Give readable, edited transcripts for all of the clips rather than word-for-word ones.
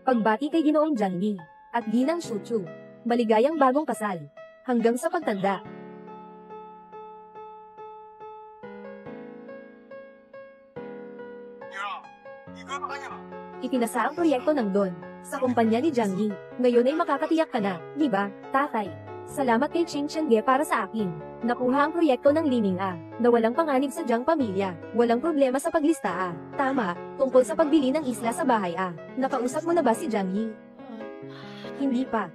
Pagbati kay Ginoong Jiangyi at Ginang Shuchu. Maligayang bagong kasal. Hanggang sa pagtanda. Ipinasa ang proyekto ng Don sa kumpanya ni Jiangyi. Ngayon ay makakatiyak ka na, di ba, tatay? Salamat kay Ching Chengge para sa akin. Nakuha ang proyekto ng Lining A, na walang panganib sa Jiang pamilya. Walang problema sa paglista A. Tama, tungkol sa pagbili ng isla sa bahay A. Nakausap mo na ba si Jiangyi? Hindi pa.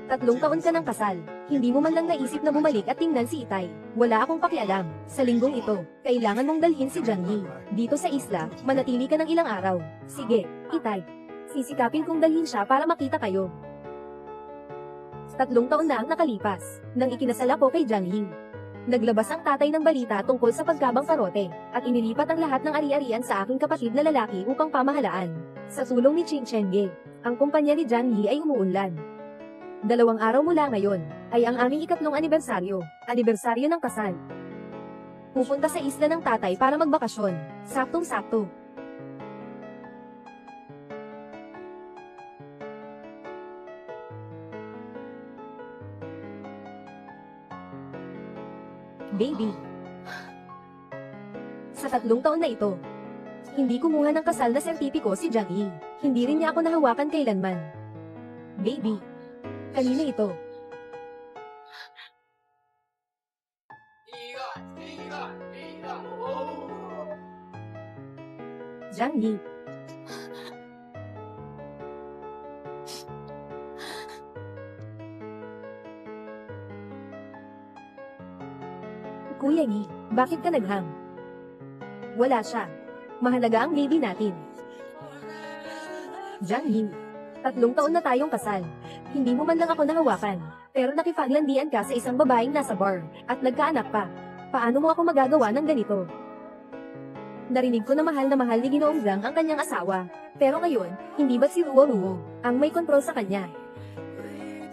3 taon ka ng kasal. Hindi mo man lang naisip na bumalik at tingnan si Itay. Wala akong pakialam. Sa linggong ito, kailangan mong dalhin si Jiangyi dito sa isla, manatili ka ng ilang araw. Sige, Itay. Sisikapin kong dalhin siya para makita kayo. 3 taon na ang nakalipas, nang ikinasal ako kay Jiangyi. Naglabas ang tatay ng balita tungkol sa pagkabangkarote, at inilipat ang lahat ng ari-arian sa aking kapatid na lalaki upang pamahalaan. Sa tulong ni Ching Chengge, ang kumpanya ni Jiangyi ay umuunlad. 2 araw mula ngayon, ay ang aming 3 anibersaryo, anibersaryo ng kasal. Pupunta sa isla ng tatay para magbakasyon, saktong-sakto. Baby. Sa 3 taon na ito, hindi kumuha ng kasal na sertipiko si Jiangyi. Hindi rin niya ako nahawakan kailanman. Baby. Kanina ito. Jiangyi. Kuya Yi, bakit ka naghang? Wala siya. Mahalaga ang baby natin. Jiangyi, 3 taon na tayong kasal. Hindi mo man lang ako nahawakan, pero nakipaglandian ka sa isang babaeng nasa bar, at nagkaanak pa. Paano mo ako magagawa ng ganito? Narinig ko na mahal ni Ginoong Jiang ang kanyang asawa, pero ngayon, hindi ba't si Ruo ang may kontrol sa kanya?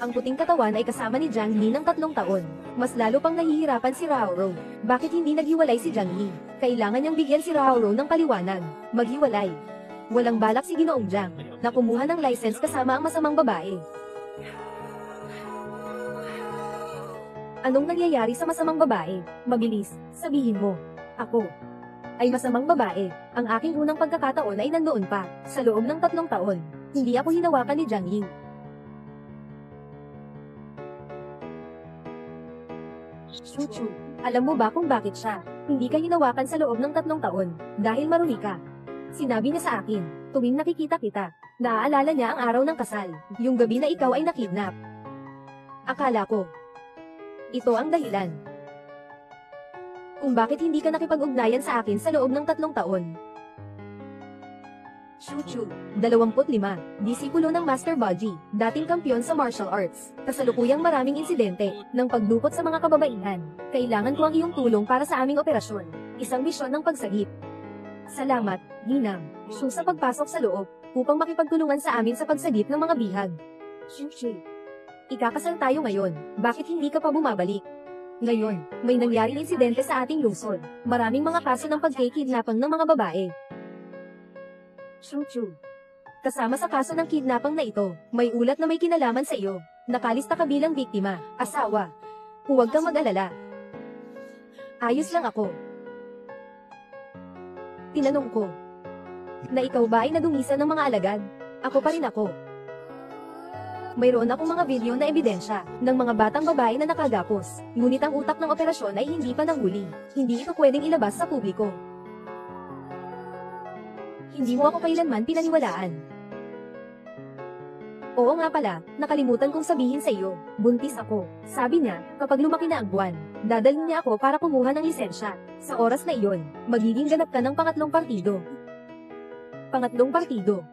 Ang puting katawan ay kasama ni Jiangyi ng 3 taon. Mas lalo pang nahihirapan si Raoro. Bakit hindi naghiwalay si Jiangyi? Kailangan niyang bigyan si Raoro ng paliwanag. Maghiwalay. Walang balak si Ginoong Jiang na kumuha ng license kasama ang masamang babae. Anong nangyayari sa masamang babae? Mabilis, sabihin mo. Ako ay masamang babae. Ang aking unang pagkakataon ay nandoon pa, sa loob ng 3 taon. Hindi ako hinawakan ni Jiangyi. Chuchu, alam mo ba kung bakit siya hindi ka hinawakan sa loob ng 3 taon? Dahil marumi ka. Sinabi niya sa akin, tuwing nakikita kita, naaalala niya ang araw ng kasal, yung gabi na ikaw ay nakidnap. Akala ko, ito ang dahilan kung bakit hindi ka nakipag-ugnayan sa akin sa loob ng 3 taon. Chuchu, 25, disipulo ng Master Baji, dating kampiyon sa martial arts. Kasalukuyang maraming insidente ng pagdukot sa mga kababaihan. Kailangan ko ang iyong tulong para sa aming operasyon. Isang misyon ng pagsagip. Salamat, Ginang, Shu sa pagpasok sa loob, upang makipagtulungan sa amin sa pagsagip ng mga bihag. Chuchu, ikakasal tayo ngayon, bakit hindi ka pa bumabalik? Ngayon, may nangyaring insidente sa ating lungsod. Maraming mga kaso ng pagkikidnapang ng mga babae. Chuchu. Kasama sa kaso ng kidnapang na ito, may ulat na may kinalaman sa iyo. Nakalista ka bilang biktima, asawa. Huwag kang mag-alala. Ayos lang ako. Tinanong ko, na ikaw ba ay nadungisan ng mga alagad? Ako pa rin ako. Mayroon akong mga video na ebidensya ng mga batang babae na nakagapos, ngunit ang utak ng operasyon ay hindi pa nahuli. Hindi ito pwedeng ilabas sa publiko. Hindi mo ako kailanman pinaniwalaan. Oo nga pala, nakalimutan kong sabihin sa iyo, buntis ako. Sabi niya, kapag lumaki na ang buwan, dadalhin niya ako para kumuha ng lisensya. Sa oras na iyon, magiging ganap ka ng pangatlong partido. Pangatlong partido.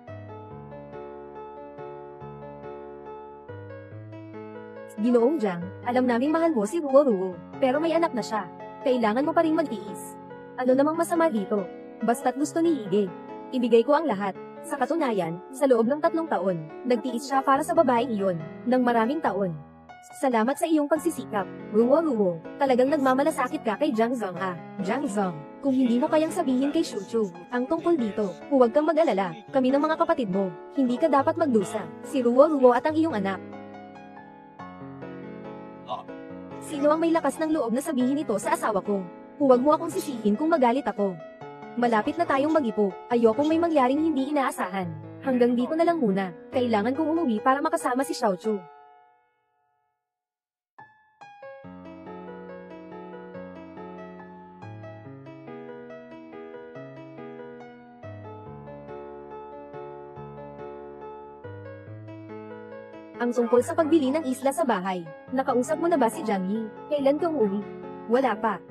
Ginoong Jiang, alam naming mahal mo si Ruo, pero may anak na siya. Kailangan mo pa ring magtiis. Ano namang masama dito? Basta't gusto ni Hige. Ibigay ko ang lahat. Sa katunayan, sa loob ng 3 taon, nagtiis siya para sa babaeng iyon, ng maraming taon. Salamat sa iyong pagsisikap. Ruo, talagang nagmamalasakit ka kay Jiang Zong Jiang Zong, kung hindi mo kayang sabihin kay Shuchu ang tungkol dito, huwag kang mag-alala, kami ng mga kapatid mo, hindi ka dapat magdusa. Si Ruo at ang iyong anak. Sino ang may lakas ng loob na sabihin ito sa asawa ko? Huwag mo akong sisihin kung magalit ako. Malapit na tayong mag-ipo, ayokong may mangyaring hindi inaasahan. Hanggang dito na lang muna, kailangan kong umuwi para makasama si Xiaochu. Ang tungkol sa pagbili ng isla sa bahay. Nakausap mo na ba si Jiang Yi? Kailan ka umuwi? Wala pa.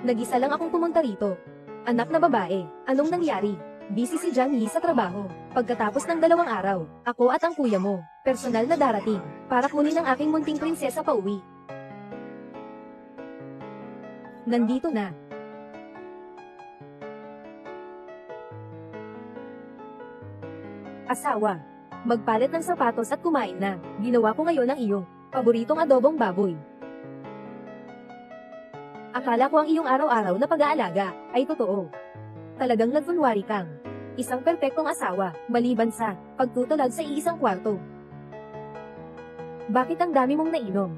Nag-isa lang akong pumunta rito. Anak na babae, anong nangyari? Busy si Jiang Yi sa trabaho. Pagkatapos ng 2 araw, ako at ang kuya mo, personal na darating, para kunin ang aking munting prinsesa pauwi. Nandito na. Asawa. Magpalit ng sapatos at kumain na. Ginawa ko ngayon ang iyong paboritong adobong baboy. Akala ko ang iyong araw-araw na pag-aalaga ay totoo. Talagang nagkunwari kang isang perpektong asawa, maliban sa pagtutulad sa iisang kwarto. Bakit ang dami mong nainom?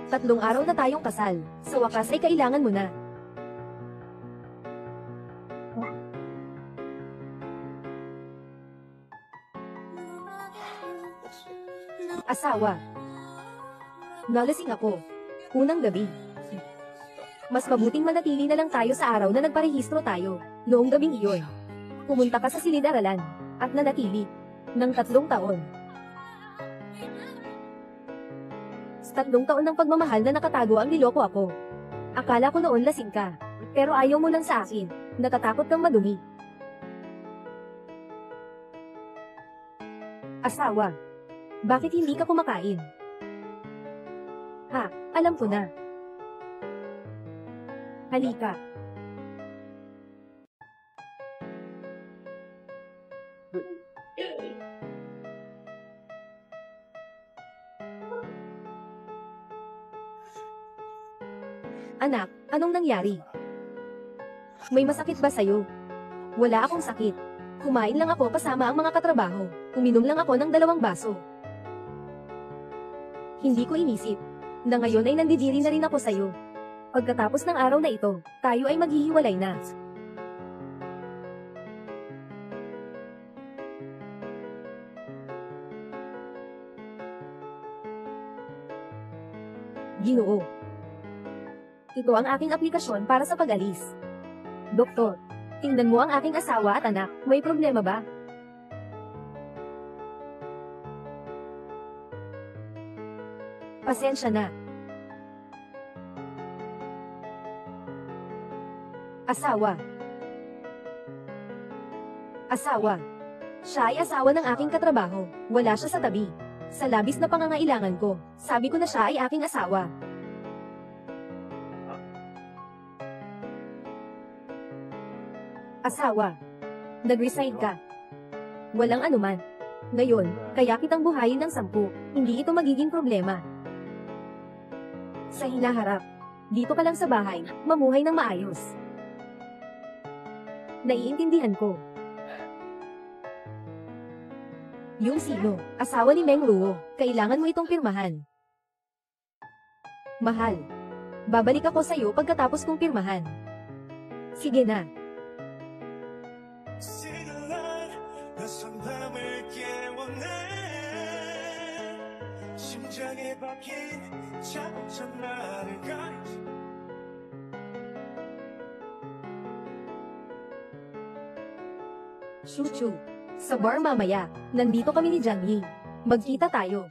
Tatlong araw na tayong kasal. Sa wakas ay kailangan mo na. Asawa. Nalasing ako. Unang gabi. Mas mabuting manatili na lang tayo sa araw na nagparehistro tayo. Noong gabing iyon, pumunta ka sa silid-aralan, at nanatili ng 3 taon. 3 taon ng pagmamahal na nakatago ang niloko ako. Akala ko noon lasing ka, pero ayaw mo lang sa akin. Natatakot kang madumi. Asawa. Bakit hindi ka kumakain? Ha, alam ko na. Halika. Anak, anong nangyari? May masakit ba sa'yo? Wala akong sakit. Kumain lang ako kasama ang mga katrabaho. Uminom lang ako ng 2 baso. Hindi ko inisip na ngayon ay nandidiri na rin ako sa'yo. Pagkatapos ng araw na ito, tayo ay maghihiwalay na. Ginoo. Ito ang aking aplikasyon para sa pag-alis. Doktor, tingnan mo ang aking asawa at anak, may problema ba? Pasensya na. Asawa. Asawa. Siya ay asawa ng aking katrabaho, wala siya sa tabi. Sa labis na pangangailangan ko, sabi ko na siya ay aking asawa. Asawa. Nag-resign ka. Walang anuman. Ngayon, kaya kitang buhayin ng 10, hindi ito magiging problema. Sa hinaharap, dito ka lang sa bahay, mamuhay ng maayos. Naiintindihan ko. Yung sino, asawa ni Meng Ruo, kailangan mo itong pirmahan. Mahal. Babalik ako sa'yo pagkatapos kong pirmahan. Sige na. Shuchu. Sa bar mamaya, nandito kami ni Jiang Yi. Magkita tayo.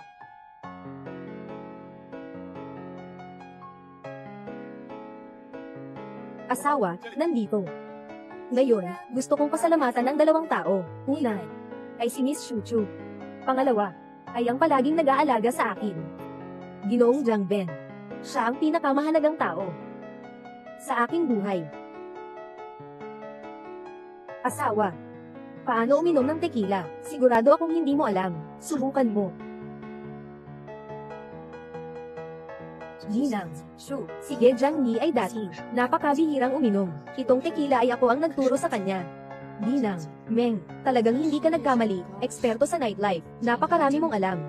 Asawa, nandito. Ngayon, gusto kong pasalamatan ng 2 tao. Una, ay si Miss Shuchu. Pangalawa, ay ang palaging nag-aalaga sa akin. Ginoong Jiang Ben. Siya ang pinakamahalagang tao sa aking buhay. Asawa. Paano uminom ng tequila? Sigurado akong hindi mo alam. Subukan mo. Ginang. Shu. Sige, Jiang Yi ay dati napakabihirang uminom. Itong tequila ay ako ang nagturo sa kanya. Ginang. Meng, talagang hindi ka nagkamali. Eksperto sa nightlife. Napakarami mong alam.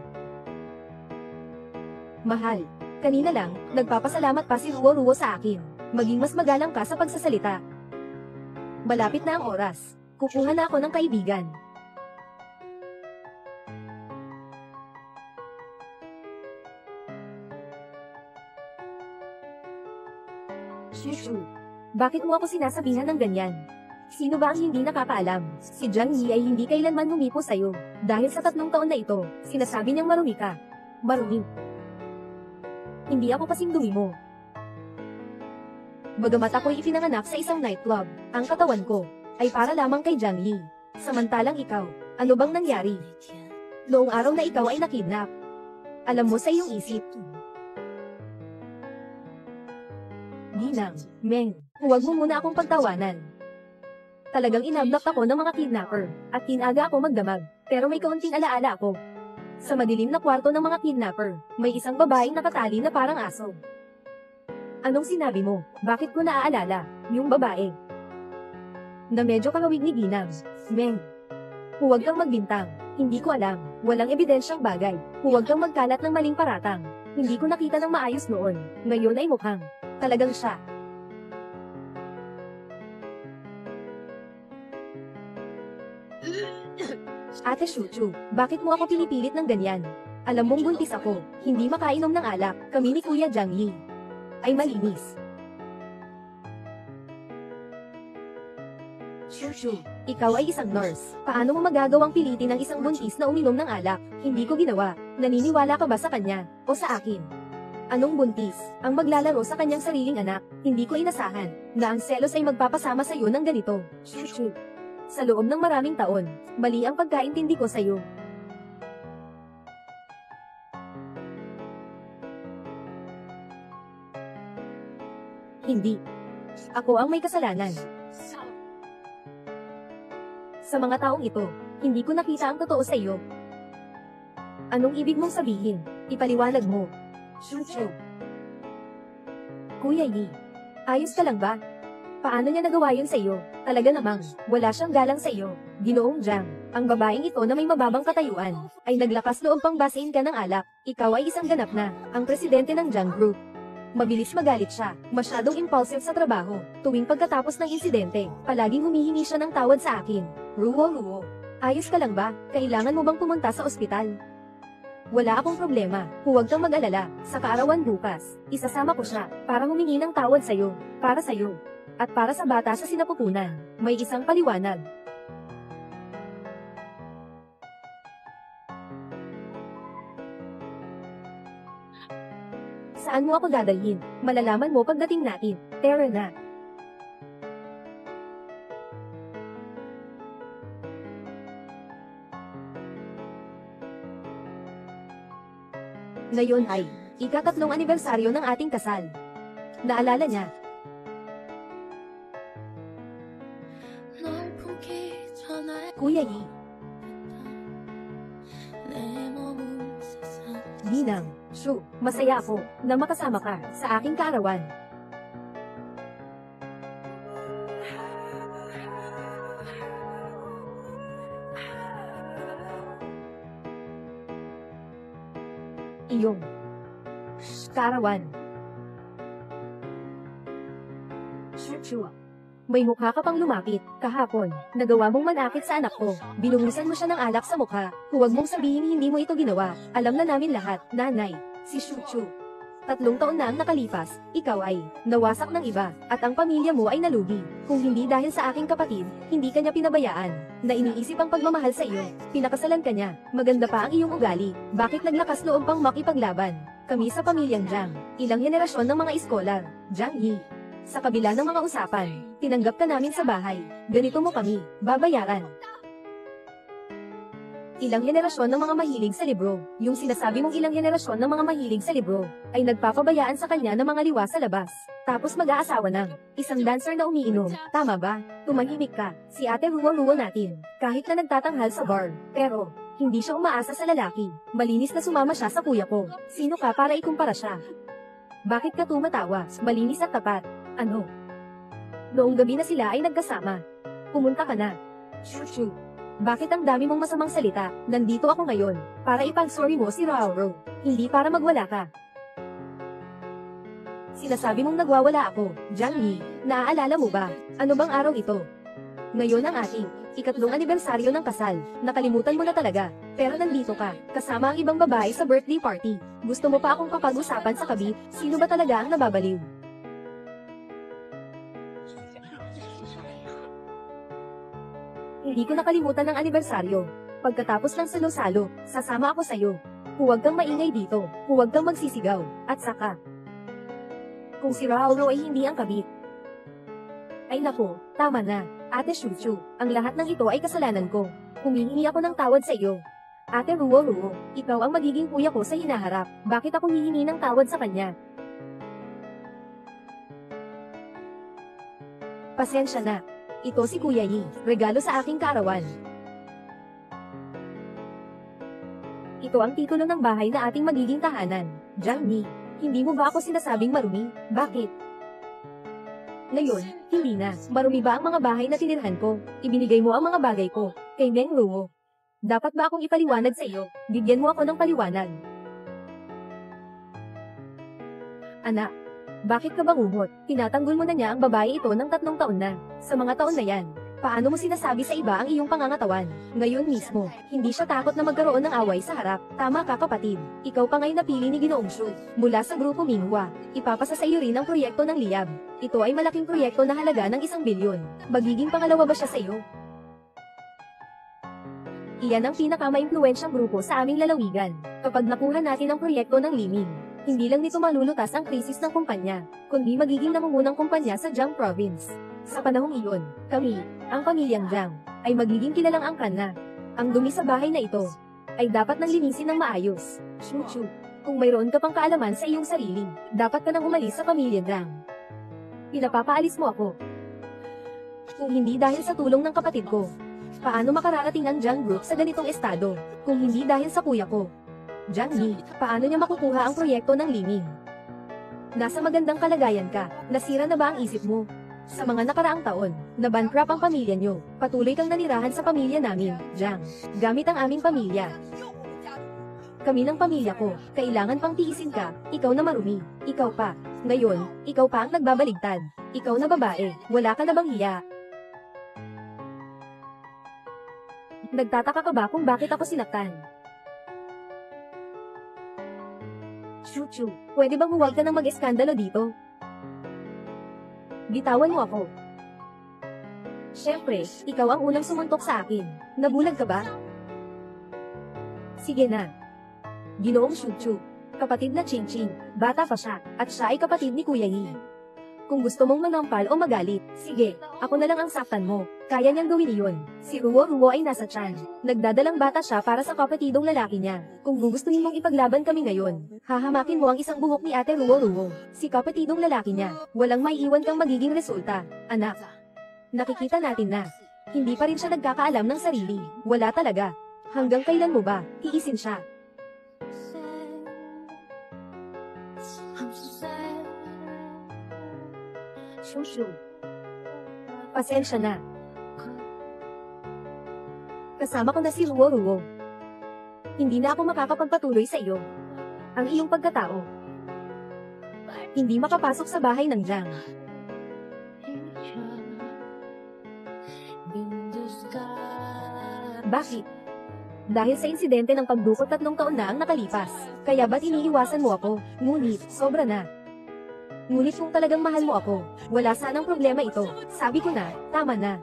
Mahal. Kanina lang, nagpapasalamat pa si Ruo sa akin. Maging mas magalang ka sa pagsasalita. Malapit na ang oras. Kukuha na ako ng kaibigan. Shushu. Bakit mo ako sinasabihan ng ganyan? Sino ba ang hindi nakakaalam? Si Jiang Yi ay hindi kailanman humipo sa'yo. Dahil sa 3 taon na ito, sinasabi niyang marumi ka. Marumi. Hindi ako kasing dumi mo. Bagamat ako'y ipinanganak sa isang nightclub, ang katawan ko ay para lamang kay Jiang Yi. Samantalang ikaw, ano bang nangyari? Noong araw na ikaw ay nakidnap. Alam mo sa iyong isip. Ginang, Meng, huwag mo muna akong pagtawanan. Talagang inabduct ako ng mga kidnapper, at tinaga ako magdamag, pero may kaunting alaala ako. Sa madilim na kwarto ng mga kidnapper, may isang babaeng nakatali na parang aso. Anong sinabi mo? Bakit ko naaalala? Yung babae na medyo kalawig ni Ginang. Meng, huwag kang magbintang. Hindi ko alam. Walang ebidensyang bagay. Huwag kang magkalat ng maling paratang. Hindi ko nakita ng maayos noon. Ngayon ay mukhang talagang siya. Ate Shuchu, bakit mo ako pinipilit ng ganyan? Alam mong buntis ako. Hindi makainom ng alak. Kami ni Kuya Jiang Yi ay malinis. Shushu, ikaw ay isang nurse. Paano mo magagawang pilitin ng isang buntis na uminom ng alak? Hindi ko ginawa. Naniniwala ka ba sa kanya o sa akin? Anong buntis? Ang maglalaro sa kanyang sariling anak. Hindi ko inasahan na ang selos ay magpapasama sa iyo ng ganito. Shushu, sa loob ng maraming taon, mali ang pagkaintindi ko sa iyo. Hindi. Ako ang may kasalanan. Sa mga taong ito, hindi ko nakita ang totoo sa iyo. Anong ibig mong sabihin? Ipaliwanag mo. Shushu. Kuya Yi, ayos ka lang ba? Paano niya nagawa yun sa iyo? Talaga namang, wala siyang galang sa iyo. Ginoong Jiang, ang babaeng ito na may mababang katayuan, ay naglakas loob pang basein ka ng alak. Ikaw ay isang ganap na, ang presidente ng Jiang Group. Mabilis magalit siya, masyadong impulsive sa trabaho. Tuwing pagkatapos ng insidente, palaging humihingi siya ng tawad sa akin. Ruo, ayos ka lang ba? Kailangan mo bang pumunta sa ospital? Wala akong problema, huwag kang mag-alala. Sa kaarawan bukas, isasama ko siya, para humingi ng tawad sa'yo, para sa'yo, at para sa bata sa sinapupunan. May isang paliwanag. Saan mo ako dadalhin? Malalaman mo pagdating natin. Tara na. Ngayon ay, ika-3 anibersaryo ng ating kasal. Naalala niya. Kuya Yi. Ginang, Shu, masaya ako na makasama ka sa aking kaarawan. Iyong kaarawan. Shushu. May mukha ka pang lumapit. Kahapon, nagawa mong manakit sa anak ko. Binuhusan mo siya ng alak sa mukha. Huwag mong sabihin hindi mo ito ginawa. Alam na namin lahat, nanay. Si Shushu. 3 taon na ang nakalipas, ikaw ay nawasak ng iba, at ang pamilya mo ay nalugi. Kung hindi dahil sa aking kapatid, hindi kanya pinabayaan, na iniisip ang pagmamahal sa iyo, pinakasalan ka niya, maganda pa ang iyong ugali, bakit naglakas loob pang makipaglaban? Kami sa pamilyang Jiang, ilang henerasyon ng mga iskolar, Jiang Yi. Sa kabila ng mga usapan, tinanggap ka namin sa bahay, ganito mo kami, babayaran. Ilang henerasyon ng mga mahilig sa libro. Yung sinasabi mong ilang henerasyon ng mga mahilig sa libro, ay nagpapabayaan sa kanya ng mga liwa sa labas. Tapos mag-aasawa ng isang dancer na umiinom. Tama ba? Tumahimik ka. Si ate ruwa-ruwa natin. Kahit na nagtatanghal sa bar. Pero, hindi siya umaasa sa lalaki. Malinis na sumama siya sa kuya ko. Sino ka para ikumpara siya? Bakit ka tumatawa? Malinis at tapat. Ano? Noong gabi na sila ay nagkasama. Pumunta ka na. Shoo. Bakit ang dami mong masamang salita? Nandito ako ngayon, para ipag-sorry mo si Rauro. Hindi para magwala ka. Sinasabi mong nagwawala ako, Jiang Yi. Naaalala mo ba? Ano bang araw ito? Ngayon ang ating ikatlong anibersaryo ng kasal. Nakalimutan mo na talaga. Pero nandito ka, kasama ang ibang babae sa birthday party. Gusto mo pa akong kapag-usapan sa kabit? Sino ba talaga ang nababaliw? Hindi ko nakalimutan ang anibersaryo. Pagkatapos ng salo-salo, sasama ako sa'yo. Huwag kang maingay dito. Huwag kang magsisigaw. At saka, kung si Rauro ay hindi ang kabit. Ay nako, tama na. Ate Chuchu, ang lahat ng ito ay kasalanan ko. Humihingi ako ng tawad sa iyo. Ate Ruo, ikaw ang magiging kuya ko sa hinaharap. Bakit ako hihingi ng tawad sa kanya? Pasensya na. Ito si Kuya Yi, regalo sa aking kaarawan. Ito ang titulo ng bahay na ating magiging tahanan. Jiang Yi, hindi mo ba ako sinasabing marumi? Bakit? Ngayon, hindi na. Marumi ba ang mga bahay na tinirhan ko? Ibinigay mo ang mga bagay ko, kay Meng Ruo. Dapat ba akong ipaliwanag sa iyo? Bigyan mo ako ng paliwanag. Anak, bakit ka bangungot? Tinatanggol mo na niya ang babae ito ng 3 taon na. Sa mga taon na yan, paano mo sinasabi sa iba ang iyong pangangatawan? Ngayon mismo, hindi siya takot na magkaroon ng away sa harap. Tama ka kapatid. Ikaw pa nga'y napili ni Ginoong Shu. Mula sa grupo Minhua, ipapasa sa iyo rin ang proyekto ng Liab. Ito ay malaking proyekto na halaga ng 1 bilyon. Magiging pangalawa ba siya sa iyo? Iyan ang pinakamaimpluwensyang grupo sa aming lalawigan. Kapag nakuha natin ang proyekto ng Liming, hindi lang nito malulutas ang krisis ng kumpanya, kundi magiging namungunang kumpanya sa Jiang Province. Sa panahong iyon, kami, ang pamilyang Jiang, ay magiging kilalang angkan na. Ang dumi sa bahay na ito, ay dapat nang linisin ng maayos. Chuchu, kung mayroon ka pang kaalaman sa iyong sarili, dapat ka nang umalis sa pamilya Jiang. Pinapapaalis mo ako. Kung hindi dahil sa tulong ng kapatid ko, paano makararating ang Jiang Group sa ganitong estado? Kung hindi dahil sa kuya ko, Jiang Yi, paano niya makukuha ang proyekto ng Liming? Nasa magandang kalagayan ka, nasira na ba ang isip mo? Sa mga nakaraang taon, na-bankrupt ang pamilya niyo, patuloy kang nanirahan sa pamilya namin, Jiang, gamit ang aming pamilya. Kami ng pamilya ko, kailangan pang tiisin ka, ikaw na marumi, ikaw pa. Ngayon, ikaw pa ang nagbabaligtad, ikaw na babae, wala ka na bang hiya? Nagtataka ka ba kung bakit ako sinaktan? Chuchu, pwede bang huwag ka nang mag-eskandalo dito? Bitawan mo ako. Siyempre, ikaw ang unang sumuntok sa akin. Nabulag ka ba? Sige na. Ginoong Chuchu, kapatid na Ching-Ching, bata pa siya, at siya ay kapatid ni Kuya Yi. Kung gusto mong manampal o magalit, sige, ako na lang ang saktan mo. Kaya niyang gawin iyon. Si Ruo ay nasa tiyan. Nagdadalang bata siya para sa kapatidong lalaki niya. Kung gugustuhin mong ipaglaban kami ngayon, hahamakin mo ang isang buhok ni ate Ruo. Si kapatidong lalaki niya. Walang maiiwan kang magiging resulta, anak. Nakikita natin na. Hindi pa rin siya nagkakaalam ng sarili. Wala talaga. Hanggang kailan mo ba, tiisin siya? Shushu. Pasensya na. Kasama ko na si Ruo. Hindi na ako makakapagpatuloy sa iyo. Ang iyong pagkatao. Hindi makapasok sa bahay ng Jiang. Bakit? Dahil sa insidente ng pagdukot 3 taon na ang nakalipas. Kaya ba't iniiwasan mo ako? Ngunit, sobra na. Ngunit kung talagang mahal mo ako, wala sanang problema ito. Sabi ko na, tama na.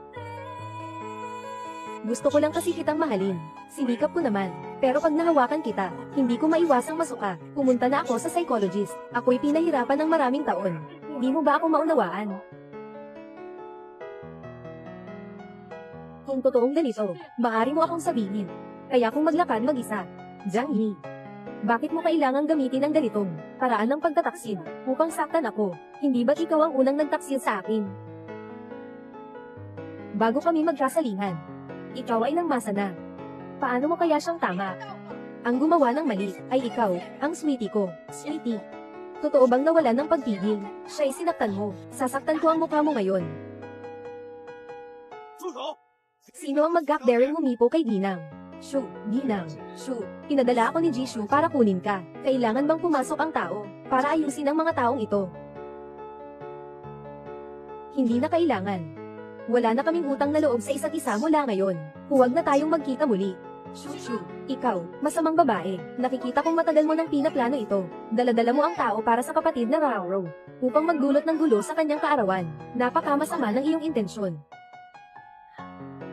Gusto ko lang kasi kitang mahalin. Sinikap ko naman. Pero pag nahawakan kita, hindi ko maiwasang masuka. Pumunta na ako sa psychologist. Ako'y pinahirapan ng maraming taon. Hindi mo ba ako maunawaan? Kung totoong ganito, maaari mo akong sabihin. Kaya kung maglakad mag-isa. Jiang Yi. Bakit mo kailangang gamitin ang ganitong paraan ng pagtataksil upang saktan ako? Hindi ba't ikaw ang unang nagtaksil sa akin? Bago kami magkasalihan, ikaw ay nangmasa na. Paano mo kaya siyang tama? Ang gumawa ng mali ay ikaw, ang sweetie ko. Sweetie. Totoo bang nawalan ng pagpigil? Siya'y sinaktan mo. Sasaktan ko ang mukha mo ngayon. Sino ang magkakdaring humipo kay Ginang? Shu, Ginang, Shu. Pinadala ako ni Jishu para kunin ka. Kailangan bang pumasok ang tao para ayusin ang mga taong ito? Hindi na kailangan. Wala na kaming utang na loob sa isa't isa mula ngayon. Huwag na tayong magkita muli. Shu, ikaw, masamang babae. Nakikita kong matagal mo nang pinaplano ito. Dala-dala mo ang tao para sa kapatid na Rauro upang magdulot ng gulo sa kanyang kaarawan. Napakamasama ng iyong intensyon.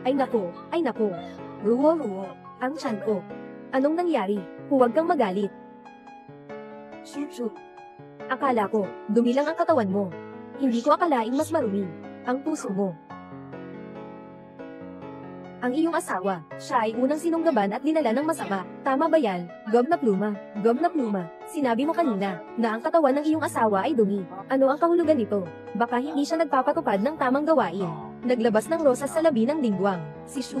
Ay nako, ay nako. Ruo, ang tiyan ko. Anong nangyari? Huwag kang magalit. Shu. Akala ko, dumi lang ang katawan mo. Hindi ko akalaing mas marumi ang puso mo. Ang iyong asawa, siya ay unang sinunggaban at dinala ng masama. Tama ba yan? Gob na pluma. Sinabi mo kanina na ang katawan ng iyong asawa ay dumi. Ano ang kahulugan nito? Baka hindi siya nagpapatupad ng tamang gawain. Naglabas ng rosas sa labi ng dingwang. Si Shu.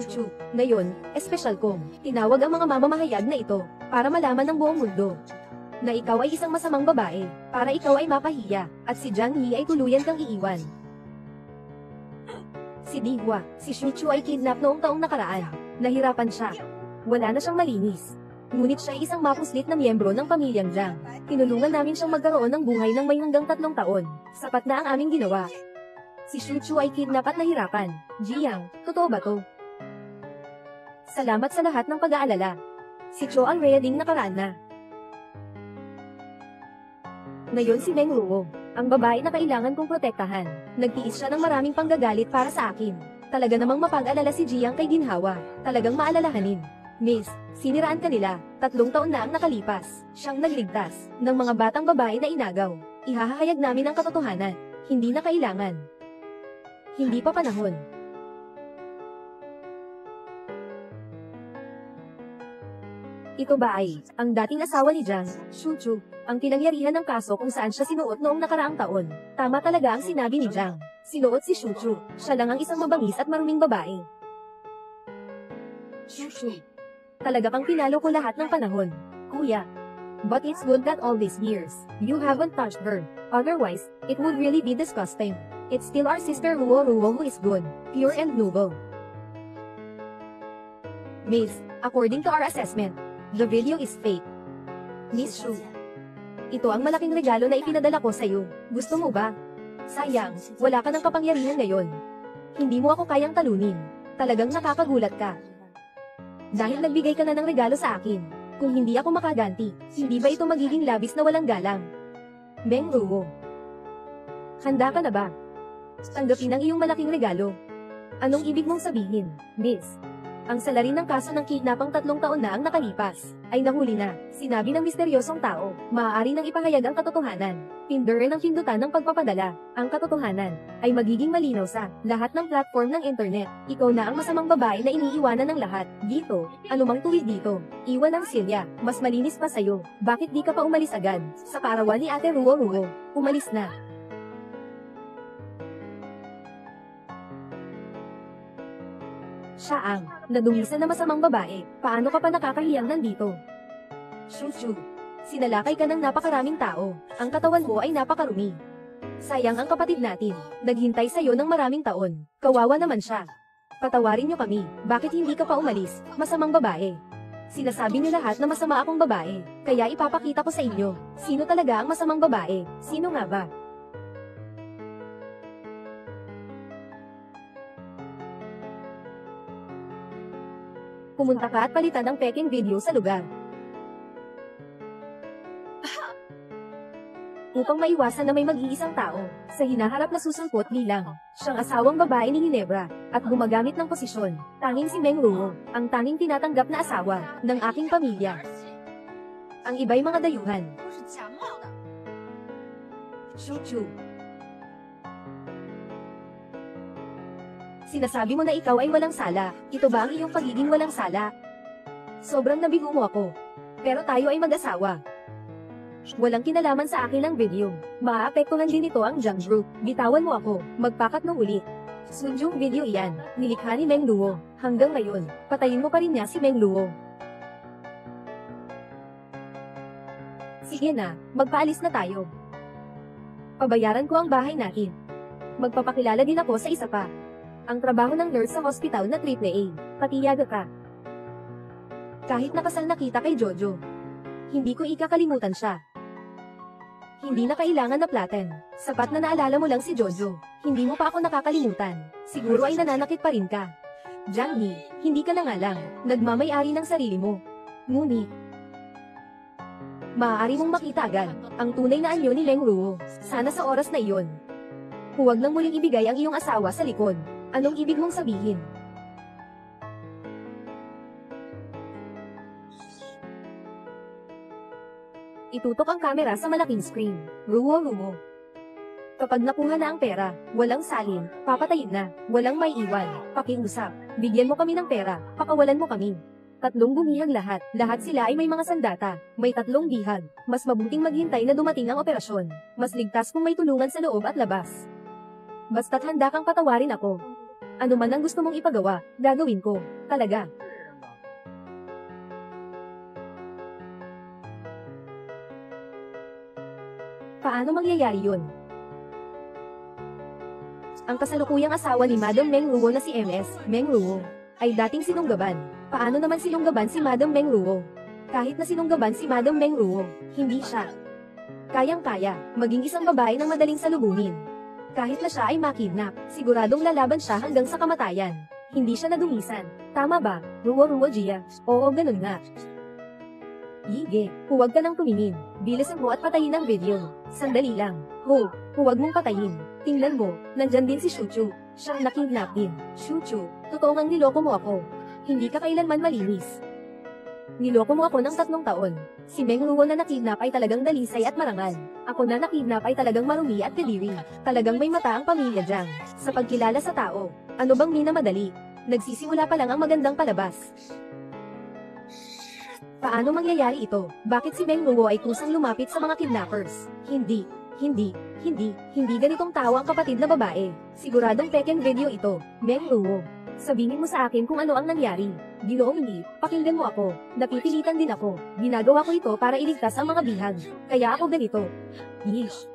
Ngayon, espesyal kong tinawag ang mga mamamahayag na ito para malaman ng buong mundo na ikaw ay isang masamang babae, para ikaw ay mapahiya, at si Jiang Yi ay tuluyan kang iiwan. Si Dihua, si Shu ay kidnap noong taong nakaraan. Nahirapan siya. Wala na siyang malinis. Ngunit siya ay isang mapuslit na miyembro ng pamilyang Jiang. Tinulungan namin siyang magkaroon ng buhay ng may hanggang 3 taon. Sapat na ang aming ginawa. Si Shu ay kidnap at nahirapan. Jiang, totoo ba to? Salamat sa lahat ng pag-aalala. Si Cho ang Rhea ding nakaraan na. Ngayon si Meng Ruo, ang babae na kailangan kong protektahan. Nagtiis siya ng maraming panggagalit para sa akin. Talaga namang mapag-alala si Jiang kay Ginhawa. Talagang maalalahanin. Miss, siniraan ka nila. 3 taon na ang nakalipas. Siyang nagligtas ng mga batang babae na inagaw. Ihahayag namin ang katotohanan. Hindi na kailangan. Hindi pa panahon. Ito ba ay ang dating asawa ni Jiang, Shu, ang pinangyarihan ng kaso kung saan siya sinuot noong nakaraang taon? Tama talaga ang sinabi ni Jiang. Sinuot si Shu. Siya lang ang isang mabangis at maruming babae. Shu. Talaga kang pinalo ko lahat ng panahon, kuya. But it's good that all these years, you haven't touched her. Otherwise, it would really be disgusting. It's still our sister Ruo who is good, pure and noble. Miss, according to our assessment, the video is fake. Miss Shu, ito ang malaking regalo na ipinadala ko sa iyo. Gusto mo ba? Sayang, wala ka ng kapangyarihan ngayon. Hindi mo ako kayang talunin. Talagang nakakagulat ka. Dahil nagbigay ka na ng regalo sa akin. Kung hindi ako makaganti, hindi ba ito magiging labis na walang galang? Meng Ruo, handa ka na ba? Tanggapin ang iyong malaking regalo. Anong ibig mong sabihin, Miss? Ang salarin ng kaso ng kidnapang 3 taon na ang nakalipas, ay nahuli na. Sinabi ng misteryosong tao, maaari nang ipahayag ang katotohanan. Pindurin ang pindutan ng pagpapadala. Ang katotohanan, ay magiging malinaw sa lahat ng platform ng internet. Ikaw na ang masamang babae na iniiwanan ng lahat. Dito, anumang tuwid dito. Iwan ang silya, mas malinis pa sa'yo. Bakit di ka pa umalis agad? Sa kaarawan ni Ate Ruo, umalis na. Siya ang nadumisan na masamang babae. Paano ka pa nakakahiyang nandito? Shu, sinalakay ka ng napakaraming tao. Ang katawan mo ay napakarumi. Sayang ang kapatid natin. Naghintay sa'yo ng maraming taon. Kawawa naman siya. Patawarin niyo kami. Bakit hindi ka pa umalis? Masamang babae. Sinasabi niyo lahat na masama akong babae. Kaya ipapakita ko sa inyo. Sino talaga ang masamang babae? Sino nga ba? Pumunta ka at palitan ang peking video sa lugar. Upang maiwasan na may mag-iisang tao sa hinaharap na susungkot bilang siyang asawang babae ni Ginebra at gumagamit ng posisyon. Tanging si Meng Ruo, ang tanging tinatanggap na asawa ng aking pamilya. Ang iba'y mga dayuhan. Shu. Sinasabi mo na ikaw ay walang sala. Ito ba ang iyong pagiging walang sala? Sobrang nabigo mo ako. Pero tayo ay mag-asawa. Walang kinalaman sa akin ang video. Maaapektuhan din ito ang junk group. Bitawan mo ako. Magpakat ng ulit. Sunjung video iyan. Nilikha ni Meng Luo. Hanggang ngayon, patayin mo pa rin niya si Meng Luo. Sige na, magpaalis na tayo. Pabayaran ko ang bahay natin. Magpapakilala din ako sa isa pa. Ang trabaho ng nurse sa hospital na AAA. Patiyaga ka. Kahit nakasal na kita kay Jojo, hindi ko ikakalimutan siya. Hindi na kailangan na platen. Sapat na naalala mo lang si Jojo. Hindi mo pa ako nakakalimutan. Siguro ay nananakit pa rin ka. Jiang Yi, hindi ka na nga lang nagmamay-ari ng sarili mo. Ngunit, maaari mong makita agad ang tunay na anyo ni Meng Luo. Sana sa oras na iyon, huwag nang muling ibigay ang iyong asawa sa likod. Anong ibig mong sabihin? Itutok ang kamera sa malaking screen. Ruo. Kapag nakuha na ang pera, walang salin, papatayin na, walang may iwan, pakiusap. Bigyan mo kami ng pera, pakawalan mo kami. 3 bumihag lahat. Lahat sila ay may mga sandata. May 3 bihag. Mas mabuting maghintay na dumating ang operasyon. Mas ligtas kung may tulungan sa loob at labas. Basta't handa kang patawarin ako. Ano man ang gusto mong ipagawa, gagawin ko. Talaga. Paano mangyayari yun? Ang kasalukuyang asawa ni Madam Meng Luo na si MS, Meng Luo, ay dating sinunggaban. Paano naman sinunggaban si Madam Meng Luo? Kahit na sinunggaban si Madam Meng Luo, hindi siya kayang-kaya maging isang babae ng madaling salubungin. Kahit na siya ay makidnap, siguradong lalaban siya hanggang sa kamatayan. Hindi siya nadumisan. Tama ba, Ruo Jia? Oo, ganun nga. Yige, huwag ka nang tumingin. Bilisan mo at patayin ang video. Sandali lang. Huwag mong patayin. Tingnan mo, nandyan din si Shuchu. Siyang nakidnap din. Shuchu, totoo ngang niloko mo ako. Hindi ka kailanman malinis. Niloko mo ako ng 3 taon. Si Meng Luo na nakidnap ay talagang dalisay at marangal. Ako na nakidnap ay talagang marumi at kadiri. Talagang may mata ang pamilya dyan. Sa pagkilala sa tao, ano bang minamadali? Nagsisimula pa lang ang magandang palabas. Paano mangyayari ito? Bakit si Meng Luo ay kusang lumapit sa mga kidnappers? Hindi ganitong tao ang kapatid na babae. Siguradong pekeng video ito, Meng Luo. Sabihin mo sa akin kung ano ang nangyari. Ginoong Yi, pakinggan mo ako. Napipilitan din ako. Ginagawa ko ito para iligtas ang mga bihag. Kaya ako ganito. Yish.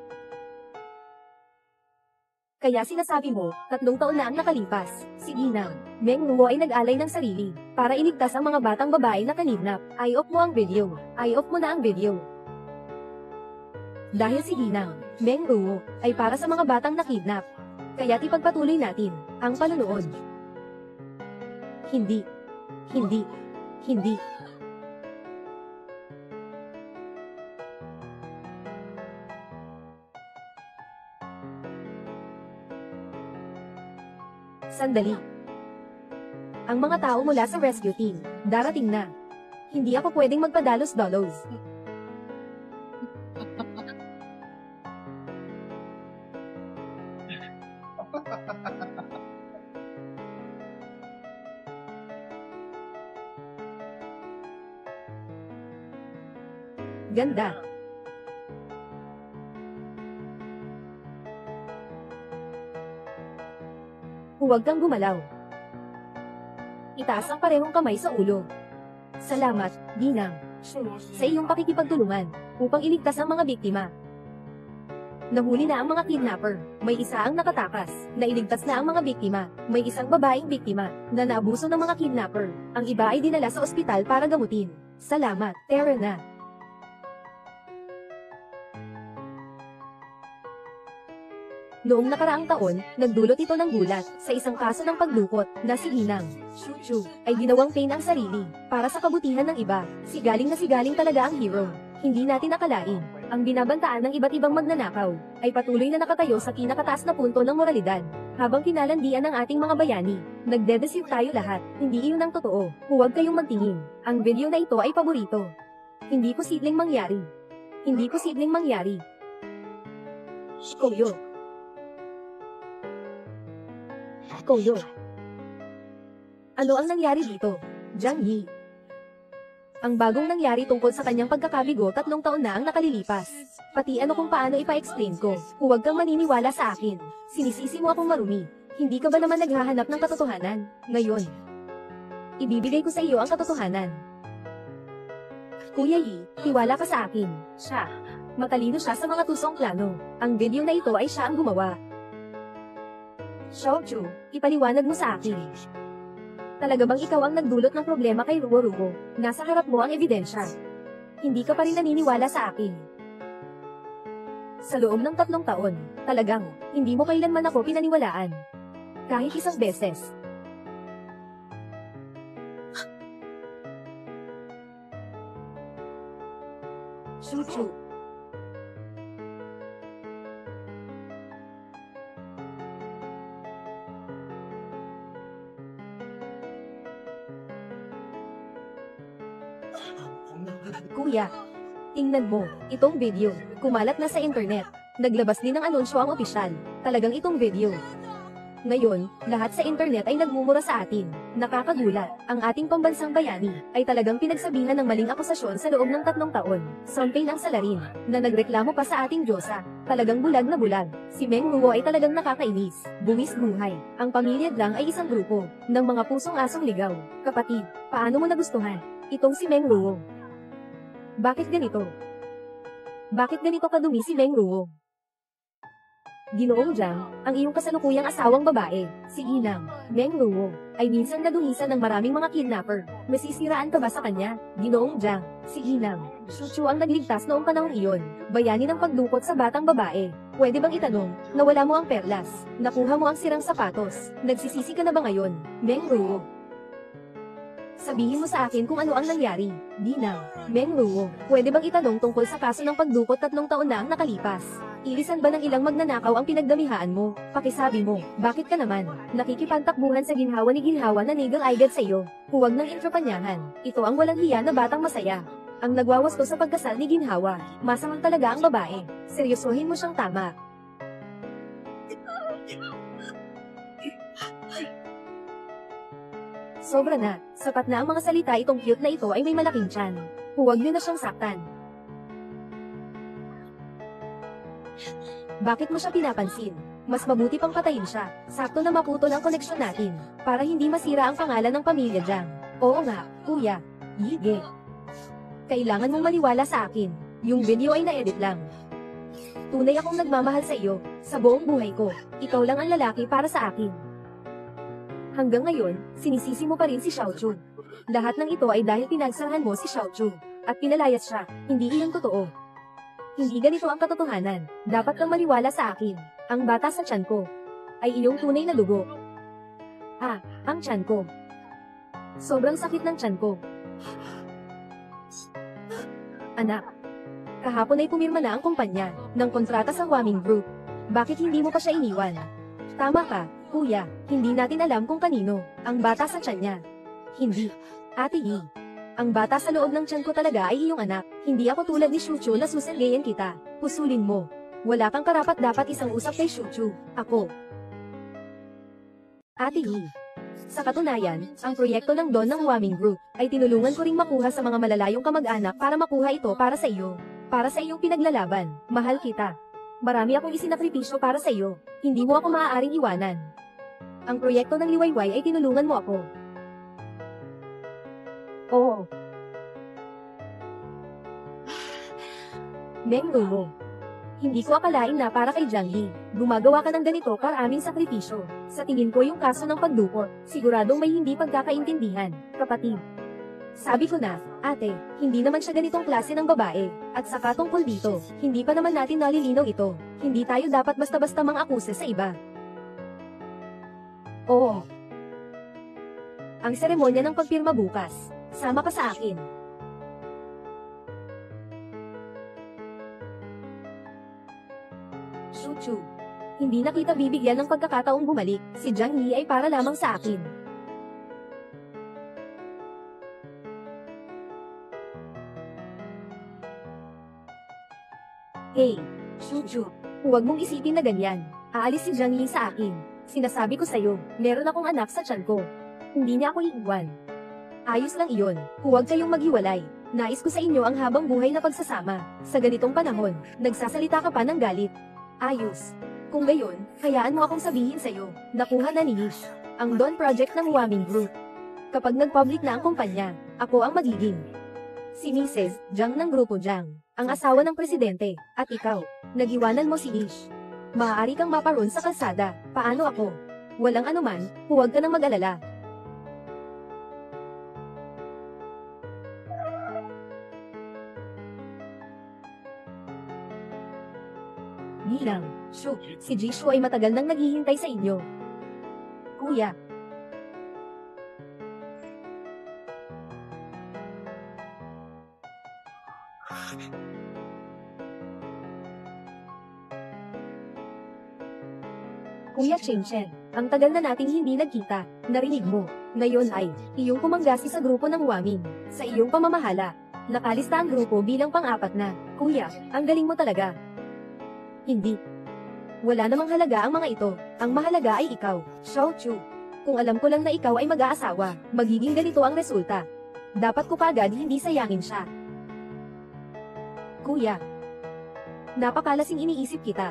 Kaya sinasabi mo, 3 taon na ang nakalipas. Si Ginang, Meng Luo ay nag-alay ng sarili para iligtas ang mga batang babae na kanidnap. I-off mo ang video. I-off mo na ang video. Dahil si Ginang, Meng Luo, ay para sa mga batang nakidnap. Kaya't ipagpatuloy natin ang panunood. Hindi. Sandali. Ang mga tao mula sa rescue team, darating na. Hindi ako pwedeng magpadalos-dalos. Ganda. Huwag kang gumalaw. Itaas ang parehong kamay sa ulo. Salamat, Ginang, sa iyong pakikipagtulungan upang iligtas ang mga biktima. Nahuli na ang mga kidnapper. May isa ang nakatakas. Nailigtas na ang mga biktima. May isang babaeng biktima na naabuso ng mga kidnapper. Ang iba ay dinala sa ospital para gamutin. Salamat, Terra na. Noong nakaraang taon, nagdulot ito ng gulat sa isang kaso ng pagdukot na si Ginang Shuchu ay ginawang pain ang sarili para sa kabutihan ng iba. Sigaling talaga ang hero. Hindi natin akalain, ang binabantaan ng iba't ibang magnanakaw ay patuloy na nakatayo sa kinakataas na punto ng moralidad. Habang kinalandian ng ating mga bayani, nagdedeceive tayo lahat. Hindi iyon ang totoo. Huwag kayong magtingin. Ang video na ito ay paborito. Hindi posibleng mangyari. Koyo. Ano ang nangyari dito? Jiang Yi. ang bagong nangyari tungkol sa kanyang pagkakabigo 3 taon na ang nakalilipas. Pati ano kung paano ipa-explain ko. Huwag kang maniniwala sa akin. Sinisisi mo akong marumi. Hindi ka ba naman naghahanap ng katotohanan? Ngayon, ibibigay ko sa iyo ang katotohanan. Kuya Yi, tiwala ka sa akin. Siya. Matalino siya sa mga tusong plano. Ang video na ito ay siya ang gumawa. Xiaochu, ipaliwanag mo sa akin. Talaga bang ikaw ang nagdulot ng problema kay Ruo? Nasa harap mo ang ebidensya. Hindi ka pa rin naniniwala sa akin. Sa loob ng 3 taon, talagang, hindi mo kailanman ako pinaniwalaan. Kahit isang beses. Chuchu. Kuya, tingnan mo, itong video, kumalat na sa internet. Naglabas din ng anunsyo ang opisyal. Talagang itong video. Ngayon, lahat sa internet ay nagmumura sa atin. Nakakagulat, ang ating pambansang bayani ay talagang pinagsabihan ng maling akusasyon sa loob ng 3 taon. Something ang salarin, na nagreklamo pa sa ating Diyosa. Talagang bulag na bulag. Si Meng Ruo ay talagang nakakainis. Buwis buhay. Ang pamilya lang ay isang grupo ng mga pusong asong ligaw. Kapatid, paano mo nagustuhan itong si Meng Ruo? Bakit ganito? Bakit ganito kadumi si Meng Ruo? Ginoong Jiang, ang iyong kasalukuyang asawang babae, si Inang, Meng Ruo, ay minsan nadungisan ng maraming mga kidnapper. Masisiraan ka ba sa kanya? Ginoong Jiang, si Inang, Chuchu ang nagligtas noong panahong iyon, bayani ng pagdukot sa batang babae. Pwede bang itanong, nawala mo ang perlas, nakuha mo ang sirang sapatos, nagsisisi ka na ba ngayon, Meng Ruo? Sabihin mo sa akin kung ano ang nangyari. Ginang, Meng Ruo, pwede bang itanong tungkol sa kaso ng pagdukot 3 taon na ang nakalipas? Ilisan ba ng ilang magnanakaw ang pinagdamihaan mo? Pakisabi mo, bakit ka naman nakikipantakbuhan sa ginhawa ni Ginhawa na negal-aigad sa iyo? Huwag ng intropanyahan. Ito ang walang hiya na batang masaya. Ang nagwawasto sa pagkasal ni Ginhawa. Masamang talaga ang babae. Seryosohin mo siyang tama. Sobra na, sapat na ang mga salita itong cute na ito ay may malaking tiyan. Huwag niyo na siyang saktan. Bakit mo siya pinapansin? Mas mabuti pang patayin siya. Sakto na maputol ang koneksyon natin, para hindi masira ang pangalan ng pamilya Jiang. Oo nga, kuya. Yige. Kailangan mong maniwala sa akin. Yung video ay na-edit lang. Tunay akong nagmamahal sa iyo, sa buong buhay ko. Ikaw lang ang lalaki para sa akin. Hanggang ngayon, sinisisi mo pa rin si Xiaochu. Lahat ng ito ay dahil pinagsarahan mo si Xiaochu, at pinalayas siya. Hindi iyon totoo. Hindi ganito ang katotohanan. Dapat kang maniwala sa akin. Ang bata sa tiyan ko ay iyong tunay na dugo. Ah, ang tiyan ko. Sobrang sakit ng tiyan ko. Anak, kahapon ay pumirma na ang kumpanya ng kontrata sa Huaming Group. Bakit hindi mo pa siya iniwan? Tama ka, kuya. Hindi natin alam kung kanino ang bata sa tiyan niya. Hindi. Ate Yi. Ang bata sa loob ng tiyan ko talaga ay iyong anak. Hindi ako tulad ni Chuchu na susergayan kita. Pusulin mo. Wala kang karapat dapat isang usap kay Chuchu. Ako. Ate Yi. Sa katunayan, ang proyekto ng Don ng Huaming Group ay tinulungan ko ring makuha sa mga malalayong kamag-anak para makuha ito para sa iyo. Para sa iyong pinaglalaban. Mahal kita. Marami akong isinakripisyo para sa iyo. Hindi mo ako maaaring iwanan. Ang proyekto ng Liwayway ay tinulungan mo ako. Oo. Meng Ruo. Hindi ko akalain na para kay Jiang Yi, gumagawa ka ng ganito karaming sakripisyo. Sa tingin ko yung kaso ng pagdukot, siguradong may hindi pagkakaintindihan, kapatid. Sabi ko na, ate, hindi naman siya ganitong klase ng babae. At saka tungkol dito, hindi pa naman natin nalilinaw ito. Hindi tayo dapat basta-basta mang-akuse sa iba. Oo. Ang seremonya ng pagpirma bukas. Sama ka sa akin. Chuchu. Hindi na kita bibigyan ng pagkakataong bumalik. Si Jiang Yi ay para lamang sa akin. Hey, Chuchu. Huwag mong isipin na ganyan. Aalis si Jiang Yi sa akin. Sinasabi ko sa'yo, meron akong anak sa tiyan ko. Hindi niya ako iiwan. Ayos lang iyon. Huwag kayong maghiwalay. Nais ko sa inyo ang habang buhay na pagsasama. Sa ganitong panahon, nagsasalita ka pa ng galit. Ayos. Kung gayon, hayaan mo akong sabihin sa'yo, nakuha na ni Nish ang Dawn Project ng Waming Group. Kapag nag-public na ang kumpanya, ako ang magiging si Mrs. Jiang ng Grupo Jiang, ang asawa ng presidente, at ikaw, nag-iwanan mo si Nish. Maaari kang maparoon sa kalsada, paano ako? Walang anuman, huwag ka nang mag-alala. Bilang, shoot, si Jisoo ay matagal nang naghihintay sa inyo. Kuya. Kuya Ching-chen, ang tagal na nating hindi nagkita, narinig mo. Ngayon ay, iyong pumanggasi sa grupo ng Waming. Sa iyong pamamahala, nakalista ang grupo bilang pang-apat na. Kuya, ang galing mo talaga. Hindi. Wala namang halaga ang mga ito, ang mahalaga ay ikaw, Xiao Chu. Kung alam ko lang na ikaw ay mag-aasawa, magiging ganito ang resulta. Dapat ko kaagad hindi sayangin siya. Kuya. Napakalasing iniisip kita.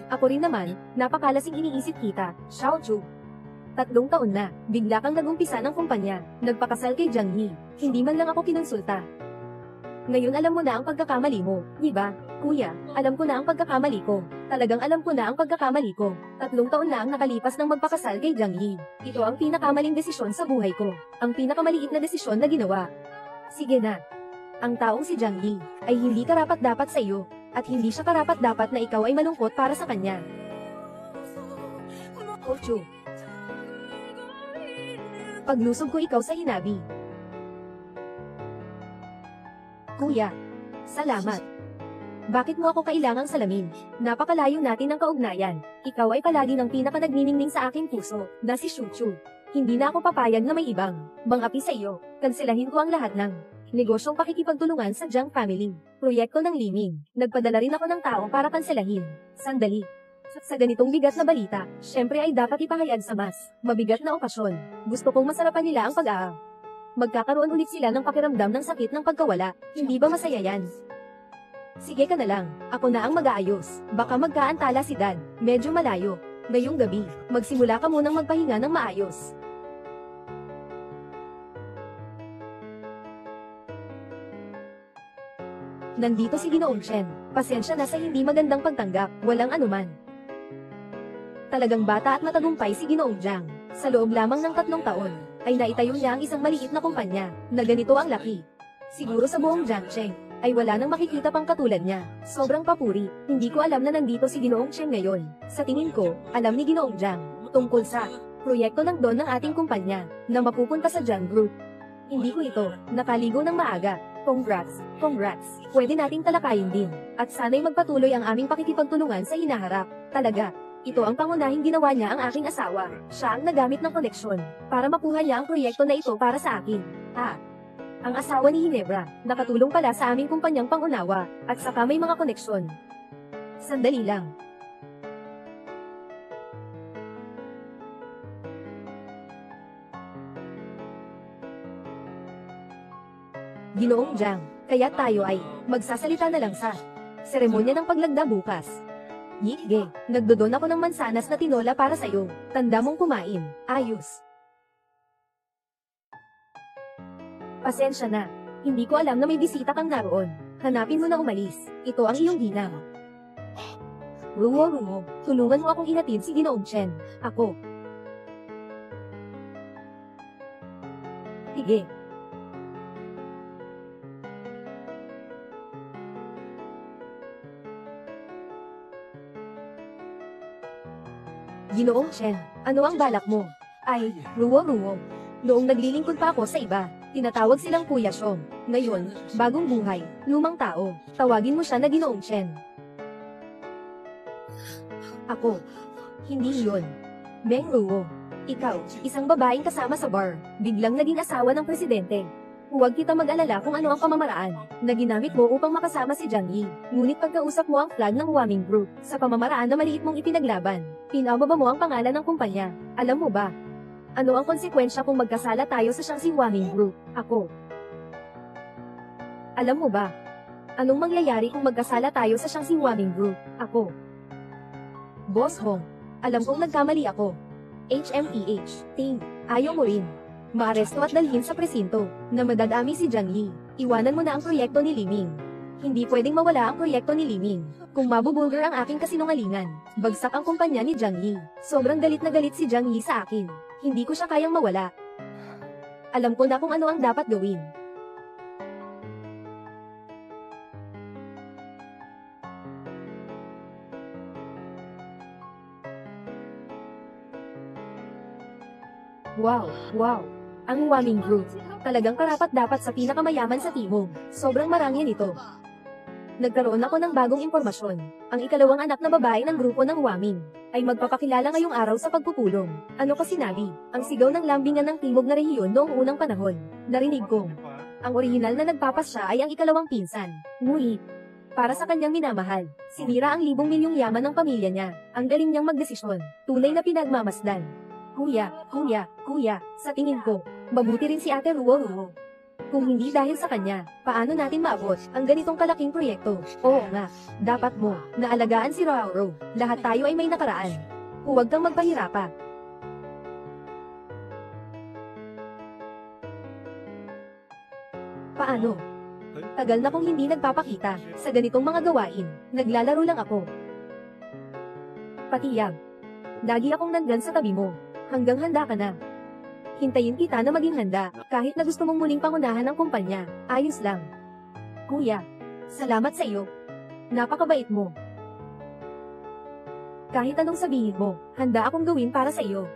Ako rin naman, napakalasing iniisip kita, Xiao Chu. 3 taon na, bigla kang nagumpisa ng kumpanya, nagpakasal kay Jiang Yi, hindi man lang ako kinonsulta. Ngayon alam mo na ang pagkakamali mo, di ba? Kuya, alam ko na ang pagkakamali ko. Talagang alam ko na ang pagkakamali ko. 3 taon na ang nakalipas ng magpakasal kay Jiang Yi. Ito ang pinakamaling desisyon sa buhay ko. Ang pinakamaliit na desisyon na ginawa. Sige na. Ang taong si Jiang Yi ay hindi karapat-dapat sa iyo, at hindi siya karapat-dapat na ikaw ay malungkot para sa kanya. Ocho. Paglusog ko ikaw sa hinabi. Kuya. Salamat. Bakit mo ako kailangang salamin? Napakalayo natin ng kaugnayan. Ikaw ay palagi ng pinaka-nagniningning sa aking puso, na si Shuchu. Hindi na ako papayag na may ibang bangapi sa iyo. Kanselahin ko ang lahat ng negosyong pakikipagtulungan sa Jiang family. Proyekto ng Liming. Nagpadala rin ako ng tao para kanselahin. Sandali. Sa ganitong bigat na balita, syempre ay dapat ipahayag sa mas mabigat na okasyon. Gusto kong masarapan nila ang pag-aaw. Magkakaroon ulit sila ng pakiramdam ng sakit ng pagkawala, hindi ba masaya yan? Sige ka na lang, ako na ang mag-aayos. Baka magkaantala si Dan, medyo malayo. Ngayong gabi, magsimula ka munang magpahinga ng maayos. Nandito si Ginoong Chen, pasensya na sa hindi magandang pagtanggap, walang anuman. Talagang bata at matagumpay si Ginoong Jiang. Sa loob lamang ng 3 taon, ay naitayo niya ang isang maliit na kumpanya, na ganito ang laki. Siguro sa buong Jiangcheng, ay wala nang makikita pang katulad niya. Sobrang papuri, hindi ko alam na nandito si Ginoong Chen ngayon. Sa tingin ko, alam ni Ginoong Jiang, tungkol sa proyekto ng Dawn ng ating kumpanya, na mapupunta sa Jiang Group. Hindi ko ito, nakaligo ng maaga. Congrats, congrats. Pwede nating talakayin din. At sana'y magpatuloy ang aming pakikipagtulungan sa hinaharap. Talaga. Ito ang pangunahing ginawa niya ang aking asawa. Siya ang nagamit ng koneksyon para makuha niya ang proyekto na ito para sa akin. Ang asawa ni Ginebra, nakatulong pala sa aming kumpanyang pangunawa, at saka may mga koneksyon. Sandali lang. Ginoong Jiang, kaya tayo ay magsasalita na lang sa seremonya ng paglagda bukas. Yige, nagdodon ako ng mansanas na tinola para sa'yo. Tanda mong kumain. Ayos. Pasensya na. Hindi ko alam na may bisita kang naroon. Hanapin mo na umalis. Ito ang iyong ginang. Ruo, tulungan mo akong ihatid si Ginoong Chen. Ako. Sige. Ginoong Chen, ano ang balak mo? Ay, Ruo. Noong naglilingkod pa ako sa iba, tinatawag silang Kuya Xiong. Ngayon, bagong buhay, lumang tao, tawagin mo siya na Ginoong Chen. Ako. Hindi yun. Meng Ruo. Ikaw, isang babaeng kasama sa bar, biglang naging asawa ng presidente. Huwag kita mag-alala kung ano ang pamamaraan na ginamit mo upang makasama si Jiang Yi. Ngunit pagkausap mo ang flag ng Waming Group, sa pamamaraan na maliit mong ipinaglaban, pinababa mo ang pangalan ng kumpanya. Alam mo ba? Ano ang konsekwensya kung magkasala tayo sa Xiangxi Huaming Group? Ako. Alam mo ba? Anong mangyayari kung magkasala tayo sa Xiangxi Huaming Group? Ako. Boss Hong. Alam kong nagkamali ako. HMPH. Ting. Ayaw mo rin. Maaresto at dalhin sa presinto, na madadami si Jiang Yi. Iwanan mo na ang proyekto ni Liming. Hindi pwedeng mawala ang proyekto ni Liming. Kung mabubulgar ang aking kasinungalingan, bagsak ang kumpanya ni Jiang Yi. Sobrang galit na galit si Jiang Yi sa akin. Hindi ko siya kayang mawala. Alam ko na kung ano ang dapat gawin. Wow, wow. Ang Huaming Group. Talagang karapat-dapat sa pinakamayaman sa timog. Sobrang marangya nito. Nagkaroon ako ng bagong impormasyon. Ang ikalawang anak na babae ng grupo ng Huaming ay magpapakilala ngayong araw sa pagpupulong. Ano ko sinabi? Ang sigaw ng lambingan ng timog na rehiyon noong unang panahon. Narinig ko. Ang orihinal na nagpapasya ay ang ikalawang pinsan. Ngunit, para sa kanyang minamahal, sinira ang libong-milyong yaman ng pamilya niya. Ang galing niyang magdesisyon. Tunay na pinagmamasdan. Kuya, sa tingin ko, mabuti rin si Ate Ruo. Kung hindi dahil sa kanya, paano natin maabot ang ganitong kalaking proyekto? Oo nga, dapat mo, naalagaan si Ruo. Lahat tayo ay may nakaraan. Huwag kang magpahirapa. Paano? Tagal na kong hindi nagpapakita sa ganitong mga gawain. Naglalaro lang ako. Patiyag. Lagi akong nandyan sa tabi mo. Hanggang handa ka na. Hintayin kita na maging handa, kahit na gusto mong muling pangunahan ang kumpanya. Ayos lang. Kuya, salamat sa iyo. Napakabait mo. Kahit anong sabihin mo, handa akong gawin para sa iyo.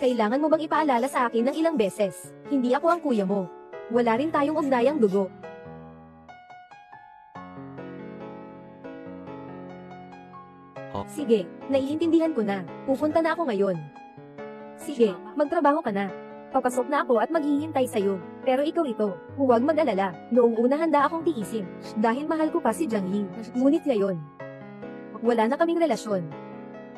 Kailangan mo bang ipaalala sa akin ng ilang beses? Hindi ako ang kuya mo. Wala rin tayong ugnayang dugo. Sige, naiintindihan ko na. Pupunta na ako ngayon. Sige, magtrabaho ka na. Papasok na ako at maghihintay sa'yo. Pero ikaw ito, huwag mag-alala. Noong una handa akong tiisin. Dahil mahal ko pa si Jiang Yi. Ngunit ngayon, wala na kaming relasyon.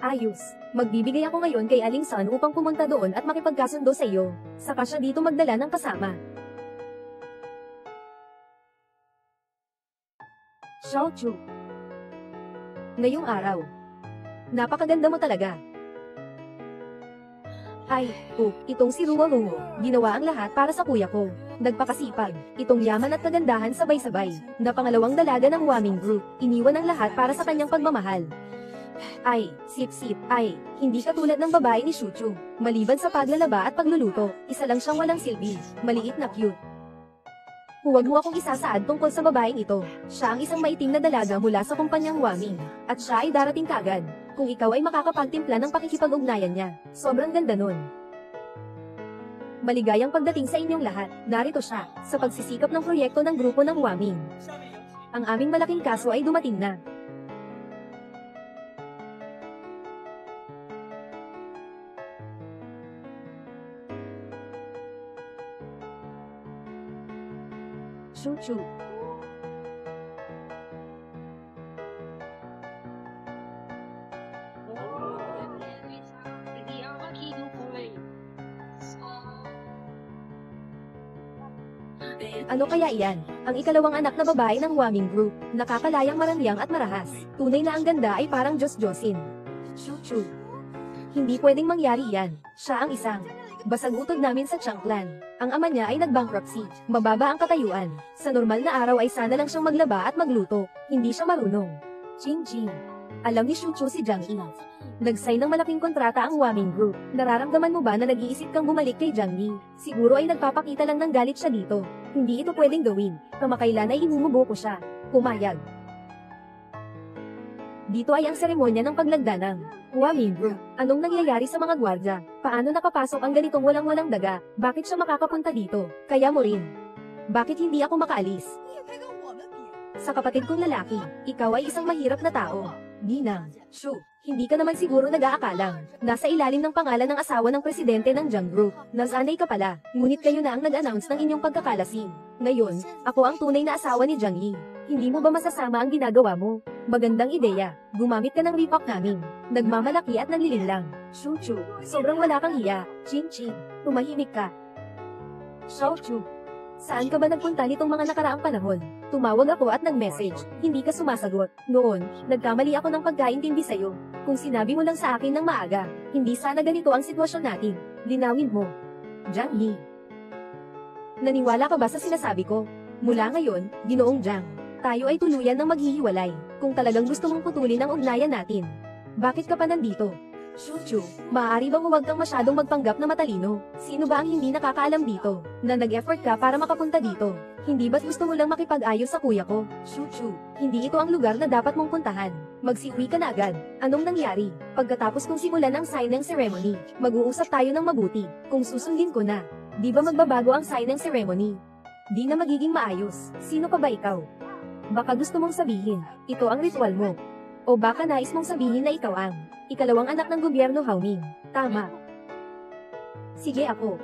Ayos. Magbibigay ako ngayon kay Aling San upang pumunta doon at makipagkasundo sa iyo. Saka siya dito magdala ng kasama. Xiao Chu. Ngayong araw. Napakaganda mo talaga. Ay, itong si Ruo, ginawa ang lahat para sa kuya ko. Nagpakasipag, itong yaman at kagandahan sabay-sabay, na pangalawang dalaga ng Huaming Group, iniwan ang lahat para sa kanyang pagmamahal. Ay, sip-sip, ay, hindi katulad ng babae ni Shuchu. Maliban sa paglalaba at pagluluto, isa lang siyang walang silbi, maliit na cute. Huwag mo akong isasaad tungkol sa babaeng ito. Siya ang isang maitim na dalaga mula sa kumpanyang Huaming. At siya ay darating kagad. Kung ikaw ay makakapagtimpla ng pakikipag-ugnayan niya. Sobrang ganda nun. Maligayang pagdating sa inyong lahat. Narito siya, sa pagsisikap ng proyekto ng grupo ng Huaming. Ang aming malaking kaso ay dumating na. Shuchu. Ano kaya iyan? Ang ikalawang anak na babae ng Huaming Group, nakakalayang marangyang at marahas. Tunay na ang ganda ay parang Diyos-Diyosin. Shuchu. Hindi pwedeng mangyari yan. Siya ang isang basag-utod namin sa Chang Clan. Ang ama niya ay nag-bankruptcy. Mababa ang katayuan. Sa normal na araw ay sana lang siyang maglaba at magluto. Hindi siya marunong. Ching-ching. Alam ni Shuchu si Jiang Yi. Nag-sign ng malaking kontrata ang Huaming Group. Nararamdaman mo ba na nag-iisip kang bumalik kay Jiang Yi? Siguro ay nagpapakita lang ng galit siya dito. Hindi ito pwedeng gawin. Kamakailan ay inuubo ko siya. Pumayag. Dito ay ang seremonya ng paglagda ng Huaming Group. Anong nangyayari sa mga gwardya? Paano nakapasok ang ganitong walang-walang daga? Bakit siya makakapunta dito? Kaya mo rin. Bakit hindi ako makaalis? Sa kapatid kong lalaki, ikaw ay isang mahirap na tao. Ginang. Shu, hindi ka naman siguro nag-aakalang nasa ilalim ng pangalan ng asawa ng presidente ng Jiang Group. Nasanay ka pala, ngunit kayo na ang nag-announce ng inyong pagkakalasing. Ngayon, ako ang tunay na asawa ni Jiang Yi. Hindi mo ba masasama ang ginagawa mo? Magandang ideya. Gumamit ka ng repack namin. Nagmamalaki at nanlilinlang. Shuchu, sobrang wala kang hiya. Chin-chin, tumahimik ka. Xiaochu, saan ka ba nagpunta nitong mga nakaraang panahon? Tumawag ako at nag-message. Hindi ka sumasagot. Noon, nagkamali ako ng pagkaintindi sa'yo. Kung sinabi mo lang sa akin ng maaga, hindi sana ganito ang sitwasyon natin. Linawin mo. Jiang Yi. Naniwala ka ba sa sinasabi ko? Mula ngayon, Ginoong Jiang, tayo ay tuluyan ng maghihiwalay. Kung talagang gusto mong putulin ang ugnayan natin. Bakit ka pa nandito? Shuchu, maaari bang huwag kang masyadong magpanggap na matalino? Sino ba ang hindi nakakaalam dito, na nag-effort ka para makapunta dito? Hindi ba't gusto mo lang makipag-ayos sa kuya ko? Shuchu, hindi ito ang lugar na dapat mong puntahan. Magsiuwi ka na agad. Anong nangyari? Pagkatapos kong simulan ang signing ceremony, mag-uusap tayo ng mabuti. Kung susundin ko na, di ba magbabago ang signing ceremony? Di na magiging maayos. Sino pa ba ikaw? Baka gusto mong sabihin, ito ang ritual mo. O baka nais mong sabihin na ikaw ang ikalawang anak ng gobyerno Haoming. Tama. Sige ako.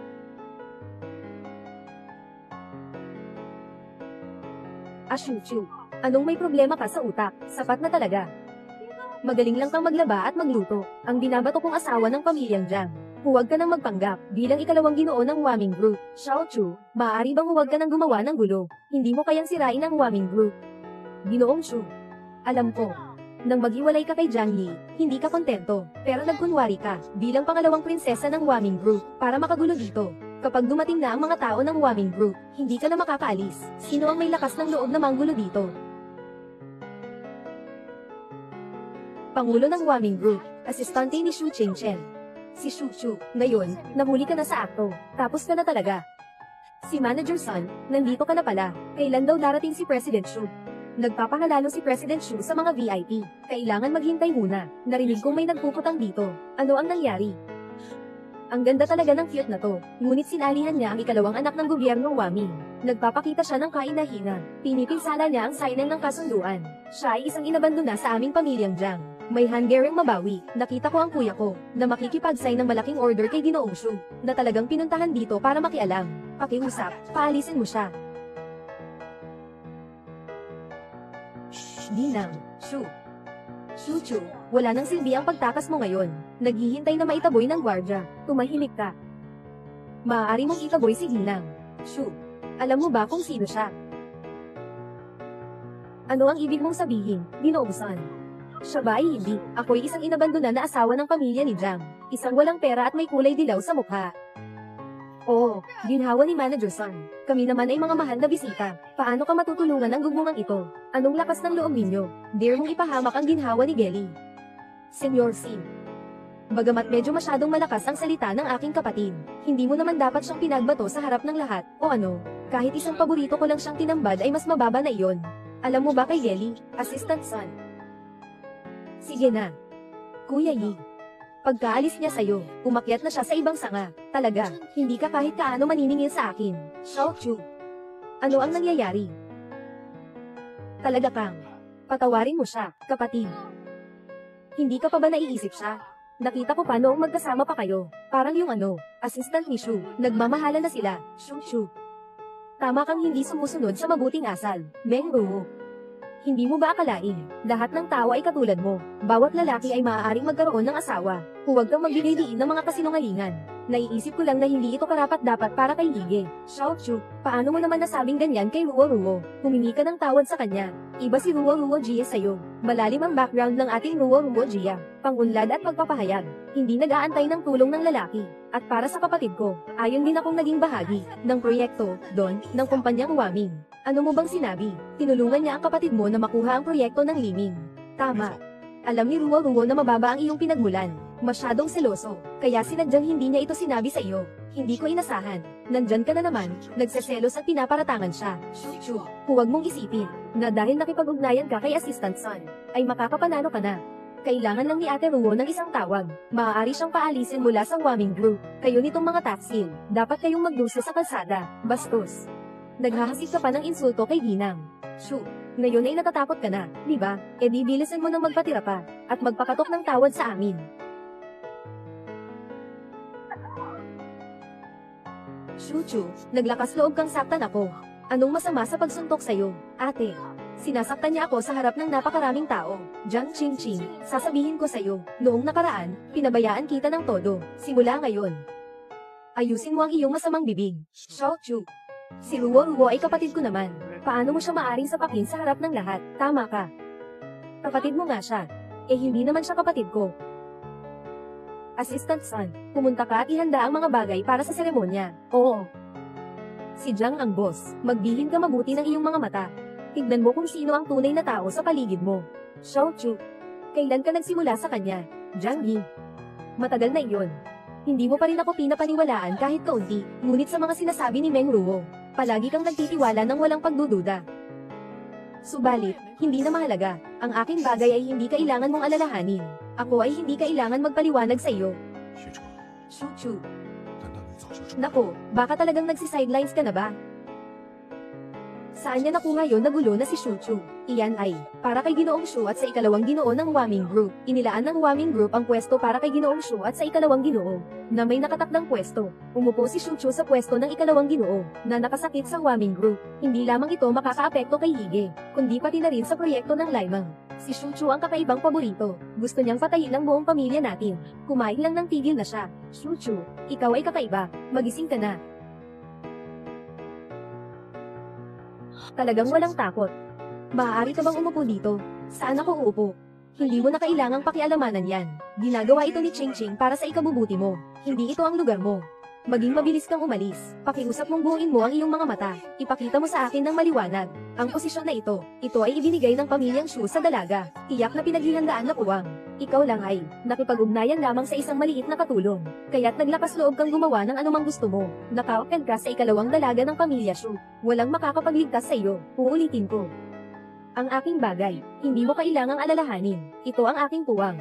Ashuchu, anong may problema ka sa utak? Sapat na talaga. Magaling lang kang maglaba at magluto. Ang binabato kong asawa ng pamilyang Jiang. Huwag ka nang magpanggap bilang ikalawang ginoo ng Huaming Group. Xiaochu, maaari bang huwag ka nang gumawa ng gulo? Hindi mo kayang sirain ang Huaming Group. Ginoong Shu, alam ko. Nang maghiwalay ka kay Jiang Yi, hindi ka kontento, pero nagkunwari ka, bilang pangalawang prinsesa ng Huaming Group, para makagulo dito. Kapag dumating na ang mga tao ng Huaming Group, hindi ka na makakaalis. Sino ang may lakas ng loob na manggulo dito? Pangulo ng Huaming Group, asistante ni Shu Chengchen. Si Shu Chu, ngayon, nahuli ka na sa akto, tapos ka na talaga. Si Manager Sun, nandito ka na pala, kailan daw darating si President Shu? Nagpapahalalo si President Shu sa mga VIP. Kailangan maghintay muna. Narinig kong may nagpuputang dito. Ano ang nangyari? Ang ganda talaga ng cute na to. Ngunit sinalihan niya ang ikalawang anak ng gobyerno Huaming. Nagpapakita siya ng kainahinan. Pinipinsala niya ang signing ng kasunduan. Siya ay isang inabandona sa aming pamilyang Jiang. May Hungarian mabawi. Nakita ko ang kuya ko, na makikipag-sign ng malaking order kay Ginoong Shu, na talagang pinuntahan dito para makialam. Pakiusap, paalisin mo siya. Dinang, Shu. Shuchu, wala nang silbi ang pagtakas mo ngayon. Naghihintay na maitaboy ng gwardya. Tumahimik ka. Maaari mong itaboy si Ginang. Shu, alam mo ba kung sino siya? Ano ang ibig mong sabihin, Ginoong Sun? Siya ba ay hindi? Ako'y isang inabandona na asawa ng pamilya ni Jiang. Isang walang pera at may kulay dilaw sa mukha. Oo, ginhawa ni Manager Sun. Kami naman ay mga mahal na bisita. Paano ka matutulungan ang gugungang ito? Anong lakas ng loob ninyo? Dare mong ipahamak ang ginhawa ni Gelly. Senyor Sim. Bagamat medyo masyadong malakas ang salita ng aking kapatid, hindi mo naman dapat siyang pinagbato sa harap ng lahat, o ano? Kahit isang paborito ko lang siyang tinambad ay mas mababa na iyon. Alam mo ba kay Gelly, Assistant Sun? Sige na. Kuya Yi. Pagkaalis niya sa'yo, umakyat na siya sa ibang sanga. Talaga, hindi ka kahit kaano maniningil sa akin. Xiaochu. Ano ang nangyayari? Talaga kang. Patawarin mo siya, kapatid. Hindi ka pa ba naiisip siya? Nakita ko pa noong magkasama pa kayo. Parang yung assistant ni Shu. Nagmamahala na sila, Shu. Tama kang hindi sumusunod sa mabuting asal, Meng Ruo. Hindi mo ba akalain, lahat ng tao ay katulad mo? Bawat lalaki ay maaaring magkaroon ng asawa. Huwag kang magbigay diin ng mga kasinungalingan. Naiisip ko lang na hindi ito karapat-dapat para kay Hige. Xiaochu, paano mo naman nasabing ganyan kay Ruo? Humingi ka ng tawad sa kanya. Iba si Ruo Jia sa'yo. Malalim ang background ng ating Ruo Jia. Pangunlad at pagpapahayag. Hindi nag-aantay ng tulong ng lalaki. At para sa kapatid ko, ayon din akong naging bahagi ng proyekto, ng kumpanyang Huaming. Ano mo bang sinabi? Tinulungan niya ang kapatid mo na makuha ang proyekto ng Liming. Tama. Alam ni Ruo na mababa ang iyong pinagmulan. Masyadong seloso, kaya sinadyang hindi niya ito sinabi sa iyo. Hindi ko inasahan. Nandyan ka na naman, nagseselos at pinaparatangan siya. Shuchu, huwag mong isipin, na dahil nakipag-ugnayan ka kay Assistant Sun, ay makakapanalo ka na. Kailangan lang ni Ate Ruo ng isang tawag. Maaari siyang paalisin mula sa Huaming Group. Kayo nitong mga taksil, dapat kayong magdusa sa kalsada. Bastos. Naghahasik ka pa ng insulto kay Ginang. Shu, ngayon ay natatakot ka na, di ba? E di bilisan mo nang magpatira pa, at magpakatok ng tawad sa amin. Shuchu, naglakas loob kang saktan ako. Anong masama sa pagsuntok sa'yo? Ate, Sinasaktan niya ako sa harap ng napakaraming tao. Jiang Qingqing, sasabihin ko sa'yo, noong nakaraan, pinabayaan kita ng todo. Simula ngayon, ayusin mo ang iyong masamang bibig. Xiao Chu. Si Ruo Ruo ay kapatid ko naman. Paano mo siya maaring sapakin sa harap ng lahat? Tama ka. Kapatid mo nga siya. Eh hindi naman siya kapatid ko. Assistant Son, pumunta ka at ihanda ang mga bagay para sa seremonya. Oo. Si Jiang ang boss. Magbilin ka mabuti ng iyong mga mata. Tignan mo kung sino ang tunay na tao sa paligid mo. Xiao Chu. Kailan ka nagsimula sa kanya? Jiang Yi. Matagal na iyon. Hindi mo pa rin ako pinapaniwalaan kahit kaunti, ngunit sa mga sinasabi ni Meng Ruo, palagi kang nagtitiwala ng walang pagdududa. Subalit, hindi na mahalaga. Ang aking bagay ay hindi kailangan mong alalahanin. Ako ay hindi kailangan magpaliwanag sa iyo. Shu Chu. Nako, baka talagang nagsi-sidelines ka na ba? Saan niya nakuha yon na gulo na si Shu Chu? Iyan ay, para kay Ginoong Shu at sa ikalawang ginoo ng Waming Group. Inilaan ng Waming Group ang pwesto para kay Ginoong Shu at sa ikalawang ginoo, na may nakatakdang pwesto. Umupo si Shu Chu sa pwesto ng ikalawang ginoo, na nakasakit sa Waming Group. Hindi lamang ito makakaapekto kay Hige, kundi pati na rin sa proyekto ng Laimang. Si Shu Chu ang kakaibang paborito. Gusto niyang patayin ang buong pamilya natin. Kumain lang ng tigil na siya. Shu Chu, ikaw ay kakaiba. Magising ka na. Talagang walang takot. Maaari ka bang umupo dito? Saan ako uupo? Hindi mo na kailangang pakialamanan yan. Ginagawa ito ni Qingqing para sa ikabubuti mo. Hindi ito ang lugar mo. Maging mabilis kang umalis. Pakiusap mong buuin mo ang iyong mga mata. Ipakita mo sa akin ng maliwanag. Ang posisyon na ito ay ibinigay ng pamilyang Shu sa dalaga. Tiyak na pinaghihandaan na puwang. Ikaw lang ay nakipag-ugnayan lamang sa isang maliit na katulong. Kaya't naglakas loob kang gumawa ng anumang gusto mo. Naka-open ka sa ikalawang dalaga ng pamilya Shu. Walang makakapagligtas sa iyo. Uulitin ko. Ang aking bagay, hindi mo kailangang alalahanin. Ito ang aking puwang.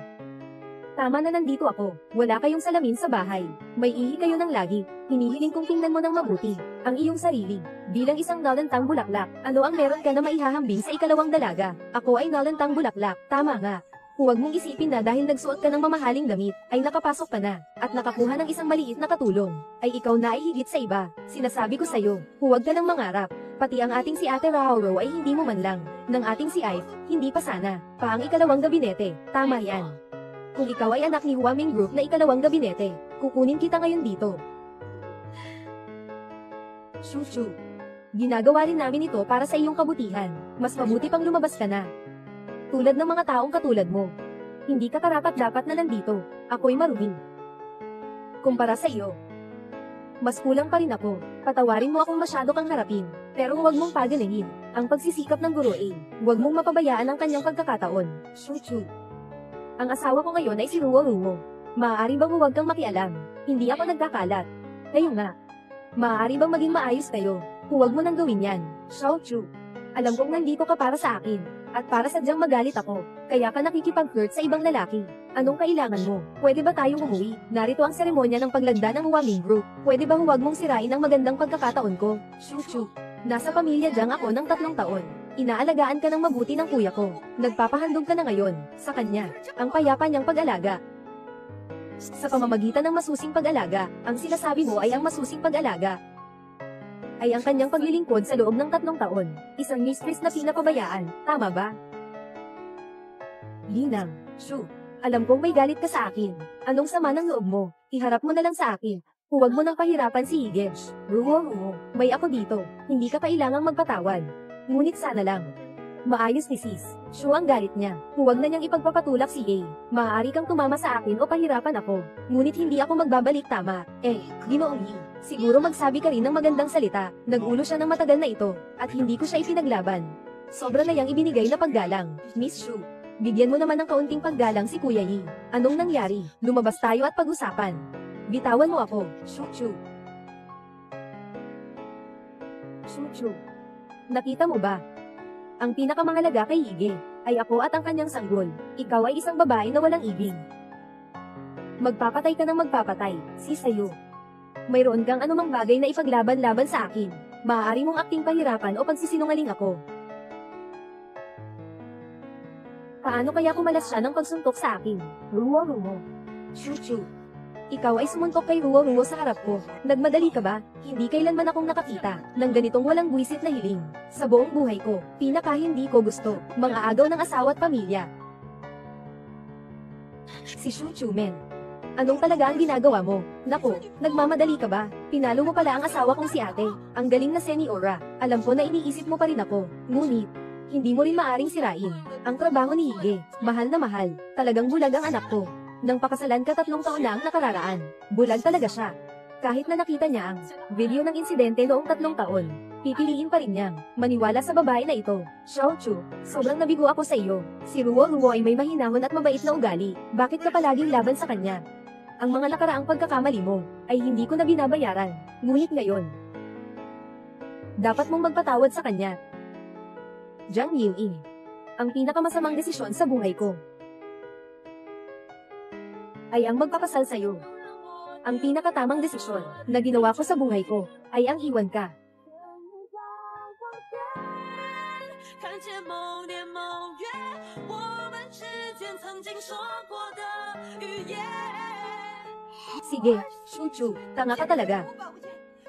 Tama na nandito ako. Wala kayong salamin sa bahay. May ihi kayo ng lagi. Hinihiling kong tingnan mo ng mabuti ang iyong sarili. Bilang isang nalantang bulaklak, ano ang meron ka na maihahambing sa ikalawang dalaga? Ako ay nalantang bulaklak. Tama nga. Huwag mong isipin na dahil nagsuot ka ng mamahaling damit, ay nakapasok ka na, at nakakuha ng isang maliit na katulong, ay ikaw na ay higit sa iba. Sinasabi ko sa'yo, huwag ka nang mangarap. Pati ang ating si Ate Raoro ay hindi mo man lang. Nang ating si Ive, hindi pa sana. Pa ang ikalawang gabinete. Tama yan. Kung ikaw ay anak ni Huaming Group na ikalawang gabinete, kukunin kita ngayon dito. Shu Chu. Ginagawa rin namin ito para sa iyong kabutihan. Mas mabuti pang lumabas ka na. Tulad ng mga taong katulad mo. Hindi ka karapat-dapat na nandito. Ako'y marumi. Kumpara sa iyo, mas kulang pa rin ako. Patawarin mo akong masyado kang harapin. Pero huwag mong paganahin ang pagsisikap ng guro A. Huwag mong mapabayaan ang kanyang pagkakataon. Shu Chu. Ang asawa ko ngayon ay si Ruo Ruo. Maaari bang huwag kang makialam? Hindi ako nagkakalat. Kayo nga. Maaari bang maging maayos kayo? Huwag mo nang gawin yan. Xiao Chu. Alam kong nandito ka para sa akin. At para sadyang magalit ako. Kaya ka nakikipag-flirt sa ibang lalaki. Anong kailangan mo? Pwede ba tayong umuwi? Narito ang seremonya ng paglagda ng Huaming Group. Pwede ba huwag mong sirain ang magandang pagkakataon ko? Shu Chu. Nasa pamilya Jiang ako ng 3 taon. Inaalagaan ka ng mabuti ng kuya ko. Nagpapahandog ka na ngayon, sa kanya, ang payapa niyang pag-alaga. Sa pamamagitan ng masusing pag-alaga, ang sinasabi mo ay ang masusing pag-alaga ay ang kanyang paglilingkod sa loob ng 3 taon. Isang mistress na pinapabayaan, tama ba? Linang, Shu. Alam kong may galit ka sa akin. Anong sama ng loob mo? Iharap mo na lang sa akin. Huwag mo nang pahirapan si Higesh. Ruo Ruo, may ako dito. Hindi ka kailangang magpatawad. Ngunit sana lang. Maayos ni Sis. Shu ang galit niya. Huwag na niyang ipagpapatulak si A. Maaari kang tumama sa akin o pahirapan ako. Ngunit hindi ako magbabalik tama. Ginoong Yi. Siguro magsabi ka rin ng magandang salita. Nag-ulo siya ng matagal na ito. At hindi ko siya ipinaglaban. Sobra na yang ibinigay na paggalang. Miss Shu. Bigyan mo naman ng kaunting paggalang si Kuya Yi. Anong nangyari? Lumabas tayo at pag-usapan. Bitawan mo ako. Shu Chu. Shu Chu. Nakita mo ba? Ang pinakamahalaga kay Hige ay ako at ang kanyang sanggol. Ikaw ay isang babae na walang ibig. Magpapatay ka ng magpapatay, si sayo. Mayroon kang anumang bagay na ipaglaban-laban sa akin. Maaari mong akting pahirapan o pagsisinungaling ako. Paano kaya kumalas siya ng pagsuntok sa akin? Ruo Ruo. Shu Chu. Ikaw ay sumuntok kay Ruo-Ruo sa harap ko. Nagmadali ka ba? Hindi kailanman akong nakakita ng ganitong walang buwisit na hiling. Sa buong buhay ko, pinaka hindi ko gusto, mga agaw ng asawa at pamilya. Si Shu Chumen. Anong talaga ang ginagawa mo? Naku, nagmamadali ka ba? Pinalo mo pala ang asawa kong si ate. Ang galing na Seniora. Alam ko na iniisip mo pa rin ako. Ngunit, hindi mo rin maaring sirain ang trabaho ni Hige. Mahal na mahal. Talagang bulag ang anak ko. Nang pakasalan ka 3 taon na ang nakararaan. Bulag talaga siya. Kahit na nakita niya ang video ng insidente noong 3 taon, pipiliin pa rin niyang maniwala sa babae na ito. Xiao Chu, sobrang nabigo ako sa iyo. Si Ruo-Ruo ay may mahinahon at mabait na ugali. Bakit ka palaging laban sa kanya? Ang mga nakaraang pagkakamali mo ay hindi ko na binabayaran. Ngunit ngayon, dapat mong magpatawad sa kanya. Jiang Ying. Ang pinakamasamang desisyon sa buhay ko ay ang magpakasal sa'yo. Ang pinakatamang desisyon na ginawa ko sa buhay ko ay ang iwan ka. Sige, Shu Chu, tanga ka talaga.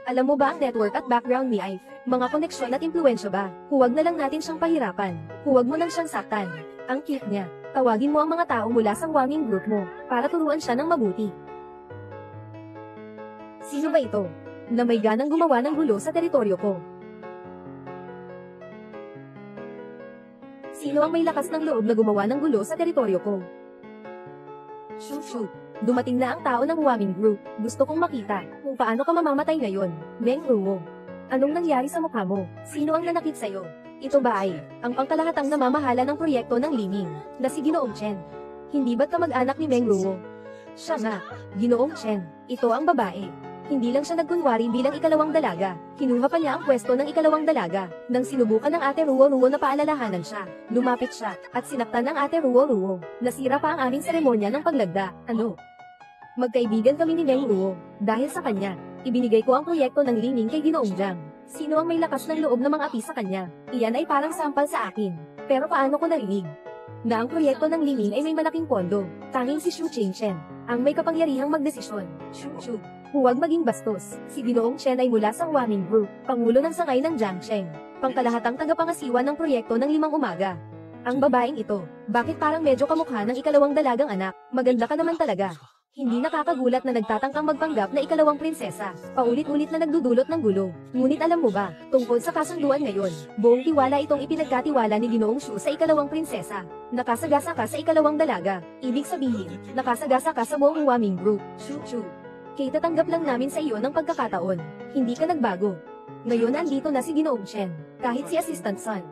Alam mo ba ang network at background ni Ive? Mga koneksyon at impluwensya ba? Huwag na lang natin siyang pahirapan. Huwag mo nang siyang saktan. Ang cute niya. Tawagin mo ang mga tao mula sa Wanging group mo, para turuan siya ng mabuti. Sino ba ito? Na may ganang gumawa ng gulo sa teritoryo ko. Sino ang may lakas ng loob na gumawa ng gulo sa teritoryo ko? Shoot. Dumating na ang tao ng Wanging group. Gusto kong makita kung paano ka mamamatay ngayon. Meng Ruo. Anong nangyari sa mukha mo? Sino ang nanakit sa'yo? Ito ba ay ang pangkalahatang namamahala ng proyekto ng Liming, na si Ginoong Chen? Hindi ba't kamag-anak ni Meng Ruo? Siya nga, Ginoong Chen. Ito ang babae. Hindi lang siya nagkunwari bilang ikalawang dalaga. Kinuha pa niya ang pwesto ng ikalawang dalaga. Nang sinubukan ng ate Ruo-Ruo na paalalahanan siya, lumapit siya, at sinaktan ng ate Ruo-Ruo. Nasira pa ang aming seremonya ng paglagda. Ano? Magkaibigan kami ni Meng Ruo. Dahil sa kanya, ibinigay ko ang proyekto ng Liming kay Ginoong Jiang. Sino ang may lakas ng loob na mang-api sa kanya? Iyan ay parang sampal sa akin. Pero paano ko narinig na ang proyekto ng Liming ay may malaking pondo? Tanging si Shu Chingchen ang may kapangyarihang magdesisyon. Shu. Huwag maging bastos. Si Ginoong Chen ay mula sa Wanging Group, pangulo ng sangay ng Jiangsheng. Pangkalahatang tagapangasiwa ng proyekto ng 5 umaga. Ang babaeng ito, bakit parang medyo kamukha ng ikalawang dalagang anak? Maganda ka naman talaga. Hindi nakakagulat na nagtatangkang magpanggap na ikalawang prinsesa. Paulit-ulit na nagdudulot ng gulo. Ngunit alam mo ba, tungkol sa kasunduan ngayon, buong tiwala itong ipinagkatiwala ni Ginoong Shu sa ikalawang prinsesa. Nakasagasa ka sa ikalawang dalaga. Ibig sabihin, nakasagasa ka sa buong Wanging Group. Shu. Kaya tatanggap lang namin sa iyo ng pagkakataon. Hindi ka nagbago. Ngayon andito na si Ginoong Chen. Kahit si Assistant Son,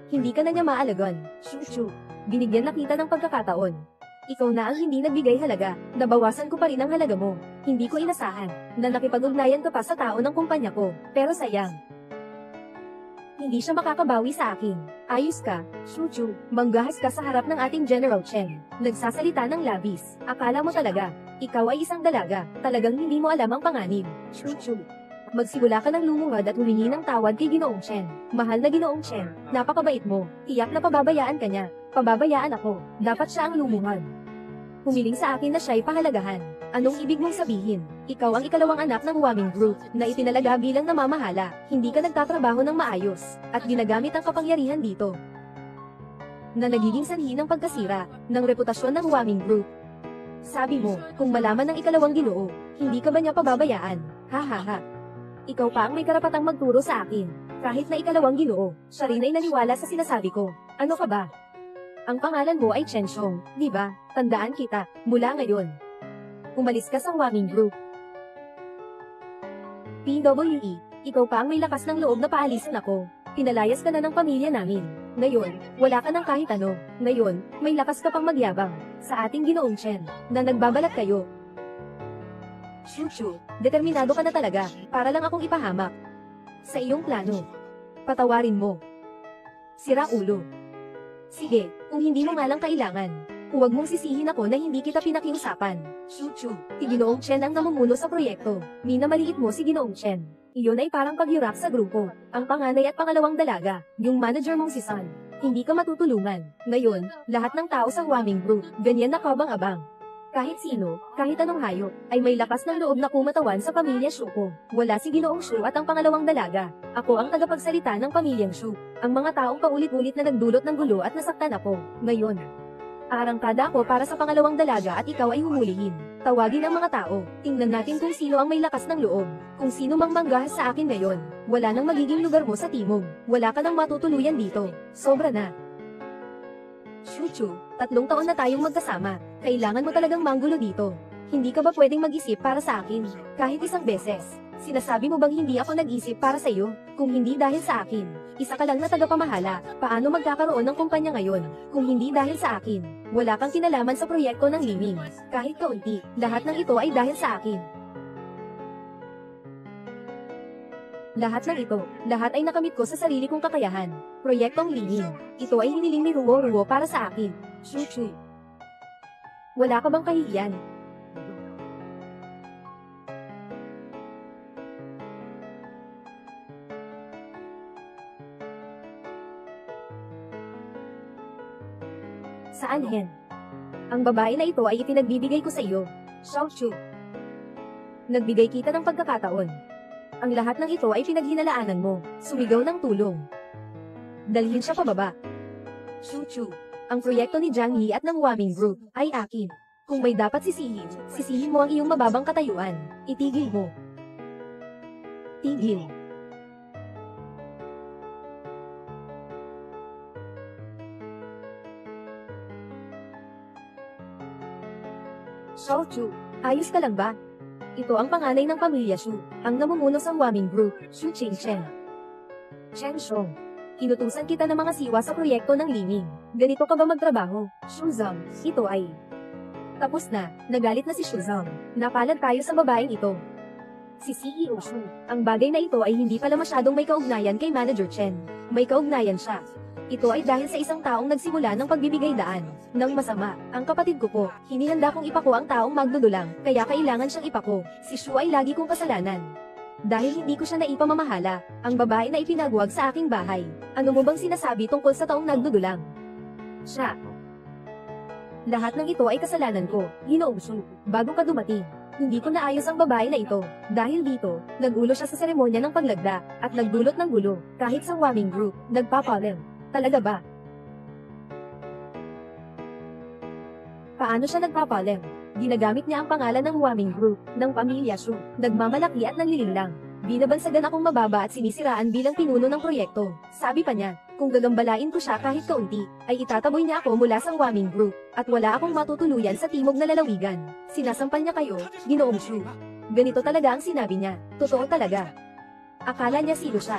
hindi ka na niya maalagan. Shu. Binigyan na kita ng pagkakataon. Ikaw na ang hindi nagbigay halaga. Nabawasan ko pa rin ang halaga mo. Hindi ko inasahan na nakipag-ugnayan ka pa sa tao ng kumpanya ko. Pero sayang, hindi siya makakabawi sa akin. Ayos ka, Shu Chu. Manggahas ka sa harap ng ating General Chen. Nagsasalita ng labis. Akala mo talaga, ikaw ay isang dalaga. Talagang hindi mo alam ang panganib. Shu. Magsimula ka ng lumuhod at humingi ng tawad kay Ginoong Chen. Mahal na Ginoong Chen, napakabait mo. Tiyak na pababayaan ka niya. Pababayaan ako. Dapat siya ang lumuhod. Humiling sa akin na siya'y pahalagahan. Anong ibig mong sabihin? Ikaw ang ikalawang anak ng Wanging Group, na itinalaga bilang namamahala. Hindi ka nagtatrabaho ng maayos, at ginagamit ang kapangyarihan dito, na nagiging sanhi ng pagkasira ng reputasyon ng Wanging Group. Sabi mo, kung malaman ng ikalawang Ginoo, hindi ka ba niya pababayaan? Ha. Ikaw pa ang may karapatang magturo sa akin. Kahit na ikalawang Ginoo, siya rin ay naniwala sa sinasabi ko. Ano ka ba? Ang pangalan mo ay Chen Xiong, di ba? Tandaan kita, mula ngayon, umalis ka sa Wanging Group. PWE, ikaw pa ang may lakas ng loob na paalisin ako. Pinalayas ka na ng pamilya namin. Ngayon, wala ka ng kahit ano. Ngayon, may lakas ka pang magyabang sa ating Ginoong Chen, na nagbabalat kayo. Shu, determinado ka na talaga, para lang akong ipahamak sa iyong plano. Patawarin mo. Sira ulo. Sige, kung hindi mo nga lang kailangan, huwag mong sisihin ako na hindi kita pinakiusapan. Shu, si Ginoong Chen ang namumuno sa proyekto. Minamaliit mo si Ginoong Chen. Iyon ay parang paghirap sa grupo. Ang panganay at pangalawang dalaga, yung manager mong si Sun. Hindi ka matutulungan. Ngayon, lahat ng tao sa Wanging Group, ganyan na kabang-abang. Kahit sino, kahit anong hayop, ay may lakas ng loob na kumatawan sa pamilya Shu ko. Wala si Ginoong Shu at ang pangalawang dalaga. Ako ang tagapagsalita ng pamilyang Shu. Ang mga taong paulit-ulit na nagdulot ng gulo at nasaktan ako. Ngayon, aarangkada ako para sa pangalawang dalaga at ikaw ay huhulihin. Tawagin ang mga tao. Tingnan natin kung sino ang may lakas ng loob. Kung sino mang manggahas sa akin ngayon. Wala nang magiging lugar mo sa timog. Wala ka nang matutuluyan dito. Sobra na. Shuchu, 3 taon na tayong magkasama. Kailangan mo talagang manggulo dito. Hindi ka ba pwedeng mag-isip para sa akin? Kahit isang beses. Sinasabi mo bang hindi ako nag-isip para sa iyo? Kung hindi dahil sa akin, isa ka lang na tagapamahala. Paano magkakaroon ng kumpanya ngayon? Kung hindi dahil sa akin, wala kang kinalaman sa proyekto ng Liming. Kahit kaunti, lahat ng ito ay dahil sa akin. Lahat ay nakamit ko sa sarili kong kakayahan. Proyektong Liming. Ito ay hiniling ni Ruo para sa akin. Shuchu. Wala ka bang kahihiyan? Saan hen? Ang babae na ito ay ipinagbibigay ko sa iyo. Xiaochu. Nagbigay kita ng pagkakataon. Ang lahat ng ito ay pinaghinalaanan mo. Sumigaw ng tulong. Dalhin siya pababa. Shuchu. Ang proyekto ni Jiang Yi at ng Waming Group ay akin. Kung may dapat sisihin mo ang iyong mababang katayuan. Itigil mo. Tigil. Xiaochu, ayos ka lang ba? Ito ang panganay ng pamilya Shu, ang namumuno sa Waming Group, Shu Qingchen. Chen Shong, inutusan kita ng mga siwa sa proyekto ng Liming. Ganito ka ba magtrabaho? Shu Zhang, ito ay... Tapos na, nagalit na si Shu Zhang. Napalad tayo sa babaeng ito. Si CEO Shu, ang bagay na ito ay hindi pala masyadong may kaugnayan kay Manager Chen. May kaugnayan siya. Ito ay dahil sa isang taong nagsimula ng pagbibigay daan ng masama. Ang kapatid ko po, hinihanda kong ipako ang taong magdudulang, kaya kailangan siyang ipako. Si Shu ay lagi kong kasalanan. Dahil hindi ko siya naipamamahala, ang babae na ipinagwag sa aking bahay. Ano mo bang sinasabi tungkol sa taong nagdudulang? Siya. Lahat ng ito ay kasalanan ko, Ginoong Shu. Bago ka dumating, hindi ko naayos ang babae na ito. Dahil dito, nagulo siya sa seremonya ng paglagda, at nagdulot ng gulo, kahit sa Waming Group, nagpapalem. Talaga ba? Paano siya nagpapalem? Ginagamit niya ang pangalan ng Waming Group, ng pamilya Shu, nagmamalaki at nanlilinglang. Binabansagan akong mababa at sinisiraan bilang pinuno ng proyekto. Sabi pa niya, kung gagambalain ko siya kahit kaunti, ay itataboy niya ako mula sa Waming Group, at wala akong matutuluyan sa timog na lalawigan. Sinasampal niya kayo, Ginoong Shu. Ganito talaga ang sinabi niya, totoo talaga. Akala niya sino siya.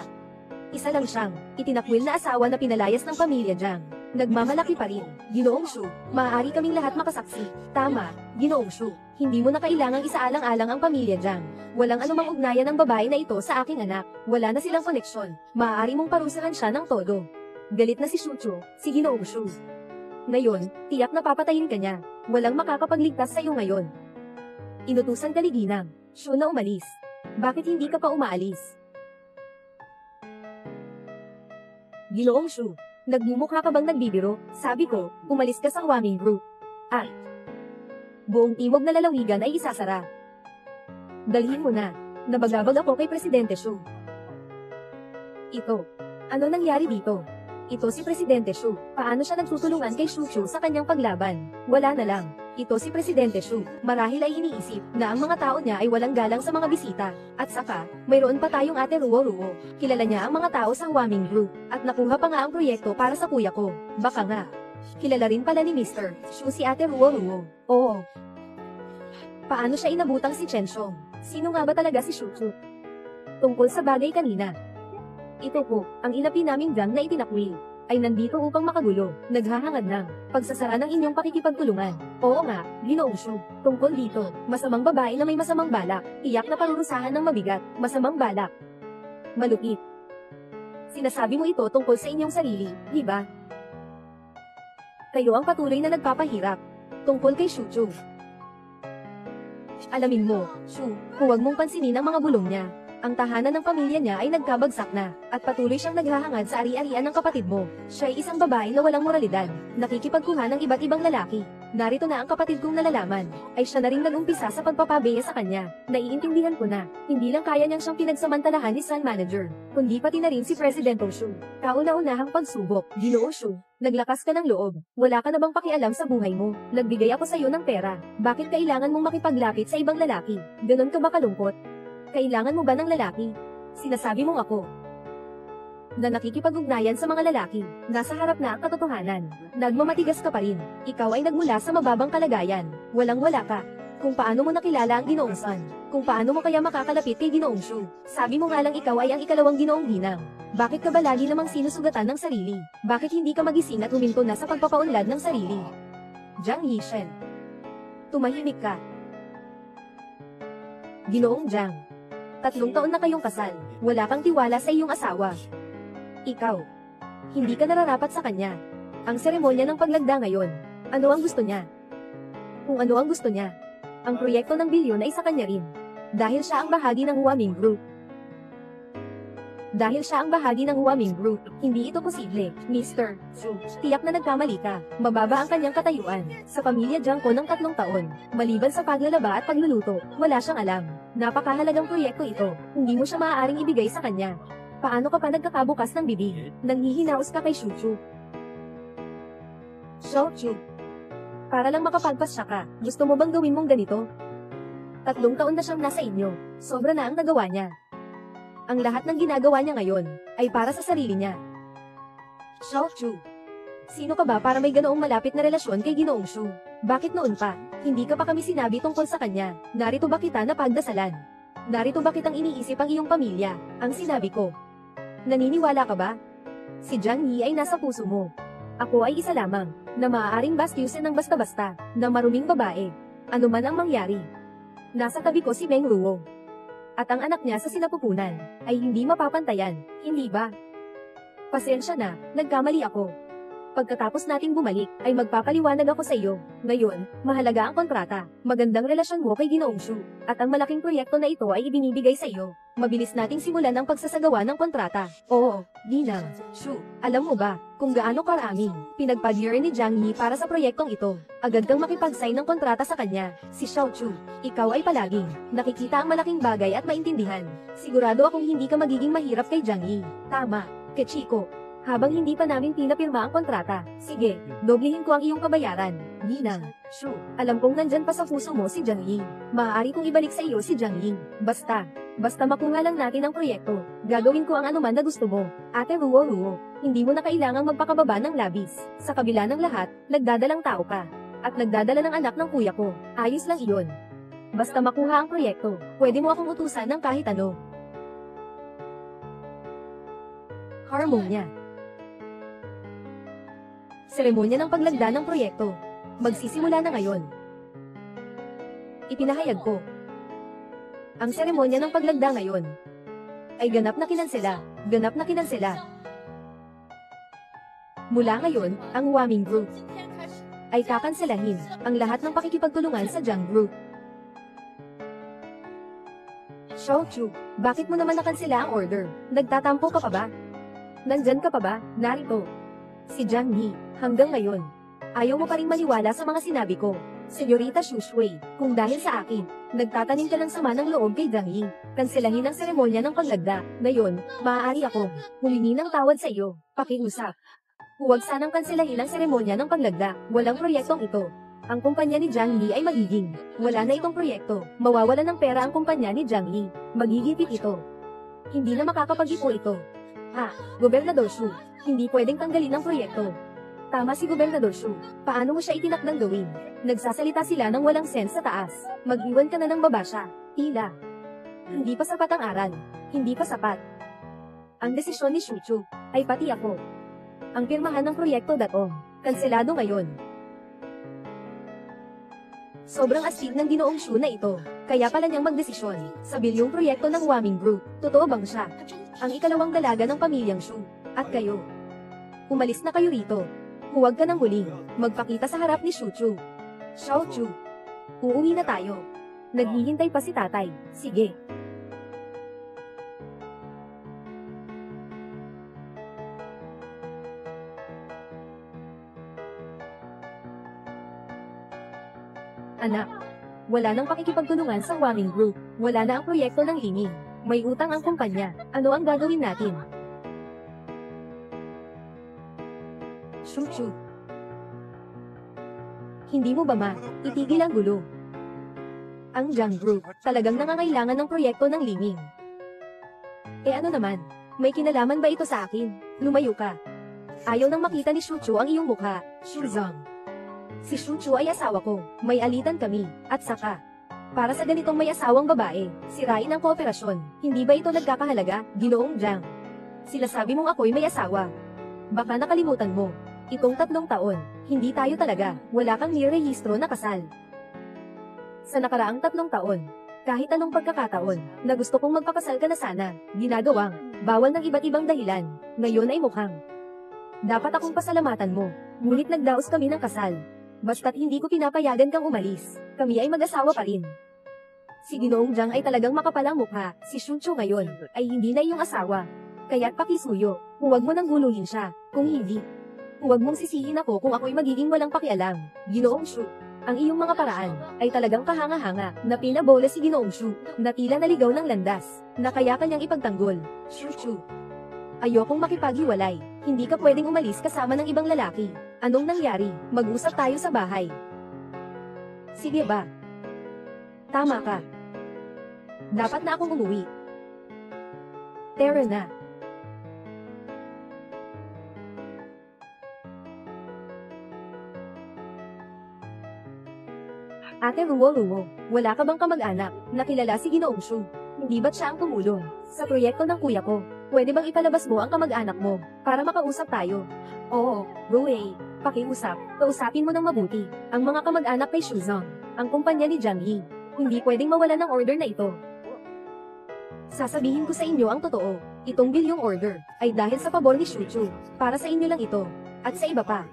Isa lang siyang, itinakwil na asawa na pinalayas ng pamilya Jiang. Nagmamalaki pa rin, Ginoong Shu, maaari kaming lahat makasaksi. Tama, Ginoong Shu, hindi mo na kailangang isaalang-alang ang pamilya Jiang. Walang anumang ugnayan ng babae na ito sa aking anak, wala na silang koneksyon, maaari mong parusahan siya ng todo. Galit na si Shuchu, si Ginoong Shu. Ngayon, tiyak na papatayin ka niya, walang makakapagligtas sa iyo ngayon. Inutusan ka ni Ginang, Shu na umalis. Bakit hindi ka pa umaalis? Ginoong Shu, nagmumukha ka bang nagbibiro? Sabi ko, umalis ka sa Waming Group. At buong timog na lalawigan ay isasara. Dalhin mo na. Nabagabag ako kay Presidente Shu. Ito. Ano nangyari dito? Ito si Presidente Shu. Paano siya nagtutulungan kay Shu Chu sa kanyang paglaban? Wala na lang. Ito si Presidente Shu. Marahil ay iniisip na ang mga tao niya ay walang galang sa mga bisita. At saka, mayroon pa tayong Ate Ruo. Kilala niya ang mga tao sa Waming Group. At nakuha pa nga ang proyekto para sa kuya ko. Baka nga. Kilala rin pala ni Mr. Shu si Ate Ruo. Oo. Paano siya inabutang si Chen Shong? Sino nga ba talaga si Shu Chu? Tungkol sa bagay kanina. Ito po, ang inapi naming Jiang na itinakwil, ay nandito upang makagulo, naghahangad ng pagsasara ng inyong pakikipagtulungan. Oo nga, Ginoong Shu, tungkol dito, masamang babae na may masamang balak, tiyak na parurusahan ng mabigat, masamang balak. Malupit. Sinasabi mo ito tungkol sa inyong sarili, di ba? Kayo ang patuloy na nagpapahirap. Tungkol kay Shu Chu. Alamin mo, Shu, huwag mong pansinin ang mga bulong niya. Ang tahanan ng pamilya niya ay nagkabagsak na, at patuloy siyang naghahangad sa ari-arian ng kapatid mo. Siya ay isang babae na walang moralidad, nakikipagkuha ng iba't ibang lalaki. Narito na ang kapatid kong nalalaman, ay siya na rin nag-umpisa sa pagpapabeya sa kanya. Naiintindihan ko na, hindi lang kaya niyang siyang pinagsamantalahan ni Sun Manager, kundi pati na rin si President Shu. Kauna-unahang pagsubok, Ginoo Shu, naglakas ka ng loob, wala ka na bang pakialam sa buhay mo? Nagbigay ako sa iyo ng pera, bakit kailangan mong makipaglapit sa ibang lalaki? Ganon ka ba kalungkot? Kailangan mo ba ng lalaki? Sinasabi mong ako na nakikipag-ugnayan sa mga lalaki, nasa harap na ang katotohanan. Nagmamatigas ka pa rin. Ikaw ay nagmula sa mababang kalagayan. Walang-wala ka. Kung paano mo nakilala ang Ginoong Sun. Kung paano mo kaya makakalapit kay Ginoong Shu. Sabi mo nga lang ikaw ay ang ikalawang Ginoong Ginang. Bakit ka ba lagi namang sinusugatan ng sarili? Bakit hindi ka magising at huminto na sa pagpapaunlad ng sarili? Jiang Yishen. Tumahimik ka. Ginoong Jiang. 3 taon na kayong kasal. Wala kang tiwala sa iyong asawa. Ikaw. Hindi ka nararapat sa kanya. Ang seremonya ng paglagda ngayon. Ano ang gusto niya? Kung ano ang gusto niya. Ang proyekto ng bilyon ay sa kanya rin. Dahil siya ang bahagi ng Huaming Group. Dahil siya ang bahagi ng Huaming Group, hindi ito posible, Mr. Shu. Tiyak na nagkamali ka. Mababa ang kanyang katayuan. Sa pamilya Jiang ko ng 3 taon. Maliban sa paglalaba at pagluluto, wala siyang alam. Napakahalagang proyekto ito. Hindi mo siya maaaring ibigay sa kanya. Paano ka pa nagkakabukas ng bibig? Nanghihinaos ka kay Shuchu. Shouchu. Para lang makapagpas siya ka, gusto mo bang gawin mong ganito? 3 taon na siyang nasa inyo, sobra na ang nagawa niya. Ang lahat ng ginagawa niya ngayon, ay para sa sarili niya. Shouchu. Sino ka ba para may ganoong malapit na relasyon kay Ginoong Shu? Bakit noon pa, hindi ka pa kami sinabi tungkol sa kanya? Narito ba kita na pagdasalan? Narito ba kitang iniisip ang iyong pamilya? Ang sinabi ko. Naniniwala ka ba? Si Jiang Yi ay nasa puso mo. Ako ay isa lamang, na maaaring bastyusin ng basta-basta, na maruming babae. Ano man ang mangyari. Nasa tabi ko si Meng Ruo. At ang anak niya sa sinapupunan, ay hindi mapapantayan, hindi ba? Pasensya na, nagkamali ako. Pagkatapos nating bumalik, ay magpapaliwanag ako sa iyo. Ngayon, mahalaga ang kontrata, magandang relasyon mo kay Ginoong Shu, at ang malaking proyekto na ito ay ibinibigay sa iyo. Mabilis nating simulan ang pagsasagawa ng kontrata. Oo, Ginang, Shu, alam mo ba, kung gaano karaming pinagpag-year ni Jiang Yi para sa proyektong ito. Agad kang makipag-sign ng kontrata sa kanya, si Xiao Chu. Ikaw ay palaging nakikita ang malaking bagay at maintindihan. Sigurado akong hindi ka magiging mahirap kay Jiang Yi. Tama, Kechiko. Habang hindi pa namin pinapirma ang kontrata, sige, doblehin ko ang iyong kabayaran. Ginang, Shu, alam kong nandyan pa sa puso mo si Jiang Yi. Maaari kong ibalik sa iyo si Jiang Yi. Basta makuha lang natin ang proyekto. Gagawin ko ang anuman na gusto mo. Ate Ruo, hindi mo na kailangang magpakababa ng labis. Sa kabila ng lahat, nagdadalang tao ka. At nagdadala ng anak ng kuya ko. Ayos lang iyon. Basta makuha ang proyekto, pwede mo akong utusan ng kahit ano. Harmonia. Seremonya ng paglagda ng proyekto. Magsisimula na ngayon. Ipinahayag ko. Ang seremonya ng paglagda ngayon ay ganap na kinansela. Mula ngayon, ang Huaming Group ay kakanselahin ang lahat ng pakikipagtulungan sa Jiang Group. Shouchu, bakit mo naman nakansela ang order? Nagtatampo ka pa ba? Nandyan ka pa ba? Narito. Si Jiang Yi, hanggang ngayon, ayaw mo pa rin maniwala sa mga sinabi ko. Senyorita Shu Shui, kung dahil sa akin, nagtatanim ka ng sama ng loob kay Jiang Yi, kanselahin ang seremonya ng paglagda. Ngayon, maaari akong humingi ng tawad sa iyo. Pakiusap. Huwag sanang kanselahin ang seremonya ng paglagda. Walang proyektong ito. Ang kumpanya ni Jiang Yi ay magiging wala na itong proyekto. Mawawalan ng pera ang kumpanya ni Jiang Yi. Magigipit ito. Hindi na makakapag-ipo ito. Gobernador Shu, hindi pwedeng tanggalin ang proyekto. Tama si Gobernador Shu. Paano mo siya itinakdang gawin? Nagsasalita sila ng walang sense sa taas. Mag-iwan ka na ng babasya. Tila. Hindi pa sapat ang aral. Hindi pa sapat. Ang desisyon ni Shuchu ay pati ako. Ang pirmahan ng proyekto.om. Kanselado ngayon. Sobrang astig ng Ginoong Shu na ito. Kaya pala niyang magdesisyon sa bilyong proyekto ng Huaming Group. Totoo bang siya ang ikalawang dalaga ng pamilyang Shu? At kayo? Umalis na kayo rito. Huwag ka nang huling magpakita sa harap ni Shuchu. Xiaochu. Uuwi na tayo. Naghihintay pa si tatay. Sige. Anak, wala nang pakikipagtulungan sa Huangin Group. Wala na ang proyekto ng Liming. May utang ang kumpanya. Ano ang gagawin natin? Shu. Hindi mo ba itigil ang gulo? Ang Jiang Group, talagang nangangailangan ng proyekto ng Liming. Ano naman? May kinalaman ba ito sa akin? Lumayo ka. Ayaw nang makita ni Shu ang iyong mukha, Shuzong. Si Shu ay asawa ko, may alitan kami, at saka, para sa ganitong may asawang babae, sirain ang kooperasyon. Hindi ba ito nagkakahalaga, Ginoong Jiang? Sila sabi mong ako'y may asawa. Baka nakalimutan mo. Itong 3 taon, hindi tayo talaga, wala kang nirehistro na kasal. Sa nakaraang 3 taon, kahit anong pagkakataon, na gusto kong magpakasal ka na sana, ginagawang, bawal ng iba't ibang dahilan, ngayon ay mukhang. Dapat akong pasalamatan mo, ngunit nagdaos kami ng kasal. Basta't hindi ko pinapayagan kang umalis, kami ay mag-asawa pa rin. Si Ginoong Jiang ay talagang makapalang mukha, si Shu ngayon, ay hindi na iyong asawa. Kaya't pakisuyo, huwag mo nang guluhin siya, kung hindi. Huwag mong sisihin ako kung ako'y magiging walang pakialam, Ginoong Shu. Ang iyong mga paraan, ay talagang kahanga-hanga, na pinabola si Ginoong Shu, na tila naligaw ng landas, na kaya kanyang ipagtanggol, Shu. Ayokong makipaghiwalay, hindi ka pwedeng umalis kasama ng ibang lalaki. Anong nangyari? Mag-usap tayo sa bahay. Sige ba? Tama ka. Dapat na akong umuwi. Tara na. Ate Ruwo, wala ka bang kamag-anak na kilala si Ginoong Shu? Hindi ba't siya ang tumulong sa proyekto ng kuya ko? Pwede bang ipalabas mo ang kamag-anak mo para makausap tayo? Oo, Ruwei, pakiusap. Kausapin mo ng mabuti ang mga kamag-anak kay Shuzong, ang kumpanya ni Jiang Yi. Hindi pwedeng mawala ng order na ito. Sasabihin ko sa inyo ang totoo. Itong bilyong order ay dahil sa pabor ni Shu. Para sa inyo lang ito. At sa iba pa.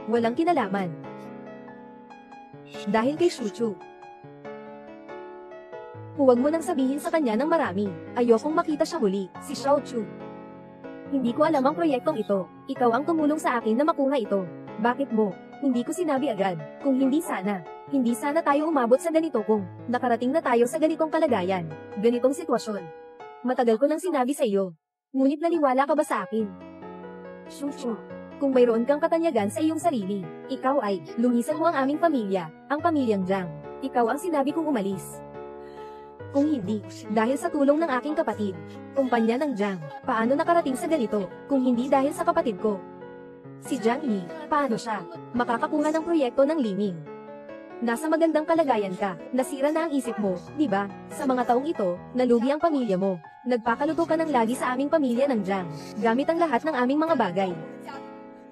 Walang kinalaman. Dahil kay Shu. Huwag mo nang sabihin sa kanya ng marami. Ayokong makita siya muli, si Xiao Chu. Hindi ko alam ang proyektong ito. Ikaw ang tumulong sa akin na makuha ito. Bakit mo? Hindi ko sinabi agad. Kung hindi sana tayo umabot sa ganito kung nakarating na tayo sa ganitong kalagayan, ganitong sitwasyon. Matagal ko nang sinabi sa iyo. Ngunit naniwala ka ba sa akin? Shu. Kung mayroon kang katanyagan sa iyong sarili, ikaw ay, lumisan mo ang aming pamilya, ang pamilyang Jiang. Ikaw ang sinabi kong umalis. Kung hindi, dahil sa tulong ng aking kapatid, kumpanya ng Jiang, paano nakarating sa ganito, kung hindi dahil sa kapatid ko? Si Jiang Yi, paano siya makakakuha ng proyekto ng Liming? Nasa magandang kalagayan ka, nasira na ang isip mo, di ba? Sa mga taong ito, nalugi ang pamilya mo. Nagpakaluto ka ng lagi sa aming pamilya ng Jiang, gamit ang lahat ng aming mga bagay.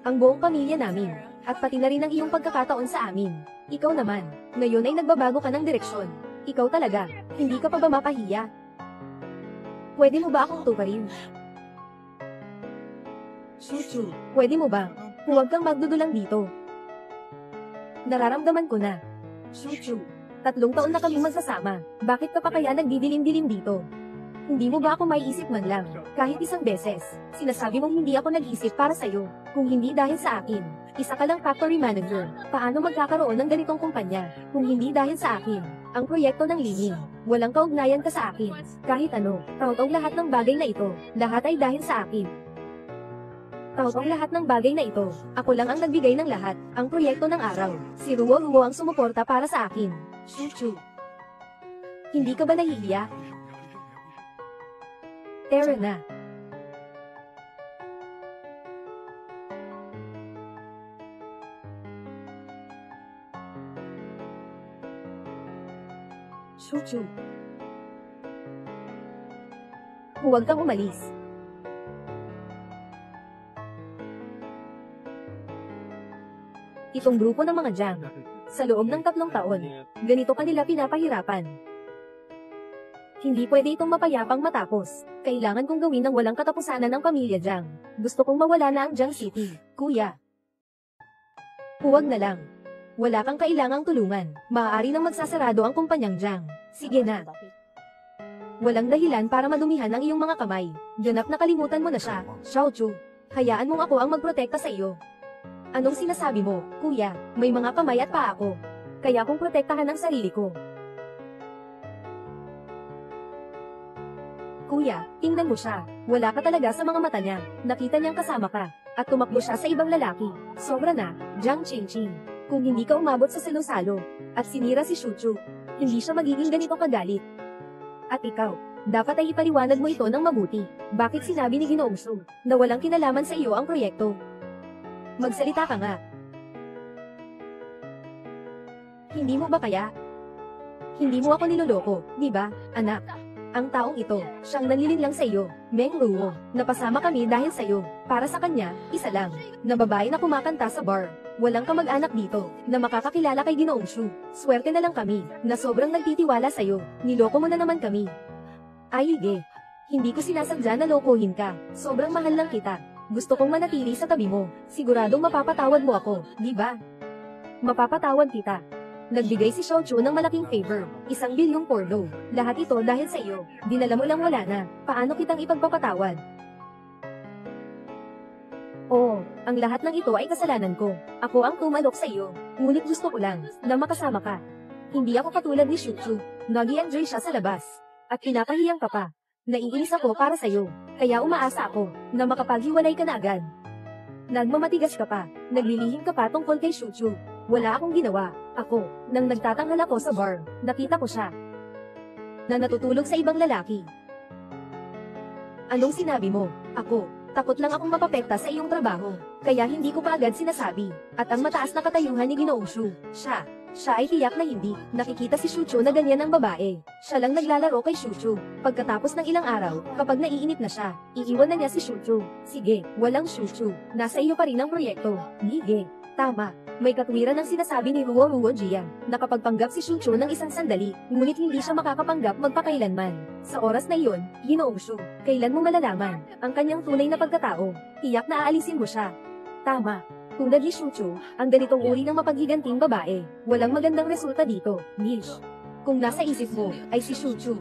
Ang buong pamilya namin, at pati na rin ang iyong pagkakataon sa amin. Ikaw naman, ngayon ay nagbabago ka ng direksyon. Ikaw talaga, hindi ka pa ba mapahiya? Pwede mo ba akong tuparin? Shu, pwede mo ba? Huwag kang magdudulang dito. Nararamdaman ko na. Shu, 3 taon na kaming magsasama. Bakit ka pa kaya nagdidilim-dilim dito? Hindi mo ba ako maiisip man lang, kahit isang beses? Sinasabi mong hindi ako nag-isip para sa'yo, kung hindi dahil sa akin. Isa ka lang factory manager, paano magkakaroon ng ganitong kumpanya, kung hindi dahil sa akin? Ang proyekto ng Liming, walang kaugnayan ka sa akin, kahit ano, taotong lahat ng bagay na ito, lahat ay dahil sa akin. Taotong lahat ng bagay na ito, ako lang ang nagbigay ng lahat, ang proyekto ng araw, si Ruwo ang sumuporta para sa akin. Shu. Hindi ka ba nahihiya? Tara na. Shu. Huwag kang umalis. Itong grupo ng mga Jiang, sa loob ng 3 taon, ganito kanila pinapahirapan. Hindi pwede itong mapayapang matapos. Kailangan kong gawin ng walang katapusanan ng pamilya Jiang. Gusto kong mawala na ang Jiang City, kuya. Huwag na lang. Wala kang kailangang tulungan. Maaari nang magsasarado ang kumpanyang Jiang. Sige na. Walang dahilan para madumihan ang iyong mga kamay. Ganap na kalimutan mo na siya, Xiao Chu. Hayaan mong ako ang magprotekta sa iyo. Anong sinasabi mo, kuya? May mga kamay at paa ako. Kaya kung protektahan ang sarili ko. Kuya, tingnan mo siya. Wala ka talaga sa mga mata niya. Nakita niyang kasama ka. At tumakbo siya sa ibang lalaki. Sobra na, Jiang Qingqing. Kung hindi ka umabot sa salo-salo, at sinira si Shuchu, hindi siya magiging ganito kagalit. At ikaw, dapat ay ipaliwanag mo ito ng mabuti. Bakit sinabi ni Ginoong Shu, na walang kinalaman sa iyo ang proyekto? Magsalita ka nga. Hindi mo ba kaya? Hindi mo ako niloloko, di ba, anak? Ang taong ito, siyang nanlilinlang sa iyo, Meng Ruo. Napasama kami dahil sa iyo. Para sa kanya, isa lang, na babae na kumakanta sa bar. Walang kamag-anak dito, na makakakilala kay Ginoong Shu. Swerte na lang kami, na sobrang nagtitiwala sa iyo. Niloko mo na naman kami. Ay, hindi ko sinasadya na lokohin ka. Sobrang mahal lang kita. Gusto kong manatili sa tabi mo. Siguradong mapapatawad mo ako, di ba? Mapapatawad kita. Nagbigay si Xiao Chu ng malaking favor, 1 bilyong porlo. Lahat ito dahil sa iyo. Dinala mo lang wala na. Paano kitang ipagpapatawad? Oo, ang lahat ng ito ay kasalanan ko. Ako ang tumalok sa iyo. Ngunit gusto ko lang na makasama ka. Hindi ako katulad ni Xiu Chu. Nag-i-enjoy siya sa labas. At pinapahiyang ka pa. Naiinis ako para sa iyo. Kaya umaasa ako na makapaghiwalay ka na agad. Nagmamatigas ka pa. Naglilihim ka pa tungkol kay Xiu Chu. Wala akong ginawa. Ako, nang nagtatanghal ako sa bar, nakita ko siya na natutulog sa ibang lalaki. Anong sinabi mo? Ako, takot lang akong mapapekta sa iyong trabaho, kaya hindi ko pa agad sinasabi. At ang mataas na katayuhan ni Ginoong Shu, siya ay tiyak na hindi. Nakikita si Shuchu na ganyan ang babae. Siya lang naglalaro kay Shuchu. Pagkatapos ng ilang araw, kapag naiinit na siya, iiwan na niya si Shuchu. Sige, walang Shuchu. Nasa iyo pa rin ang proyekto. Gige. Tama. May katwiran ang sinasabi ni Ruo Jiang. Nakapagpanggap si Shuchu ng isang sandali, ngunit hindi siya makakapanggap magpakailanman. Sa oras na iyon, Ginoong Shu, kailan mo malalaman ang kanyang tunay na pagkatao? Tiyak na aalisin mo siya. Tama. Tulad ni Shuchu, ang ganitong uri ng mapaghiganting babae, walang magandang resulta dito, Mish. Kung nasa isip mo ay si Shuchu,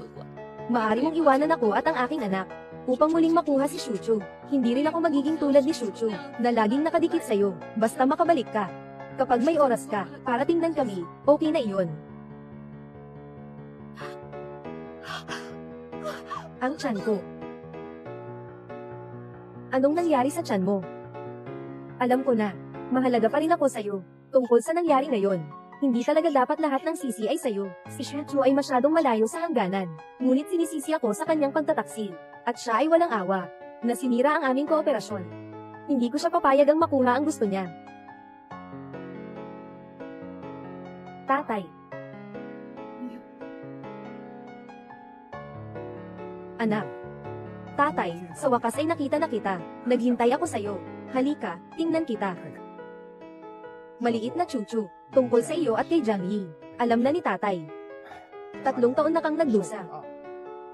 maaari mong iwanan ako at ang aking anak upang muling makuha si Shuchu. Hindi rin ako magiging tulad ni Shuchu, na laging nakadikit sa'yo, basta makabalik ka. Kapag may oras ka, para tingnan kami, okay na iyon. Ang tiyan ko. Anong nangyari sa tiyan mo? Alam ko na, mahalaga pa rin ako sa'yo. Tungkol sa nangyari ngayon, hindi talaga dapat lahat ng sisi ay sa'yo. Si Shuchu ay masyadong malayo sa hangganan, ngunit sinisisi ako sa kanyang pagtataksil. At siya ay walang awa, na sinira ang aming kooperasyon. Hindi ko siya papayag ang makuha ang gusto niya. Tatay. Anak. Tatay, sa wakas ay nakita na kita. Naghintay ako sa'yo. Halika, tingnan kita. Maliit na Chuchu, tungkol sa iyo at kay Jiang Yi. Alam na ni tatay. 3 taon na kang nagdusa.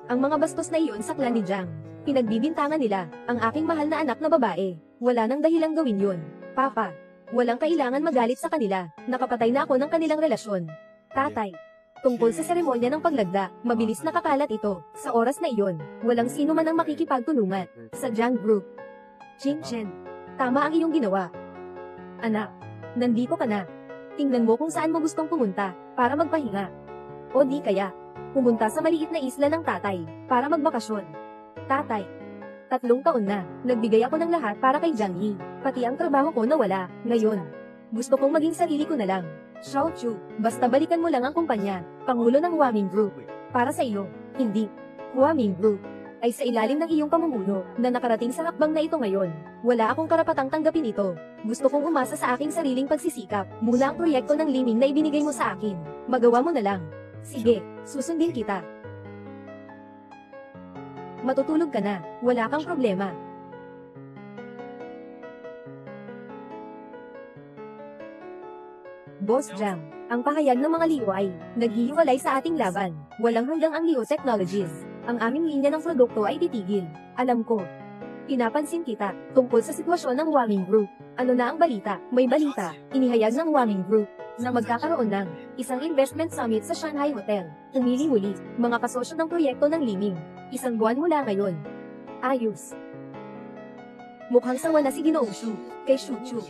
Ang mga bastos na iyon sa klan ni Jiang. Pinagbibintangan nila, ang aking mahal na anak na babae. Wala nang dahilang gawin yun. Papa, walang kailangan magalit sa kanila. Nakapatay na ako ng kanilang relasyon. Tatay. Tungkol sa seremonya ng paglagda, mabilis nakakalat ito. Sa oras na iyon, walang sino man ang makikipagtulungan. Sa Jiang Group. Qingchen, tama ang iyong ginawa. Anak, nandito ka na. Tingnan mo kung saan mo gustong pumunta, para magpahinga. O di kaya, pumunta sa maliit na isla ng tatay, para magbakasyon. Tatay, 3 taon na, nagbigay ako ng lahat para kay Jiang Yi. Pati ang trabaho ko nawala, ngayon. Gusto kong maging sarili ko na lang. Xiao Chu, basta balikan mo lang ang kumpanya, Pangulo ng Huaming Group. Para sa iyo, hindi. Huaming Group ay sa ilalim ng iyong pamumuno, na nakarating sa hakbang na ito ngayon. Wala akong karapatang tanggapin ito. Gusto kong umasa sa aking sariling pagsisikap, mula ang proyekto ng liming na ibinigay mo sa akin. Magawa mo na lang. Sige, susundin kita. Matutulog ka na, wala kang problema. Boss Jiang, ang pahayag ng mga Liu ay naghihiwalay sa ating laban. Walang hanggang ang Liu Technologies. Ang aming linya ng produkto ay titigil. Alam ko. Pinapansin kita tungkol sa sitwasyon ng Huaming Group. Ano na ang balita? May balita. Inihayag ng Huaming Group na magkakaroon ng isang investment summit sa Shanghai Hotel. Pumili muli, mga kasosyo ng proyekto ng liming. 1 buwan mula ngayon. Ayos. Mukhang sawa na si Ginoong Shu, kay Shuchu.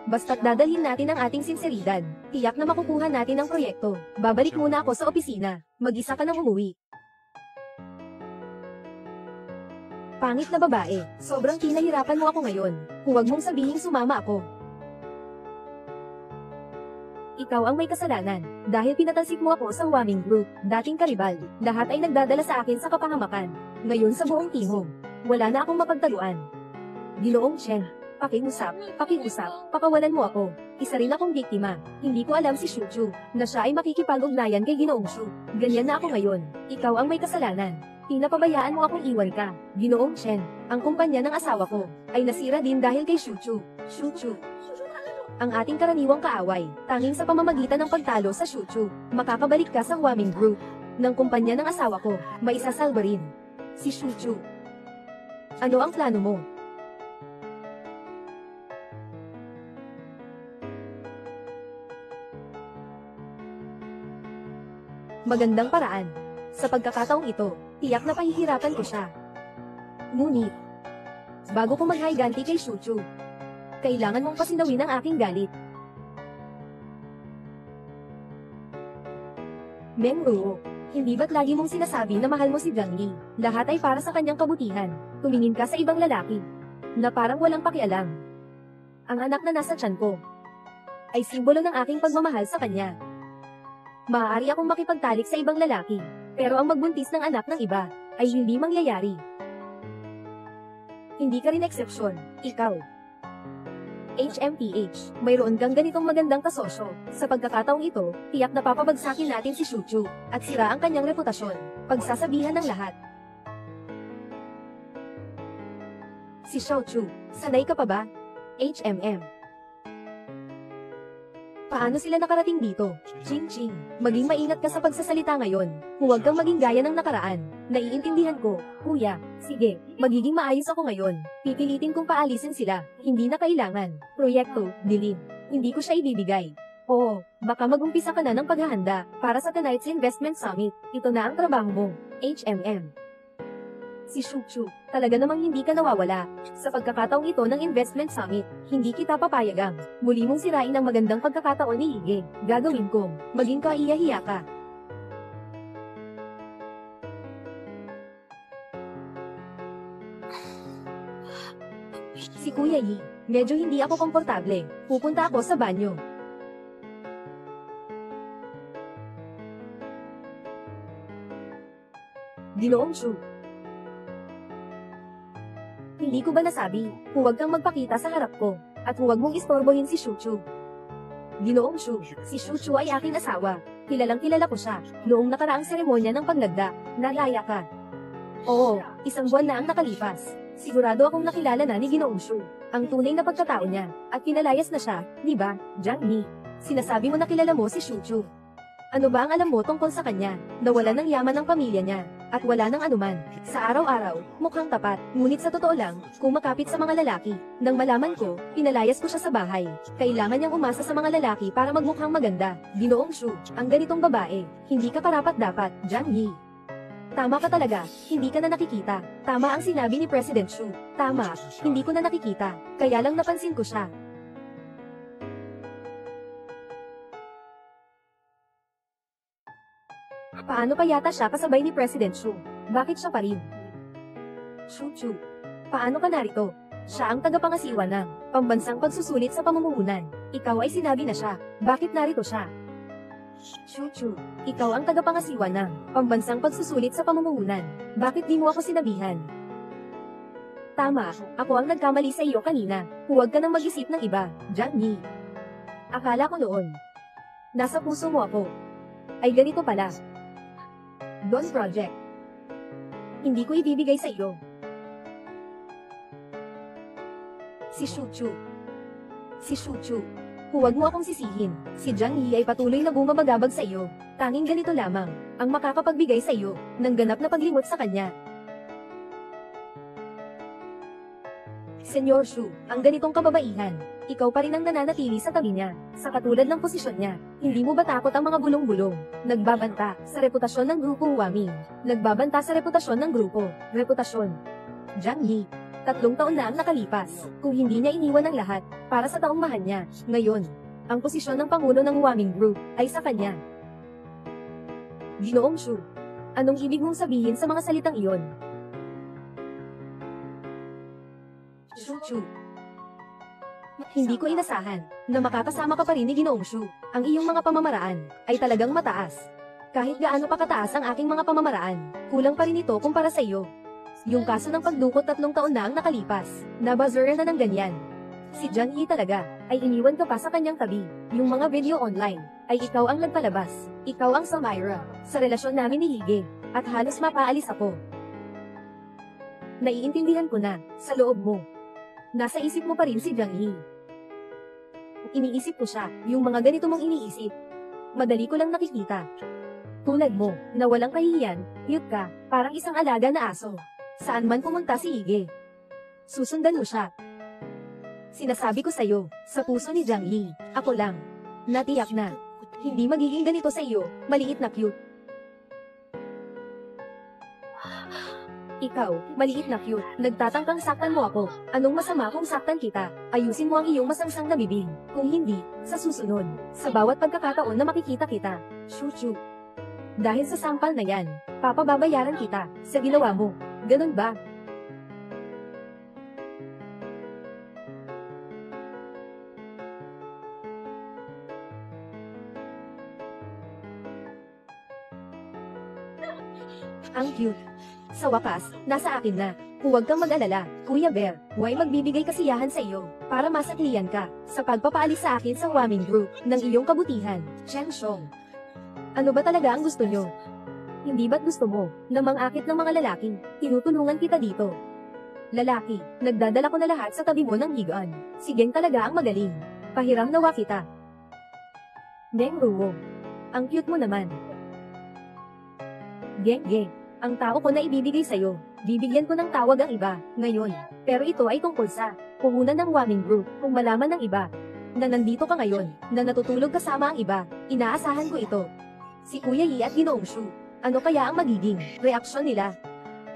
Basta't dadalhin natin ang ating sinseridad, tiyak na makukuha natin ang proyekto. Babalik muna ako sa opisina. Mag-isa ka nang umuwi. Pangit na babae, sobrang pinahirapan mo ako ngayon. Huwag mong sabihing sumama ako. Ikaw ang may kasalanan, dahil pinatalsik mo ako sa Huaming Group, dating karibal. Lahat ay nagdadala sa akin sa kapahamakan. Ngayon sa buong timog, wala na akong mapagtaluan. Ginoong Chen, pakiusap, pakawalan mo ako. Isa rin akong biktima. Hindi ko alam si Shuchu, na siya ay makikipag-ugnayan kay Ginoong Shu. Ganyan na ako ngayon. Ikaw ang may kasalanan. Pinapabayaan mo akong iwan ka. Ginoong Chen, ang kumpanya ng asawa ko, ay nasira din dahil kay Shuchu. Shuchu. Ang ating karaniwang kaaway, tanging sa pamamagitan ng pagtalo sa Shuchu, makakabalik ka sa Huaming Group. Ng kumpanya ng asawa ko, maisasalba rin si Shuchu. Ano ang plano mo? Magandang paraan. Sa pagkakataong ito, tiyak na pahihirapan ko siya. Ngunit, bago ko maghiganti kay Shuchu, kailangan mong pasinawin ang aking galit. Meng Ruo, hindi ba't lagi mong sinasabi na mahal mo si Zhang Yi? Lahat ay para sa kanyang kabutihan. Tumingin ka sa ibang lalaki, na parang walang pakialam. Ang anak na nasa tiyan ko, ay simbolo ng aking pagmamahal sa kanya. Maaari akong makipagtalik sa ibang lalaki, pero ang magbuntis ng anak ng iba, ay hindi mangyayari. Hindi ka rin eksepsyon, ikaw. HMPH, mayroon kang ganitong magandang kasosyo. Sa pagkakataong ito, tiyak na papabagsakin natin si Shuchu, at sira ang kanyang reputasyon. Pagsasabihan ng lahat. Si Xiaochu, sanay ka pa ba? HMM. Paano sila nakarating dito? Ching, maging maingat ka sa pagsasalita ngayon. Huwag kang maging gaya ng nakaraan. Naiintindihan ko, kuya. Sige, magiging maayos ako ngayon. Pipilitin kong paalisin sila. Hindi na kailangan. Proyekto, dilim. Hindi ko siya ibibigay. Oo, baka mag-umpisa ka na ng paghahanda para sa tonight's investment summit. Ito na ang trabaho mo. HMM. Si Shuchu, talaga namang hindi ka nawawala. Sa pagkakataong ito ng investment summit, hindi kita papayagang muli mong sirain ang magandang pagkakataon ni Hige. Gagawin ko, maging kaiyahiya ka. Si Kuya Yi, medyo hindi ako komportable. Pupunta ako sa banyo. Ginoong Shu, hindi ko ba nasabi, huwag kang magpakita sa harap ko, at huwag mong istorbohin si Shuchu. Ginoong Shu, si Shuchu ay aking asawa. Kilalang kilala ko siya, noong nakaraang seremonya ng paglagda. Nalaya ka. Oo, 1 buwan na ang nakalipas. Sigurado akong nakilala na ni Ginoong Shu ang tunay na pagkatao niya, at pinalayas na siya, di ba, Zhang Yi? Sinasabi mo na kilala mo si Shuchu. Ano ba ang alam mo tungkol sa kanya? Nawala ng yaman ng pamilya niya, at wala ng anuman. Sa araw-araw, mukhang tapat, ngunit sa totoo lang, kumakapit sa mga lalaki. Nang malaman ko, pinalayas ko siya sa bahay. Kailangan niyang umasa sa mga lalaki para magmukhang maganda. Ginoong Shu, ang ganitong babae, hindi ka karapat-dapat, Zhang Yi. Tama ka talaga, hindi ka na nakikita. Tama ang sinabi ni President Shu. Tama, hindi ko na nakikita, kaya lang napansin ko siya. Paano pa yata siya kasabay ni President Shu? Bakit siya pa rin? Shuchu, paano ka narito? Siya ang tagapangasiwa ng pambansang pagsusulit sa pamumuhunan. Ikaw ay sinabi na siya. Bakit narito siya? Shuchu, ikaw ang tagapangasiwa ng pambansang pagsusulit sa pamumuhunan. Bakit di mo ako sinabihan? Tama, ako ang nagkamali sa iyo kanina. Huwag ka nang mag-isip ng iba, Zhang Yi. Akala ko noon, nasa puso mo ako. Ay ganito pala. Don Project. Hindi ko ibibigay sa iyo. Si Shuchu. Si Shuchu. Huwag mo akong sisihin. Si Zhang Yi ay patuloy na bumabagabag sa iyo. Tanging ganito lamang ang makakapagbigay sa iyo ng ganap na paglimot sa kanya. Senyor Shu, ang ganitong kababaihan, ikaw pa rin ang nananatili sa tabi niya, sa katulad ng posisyon niya. Hindi mo ba takot ang mga bulong-bulong? Nagbabanta sa reputasyon ng grupo Huaming. Nagbabanta sa reputasyon ng grupo. Reputasyon. Zhang Yi. 3 taon na ang nakalipas. Kung hindi niya iniwan ang lahat, para sa taong mahal niya, ngayon, ang posisyon ng Pangulo ng Huaming Group, ay sa kanya. Ginoong Shu, anong ibig mong sabihin sa mga salitang iyon? Shu. Hindi ko inasahan na makakasama ka pa rin ni Ginoong Shu. Ang iyong mga pamamaraan ay talagang mataas. Kahit gaano pa kataas ang aking mga pamamaraan, kulang pa rin ito kumpara sa iyo. Yung kaso ng pagdukot 3 taon na ang nakalipas, nabuzzer na ng ganyan. Si Jiang Yi talaga, ay iniwan ka pa sa kanyang tabi. Yung mga video online, ay ikaw ang nagpalabas. Ikaw ang Samira, sa relasyon namin ni Hige, at halos mapaalis ako. Naiintindihan ko na, sa loob mo. Nasa isip mo pa rin si Jiang Yi. Iniisip ko siya, yung mga ganito mong iniisip. Madali ko lang nakikita. Tulad mo, na walang kahihiyan, cute ka, parang isang alaga na aso. Saan man pumunta si Hige, susundan mo siya. Sinasabi ko sa'yo, sa puso ni Jiang Yi, ako lang. Natiyak na. Hindi magiging ganito sa iyo, maliit na cute. Ikaw, maliit na cute, nagtatangkang saktan mo ako. Anong masama kung saktan kita? Ayusin mo ang iyong masangsang na bibig. Kung hindi, sa susunod, sa bawat pagkakataon na makikita kita, Shu. Dahil sa sampal na yan, papababayaran kita, sa ginawa mo. Ganun ba? Ang cute. Sa wakas, nasa akin na. Huwag kang mag-alala, Kuya Bear. Huwag magbibigay kasiyahan sa iyo, para masakliyan ka, sa pagpapaalis sa akin sa Huaming Group, ng iyong kabutihan, Chen Shong. Ano ba talaga ang gusto nyo? Hindi ba't gusto mo, na mangakit ng mga lalaki, tinutulungan kita dito? Lalaki, nagdadala ko na lahat sa tabi mo ng higaan. Si Geng talaga ang magaling. Pahiram nawa kita. Meng Ruo. Ang cute mo naman. Geng, ang tao ko na ibibigay sa'yo, bibigyan ko ng tawag ang iba, ngayon. Pero ito ay tungkol sa puhunan ng Huaming Group. Kung malaman ng iba na nandito ka ngayon, na natutulog kasama ang iba, inaasahan ko ito. Si Kuya Yi at Ginoong Shu. Ano kaya ang magiging reaksyon nila?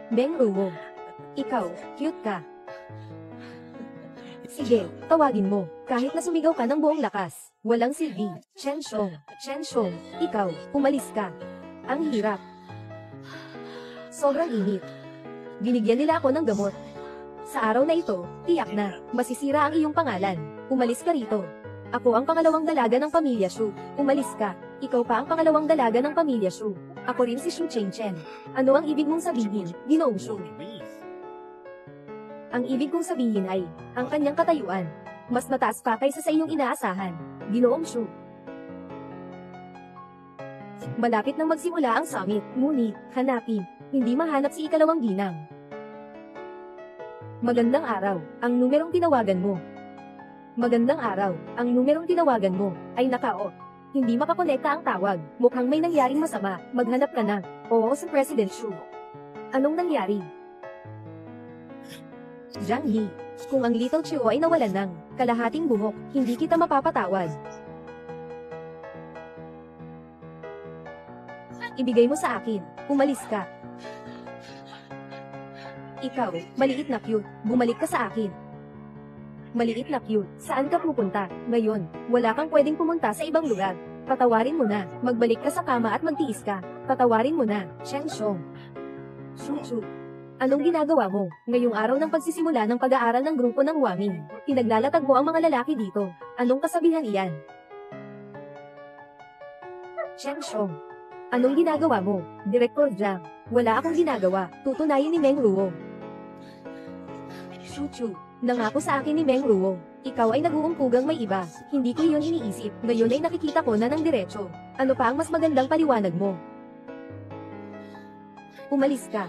Meng Ruo. Ikaw, cute ka. Sige, tawagin mo, kahit na sumigaw ka ng buong lakas. Walang silbi. Chen Shong, ikaw, umalis ka. Ang hirap. Sobrang init. Binigyan nila ako ng gamot. Sa araw na ito, tiyak na, masisira ang iyong pangalan. Umalis ka rito. Ako ang pangalawang dalaga ng pamilya Shu. Umalis ka. Ikaw pa ang pangalawang dalaga ng pamilya Shu. Ako rin si Shu Chengchen. Ano ang ibig mong sabihin, Ginoong Shu? Ang ibig kong sabihin ay, ang kanyang katayuan, mas mataas pa kaysa sa iyong inaasahan, Ginoong Shu. Malapit nang magsimula ang summit, ngunit, hanapin, hindi mahanap si ikalawang ginang. Magandang araw, ang numerong tinawagan mo. Magandang araw, ang numerong tinawagan mo, ay naka-off. Hindi makakonekta ang tawag, mukhang may nangyaring masama, maghanap ka na. Oo sa President Shu. Anong nangyari? Jiang Yi, kung ang Little Chiu ay nawalan ng kalahating buhok, hindi kita mapapatawad. Ibigay mo sa akin, umalis ka. Ikaw, maliit na cute, bumalik ka sa akin. Maliit na cute, saan ka pupunta? Ngayon, wala kang pwedeng pumunta sa ibang lugar. Patawarin mo na, magbalik ka sa kama at magtiis ka. Patawarin mo na, Chen Shong. Shu. Anong ginagawa mo, ngayong araw ng pagsisimula ng pag-aaral ng grupo ng Huaming? Pinaglalatag mo ang mga lalaki dito. Anong kasabihan iyan? Chen Shong. Anong ginagawa mo, Direktor Jiang? Wala akong ginagawa, tutunayin ni Meng Ruo. Shu. Nangako sa akin ni Meng Ruo, ikaw ay nag-uumpugang may iba. Hindi ko iyon iniisip, ngayon ay nakikita ko na ng diretso. Ano pa ang mas magandang paliwanag mo? Umalis ka.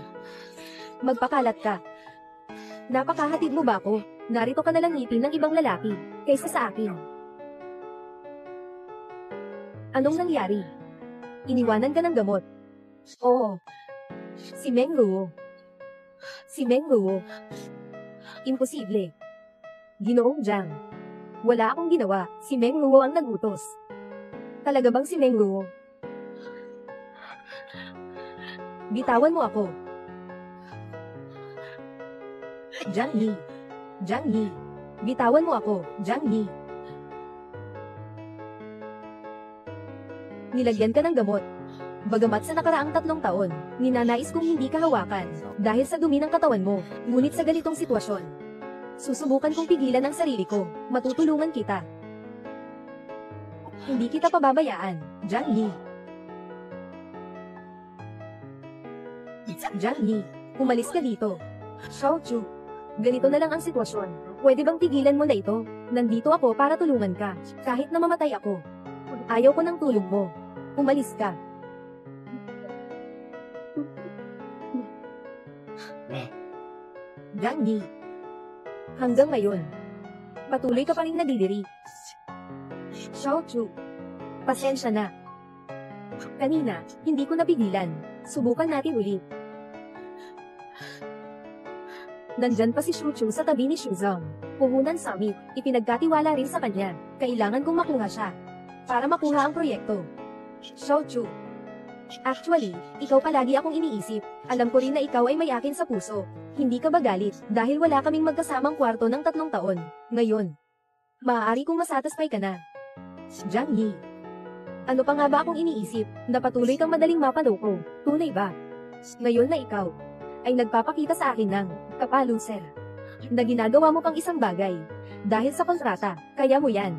Magpakalat ka. Napakahatid mo ba ako? Narito ka nalang ngipin ng ibang lalaki, kaysa sa akin. Anong nangyari? Iniwanan ka ng gamot. Oo. Si Meng Ruo. Imposible. Ginoong Jiang. Wala akong ginawa, si Meng Ruo ang nagutos. Talaga bang si Meng Ruo? Bitawan mo ako. Jiang Yi. Jiang Yi. Bitawan mo ako, Jiang Yi. Nilagyan ka ng gamot. Bagamat sa nakaraang 3 taon, ninanais kong hindi ka hawakan, dahil sa dumi ng katawan mo, ngunit sa ganitong sitwasyon. Susubukan kong pigilan ang sarili ko, matutulungan kita. Hindi kita pababayaan, Jiang Yi. Jiang Yi, umalis ka dito. Xiao Chu, ganito na lang ang sitwasyon. Pwede bang tigilan mo na ito? Nandito ako para tulungan ka, kahit na mamatay ako. Ayaw ko ng tulong mo. Umalis ka. Jiang Yi. Hanggang ngayon, patuloy ka pa rin nadidiri. Xiao Chu, pasensya na. Kanina, hindi ko napigilan. Subukan natin ulit. Nandyan pa si Xu Chu sa tabi ni Xu Zhang. Puhunan summit, ipinagkatiwala rin sa kanya. Kailangan kong makuha siya. Para makuha ang proyekto. Xiao Chu. Actually, ikaw palagi akong iniisip. Alam ko rin na ikaw ay may akin sa puso. Hindi ka ba galit, dahil wala kaming magkasamang kwarto ng 3 taon. Ngayon, maaari kong masatisfy ka na. Jiang Yi. Ano pa nga ba akong iniisip, na patuloy kang madaling mapanoko? Tunay ba? Ngayon na ikaw, ay nagpapakita sa akin ng kapaluser, na ginagawa mo pang isang bagay. Dahil sa kontrata, kaya mo yan.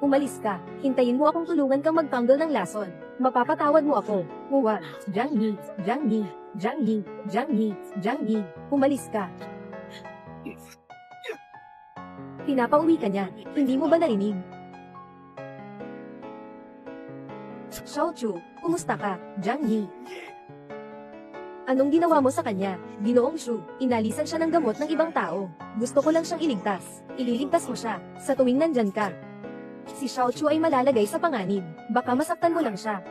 Umalis ka, hintayin mo akong tulungan kang magtanggal ng lason. Mapapatawad mo ako. Huwag, Jiang Yi, Jiang Yi, Jiang Yi, Jiang Yi, Jiang Yi, umalis ka. Pinapauwi ka niya, hindi mo ba narinig? Xiao Chu, kumusta ka, Jiang Yi? Anong ginawa mo sa kanya, Ginoong Xu? Inalisan siya ng gamot ng ibang tao. Gusto ko lang siyang iligtas. Ililigtas mo siya, sa tuwing nandyan ka. Si Xiao Chu ay malalagay sa panganib. Baka masaktan mo lang siya.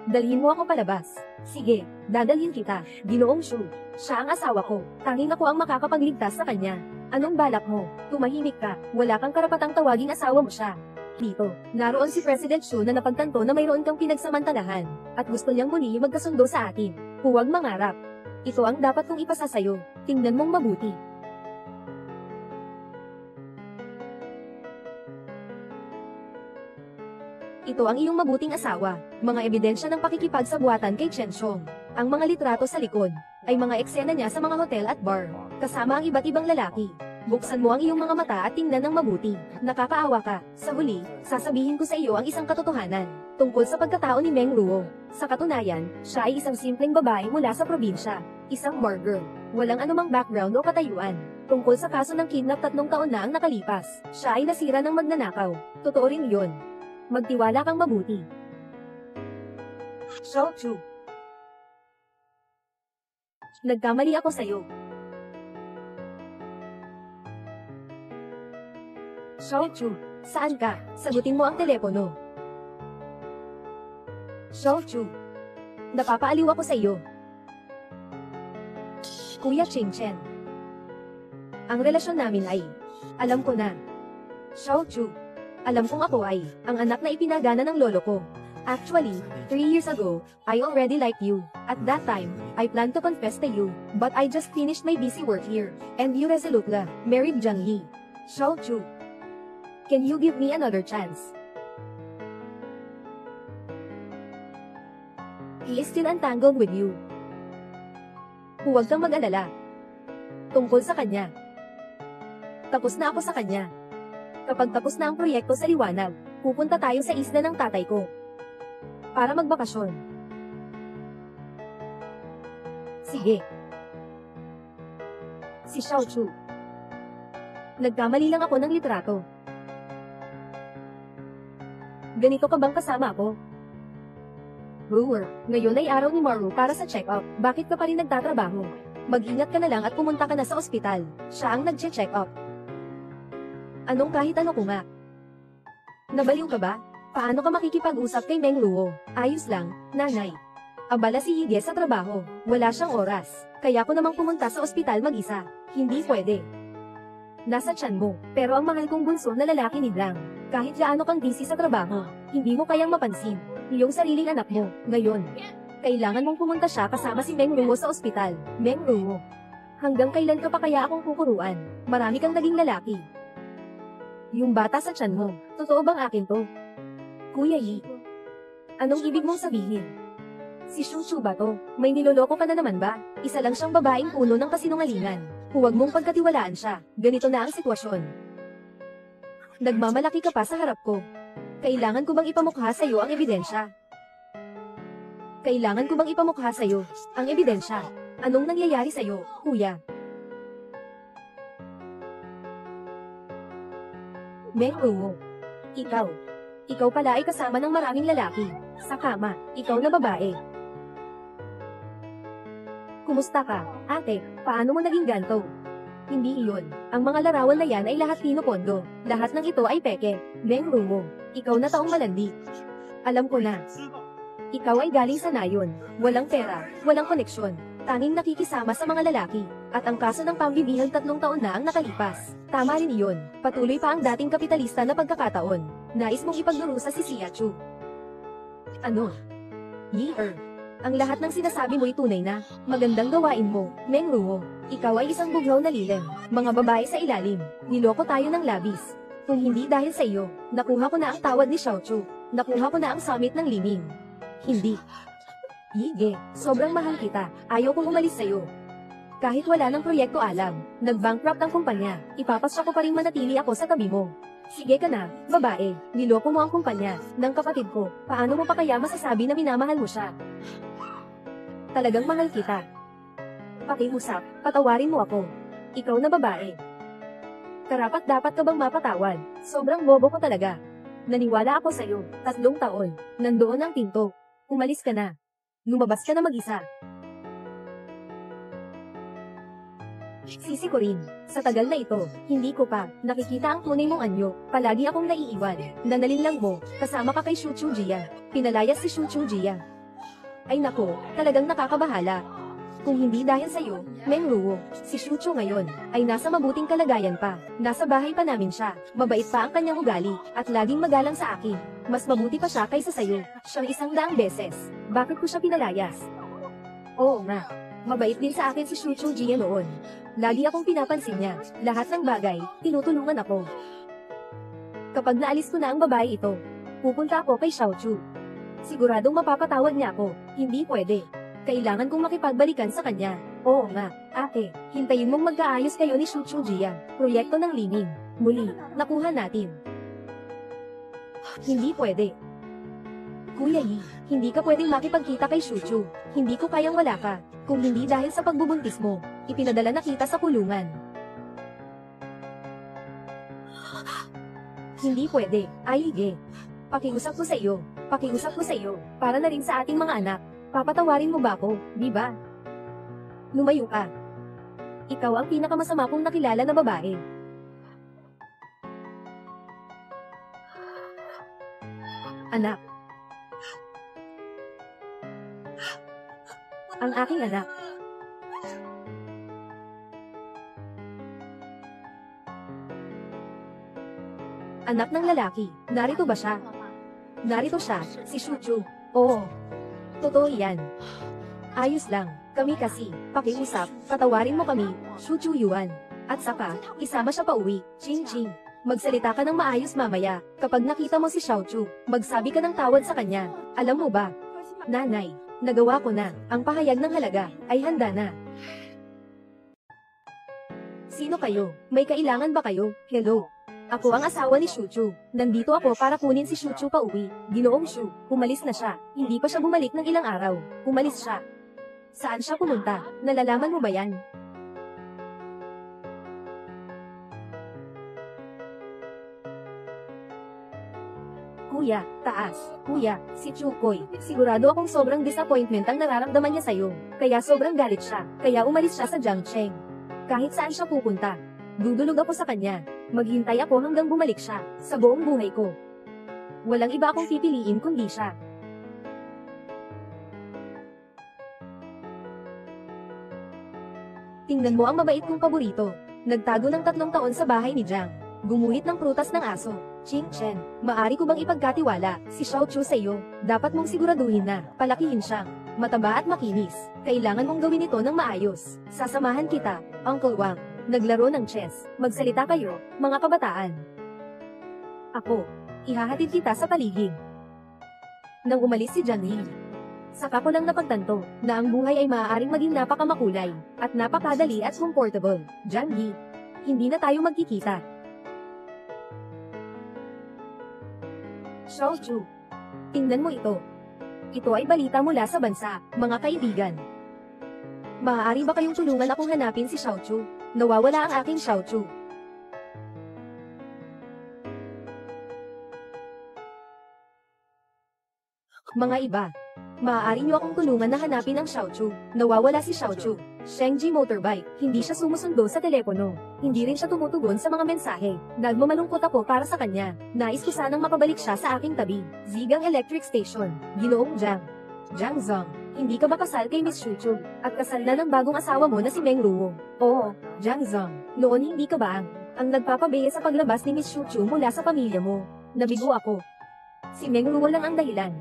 Dalhin mo ako palabas. Sige, dadalhin kita, Ginoong Xu. Siya ang asawa ko. Tanging ako ang makakapagligtas sa kanya. Anong balak mo? Tumahimik ka. Wala kang karapatang tawaging asawa mo siya. Dito, naroon si President Xu na napagtanto na mayroon kang pinagsamantalahan, at gusto niyang muli magkasundo sa atin. Huwag mangarap. Ito ang dapat kong ipasa sa'yo. Tingnan mong mabuti. Ito ang iyong mabuting asawa. Mga ebidensya ng pakikipagsabuatan kay Chen Xiong. Ang mga litrato sa likod, ay mga eksena niya sa mga hotel at bar, kasama ang iba't ibang lalaki. Buksan mo ang iyong mga mata at tingnan ng mabuti. Nakakaawa ka. Sa huli, sasabihin ko sa iyo ang isang katotohanan tungkol sa pagkatao ni Meng Ruo. Sa katunayan, siya ay isang simpleng babae mula sa probinsya. Isang bar girl. Walang anumang background o katayuan. Tungkol sa kaso ng kidnap 3 taon na ang nakalipas. Siya ay nasira ng magnanakaw. Totoo rin yun. Magtiwala kang mabuti. Xiao Chu. Nagkamali ako sa iyo. Xiao Chu, saan ka? Sagutin mo ang telepono. Xiao Chu, napapaaliw ako sa iyo. Kuya Ching Chen. Ang relasyon namin ay, alam ko na. Xiao Chu, alam kong ako ay, ang anak na ipinagana ng lolo ko. Actually, 3 years ago, I already liked you. At that time, I planned to confess to you, but I just finished my busy work here, and you resolutely married Jiang Yi. Xiao Chu, can you give me another chance? He is still entangled with you. Huwag kang mag-alala. Tungkol sa kanya. Tapos na ako sa kanya. Kapag tapos na ang proyekto sa liwanag, pupunta tayo sa isla ng tatay ko. Para magbakasyon. Sige. Si Xiao Chu. Nagkamali lang ako ng litrato. Ganito ka bang kasama ako? Brewer, ngayon ay araw ni Maru para sa check-up. Bakit ka pa rin nagtatrabaho? Mag-ingat ka na lang at pumunta ka na sa ospital. Siya ang nag-check-up. Anong kahit ano ko nga? Nabaliw ka ba? Paano ka makikipag-usap kay Meng Ruo? Ayos lang, nanay. Abala si Hige sa trabaho. Wala siyang oras. Kaya ko namang pumunta sa ospital mag-isa. Hindi pwede. Nasa tiyan mo, pero ang mahal kong bunso na lalaki ni Blang. Kahit gaano kang busy sa trabaho, hindi mo kayang mapansin. Iyong sariling anak mo, ngayon. Kailangan mong pumunta siya kasama si Meng Ruo sa ospital. Meng Ruo. Hanggang kailan ka pa kaya akong kukuruan? Marami kang naging lalaki. Yung bata sa tiyan mo, totoo bang akin to? Kuya Yi, anong ibig mong sabihin? Si Shu ba to? May niloloko ka na naman ba? Isa lang siyang babaeng puno ng kasinungalingan. Huwag mong pagkatiwalaan siya. Ganito na ang sitwasyon. Nagmamalaki ka pa sa harap ko. Kailangan ko bang ipamukha sa iyo ang ebidensya? Kailangan ko bang ipamukha sa iyo ang ebidensya? Anong nangyayari sa iyo, kuya? Meng Ruo. Ikaw pala ay kasama ng maraming lalaki. Sa kama, ikaw na babae. Kumusta ka, ate? Paano mo naging ganto? Hindi iyon. Ang mga larawan na yan ay lahat pinupondo. Lahat ng ito ay peke. Meng Ruo, ikaw na taong malandi. Alam ko na. Ikaw ay galing sa nayon. Walang pera, walang koneksyon. Tanging nakikisama sa mga lalaki. At ang kaso ng pambibihag 3 taon na ang nakalipas. Tama rin iyon. Patuloy pa ang dating kapitalista na pagkakataon. Nais mong ipagdurusa si Xiachu. Ano? Ang lahat ng sinasabi mo ay tunay na. Magandang gawain mo, Meng Ruo. Ikaw ay isang bughaw na lilim. Mga babae sa ilalim. Niloko tayo ng labis. Kung hindi dahil sa iyo, nakuha ko na ang tawad ni Xiaochu. Nakuha ko na ang summit ng Liming. Hindi. Yige, sobrang mahal kita. Ayaw kong umalis sa iyo. Kahit wala ng proyekto alam, nag-bankrupt ang kumpanya, ipapasya ko pa rin manatili ako sa tabi mo. Sige ka na, babae, niloko mo ang kumpanya ng kapatid ko. Paano mo pa kaya masasabi na minamahal mo siya? Talagang mahal kita. Pakiusap, patawarin mo ako. Ikaw na babae. Karapat dapat ka bang mapatawad? Sobrang bobo ko talaga. Naniwala ako sa'yo, 3 taon. Nandoon ang pinto. Umalis ka na. Lumabas ka na mag-isa. Sisi ko rin. Sa tagal na ito, hindi ko pa nakikita ang tunay mong anyo. Palagi akong naiiwan. Nanalinlang mo, kasama ka kay Shu Jia. Pinalayas si Shu Jia. Ay nako, talagang nakakabahala. Kung hindi dahil sa'yo, Meng Ruo, si Shu ngayon, ay nasa mabuting kalagayan pa. Nasa bahay pa namin siya, mabait pa ang kanyang ugali, at laging magalang sa akin. Mas mabuti pa siya kaysa sa'yo, siyang 100 beses. Bakit ko siya pinalayas? Oo nga, mabait din sa akin si Shu Jia noon. Lagi akong pinapansin niya, lahat ng bagay, tinutulungan ako. Kapag naalis ko na ang babae ito, pupunta ako kay Xiaochu. Siguradong mapapatawad niya ako, hindi pwede. Kailangan kong makipagbalikan sa kanya. Oo nga, ate, hintayin mong magkaayos kayo ni Shu Jia. Proyekto ng Liming. Muli, nakuha natin. Hindi pwede. Kuya Yi, hindi ka pwedeng makipagkita kay Shu. Hindi ko kayang wala ka. Kung hindi dahil sa pagbubuntis mo, ipinadala na kita sa kulungan. Hindi pwede, Aige. Pakiusap ko sa iyo. Pakiusap ko sa iyo, para na rin sa ating mga anak. Papatawarin mo ba ako, di ba? Lumayo ka. Ikaw ang pinakamasama kong nakilala na babae. Anak. Ang aking anak. Anak ng lalaki, narito ba siya? Narito siya, si Shu. Oo. Totoo yan. Ayos lang, kami kasi, pakiusap, patawarin mo kami, Shu Yuan. At saka, isama siya pa uwi, Ching. Magsalita ka ng maayos mamaya, kapag nakita mo si Xiaochu, magsabi ka ng tawad sa kanya. Alam mo ba? Nanay, nagawa ko na, ang pahayag ng halaga, ay handa na. Sino kayo? May kailangan ba kayo? Hello? Ako ang asawa ni Shu. Nandito ako para kunin si Shu pa uwi. Ginoong Shu, umalis na siya. Hindi pa siya bumalik ng ilang araw. Umalis siya. Saan siya pumunta? Nalalaman mo ba yan? Kuya, taas. Kuya, si Chukoy. Sigurado akong sobrang disappointment ang nararamdaman niya sa'yo. Kaya sobrang galit siya. Kaya umalis siya sa Jiangcheng. Kahit saan siya pupunta, dudulog ako sa kanya. Maghintay ako hanggang bumalik siya, sa buong buhay ko. Walang iba akong pipiliin kundi siya. Tingnan mo ang mabait kong paborito. Nagtago ng 3 taon sa bahay ni Jiang. Gumuhit ng prutas ng aso. Ching Chen, maari ko bang ipagkatiwala si Xiaochu sa iyo? Dapat mong siguraduhin na palakihin siya. mataba at makinis. Kailangan mong gawin ito ng maayos. Sasamahan kita, Uncle Wang. Naglaro ng chess. Magsalita kayo, mga kabataan. Ako, ihahatid kita sa paligid. Nang umalis si Jiang Yi, saka ko lang napagtanto na ang buhay ay maaaring maging napakamakulay at napakadali at comfortable. Jiang Yi, hindi na tayo magkikita. Xiao Chu, tingnan mo ito. Ito ay balita mula sa bansa, mga kaibigan. Maaari ba kayong tulungan akong hanapin si Xiao Chu? Nawawala ang aking Xiao Chu. Mga iba, maaari niyo akong tulungan na hanapin ang Xiao Chu. Nawawala si Xiao Chu. Shengji motorbike, hindi siya sumusundo sa telepono. Hindi rin siya tumutugon sa mga mensahe. Nagmamalungkot ako para sa kanya. Nais ko sanang makabalik siya sa aking tabi. Zigang Electric Station, Ginoong Jiang. Jiang Zong, hindi ka ba kasal kay Miss Shu Chu? At kasal na ng bagong asawa mo na si Meng Ruo? Oo, Jiang Zong. Noon hindi ka ba ang nagpapabeya sa paglabas ni Miss Shu Chu mula sa pamilya mo? Nabigo ako. Si Meng Ruo lang ang dahilan.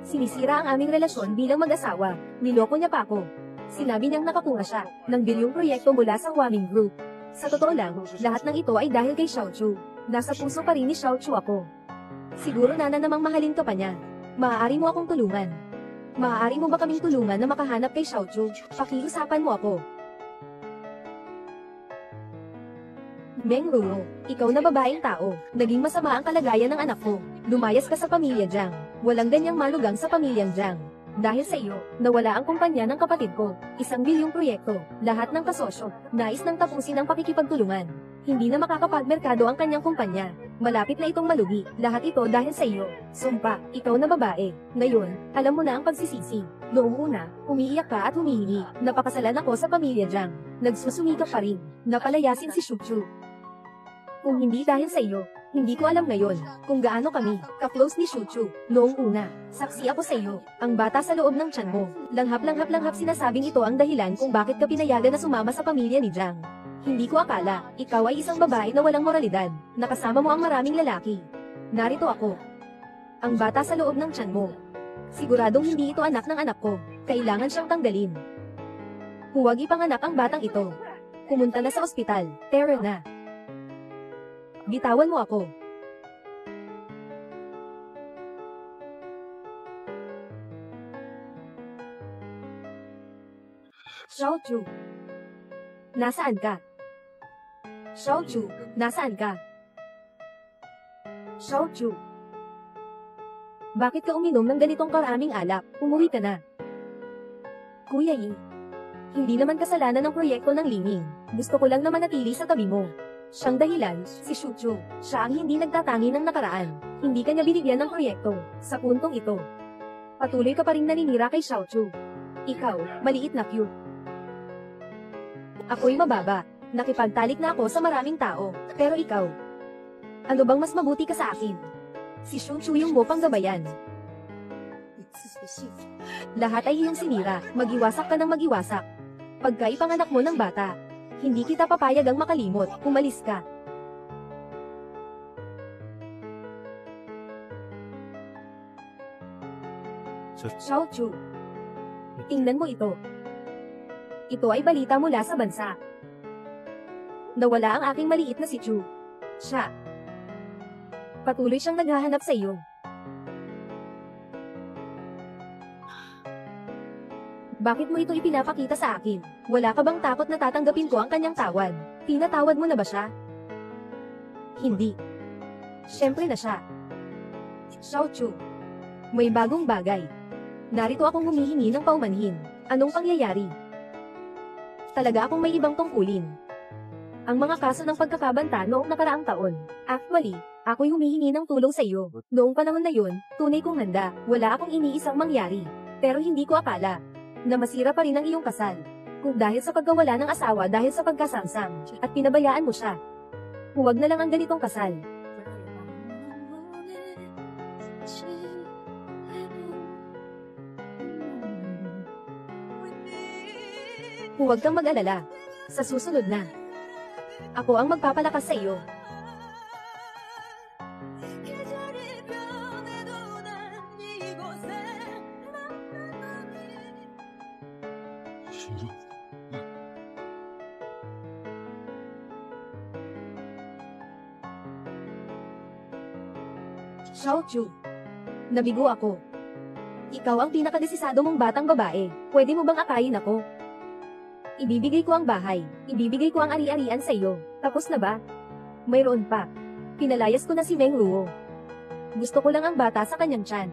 Sinisira ang aming relasyon bilang mag-asawa. Niloko niya pa ako. Sinabi niyang nakakuha siya ng bilyong proyekto mula sa Huaming Group. Sa totoo lang, lahat ng ito ay dahil kay Xiao Chu. Nasa puso pa rin ni Xiao Chu ako. Siguro namang mahalin ka pa niya. Maaari mo akong tulungan. Maaari mo ba kaming tulungan na makahanap kay Xiao Chu? Pakiusapan mo ako. Meng Ruo, ikaw na babaeng tao. Naging masama ang kalagayan ng anak ko. Lumayas ka sa pamilya Jiang. Walang ganyang malugang sa pamilyang Jiang. Dahil sa iyo, nawala ang kumpanya ng kapatid ko. 1 bilyong proyekto, lahat ng kasosyo, nais nang tapusin ang pakikipagtulungan. Hindi na makakapagmerkado ang kanyang kumpanya. Malapit na itong malugi, lahat ito dahil sa iyo. Sumpa, ikaw na babae. Ngayon, alam mo na ang pagsisisi. Noong una, umiiyak ka at humihingi. Napakasalan ako sa pamilya Jiang. Nagsusumikap pa rin. Napalayasin si Shu Chu. Kung hindi dahil sa iyo, hindi ko alam ngayon kung gaano kami ka-close ni Shu Chu. Noong una, saksi ako sa iyo, ang bata sa loob ng tiyan mo. Langhap sinasabing ito ang dahilan kung bakit ka pinayagan na sumama sa pamilya ni Jiang. Hindi ko akala, ikaw ay isang babae na walang moralidad, nakasama mo ang maraming lalaki. Narito ako. Ang bata sa loob ng tiyan mo. Siguradong hindi ito anak ng anak ko, kailangan siyang tanggalin. Huwag ipanganak ang batang ito. Pumunta na sa ospital, terror na. Bitawan mo ako. Xiao Chu. Nasaan ka? Xiao Chu, nasaan ka? Xiao Chu. Bakit ka uminom ng ganitong karaming alak? Umuwi ka na. Kuya Yi. Hindi naman kasalanan ng proyekto ng Liming. Gusto ko lang na manatili sa tabi mo. Siyang dahilan, si Shu Chu. Siya ang hindi nagtatangi ng nakaraan. Hindi kanya binigyan ng proyekto. Sa puntong ito, patuloy ka pa rin naninira kay Xiao Chu. Ikaw, maliit na cute. Ako'y mababa. Nakipagtalik na ako sa maraming tao. Pero ikaw, ano bang mas mabuti ka sa akin? Si Shu Chu yung mopang gabayan. Lahat ay iyong sinira. Mag-iwasak ka ng mag-iwasak. Pagka ipanganak mo ng bata, hindi kita papayag ang makalimot. Umalis ka. Xiao Chu. Tingnan mo ito. Ito ay balita mula sa bansa. Nawala ang aking maliit na si Chu. Siya. Patuloy siyang naghahanap sa iyo. Bakit mo ito ipinapakita sa akin? Wala ka bang takot na tatanggapin ko ang kanyang tawad? Tinatawad mo na ba siya? Hindi. Siyempre na siya. Xiao Chu. May bagong bagay. Narito akong humihingi ng paumanhin. Anong pangyayari? Talaga akong may ibang tungkulin. Ang mga kaso ng pagkakabanta noong nakaraang taon. Actually, ako'y humihingi ng tulong sa iyo. Noong panahon na yun, tunay kong handa. Wala akong iniisang mangyari. Pero hindi ko akala na masira pa rin ang iyong kasal. Kung dahil sa pagkawala ng asawa dahil sa pagkasamsam, at pinabayaan mo siya. Huwag na lang ang ganitong kasal. Huwag kang mag-alala. Sa susunod na, ako ang magpapalakas sa iyo. Xiaochu. Nabigo ako. Ikaw ang pinakadesisado mong batang babae. Pwede mo bang akayin ako? Ibibigay ko ang bahay. Ibibigay ko ang ari-arian sa iyo. Tapos na ba? Mayroon pa. Pinalayas ko na si Meng Ruo. Gusto ko lang ang bata sa kanyang tiyan.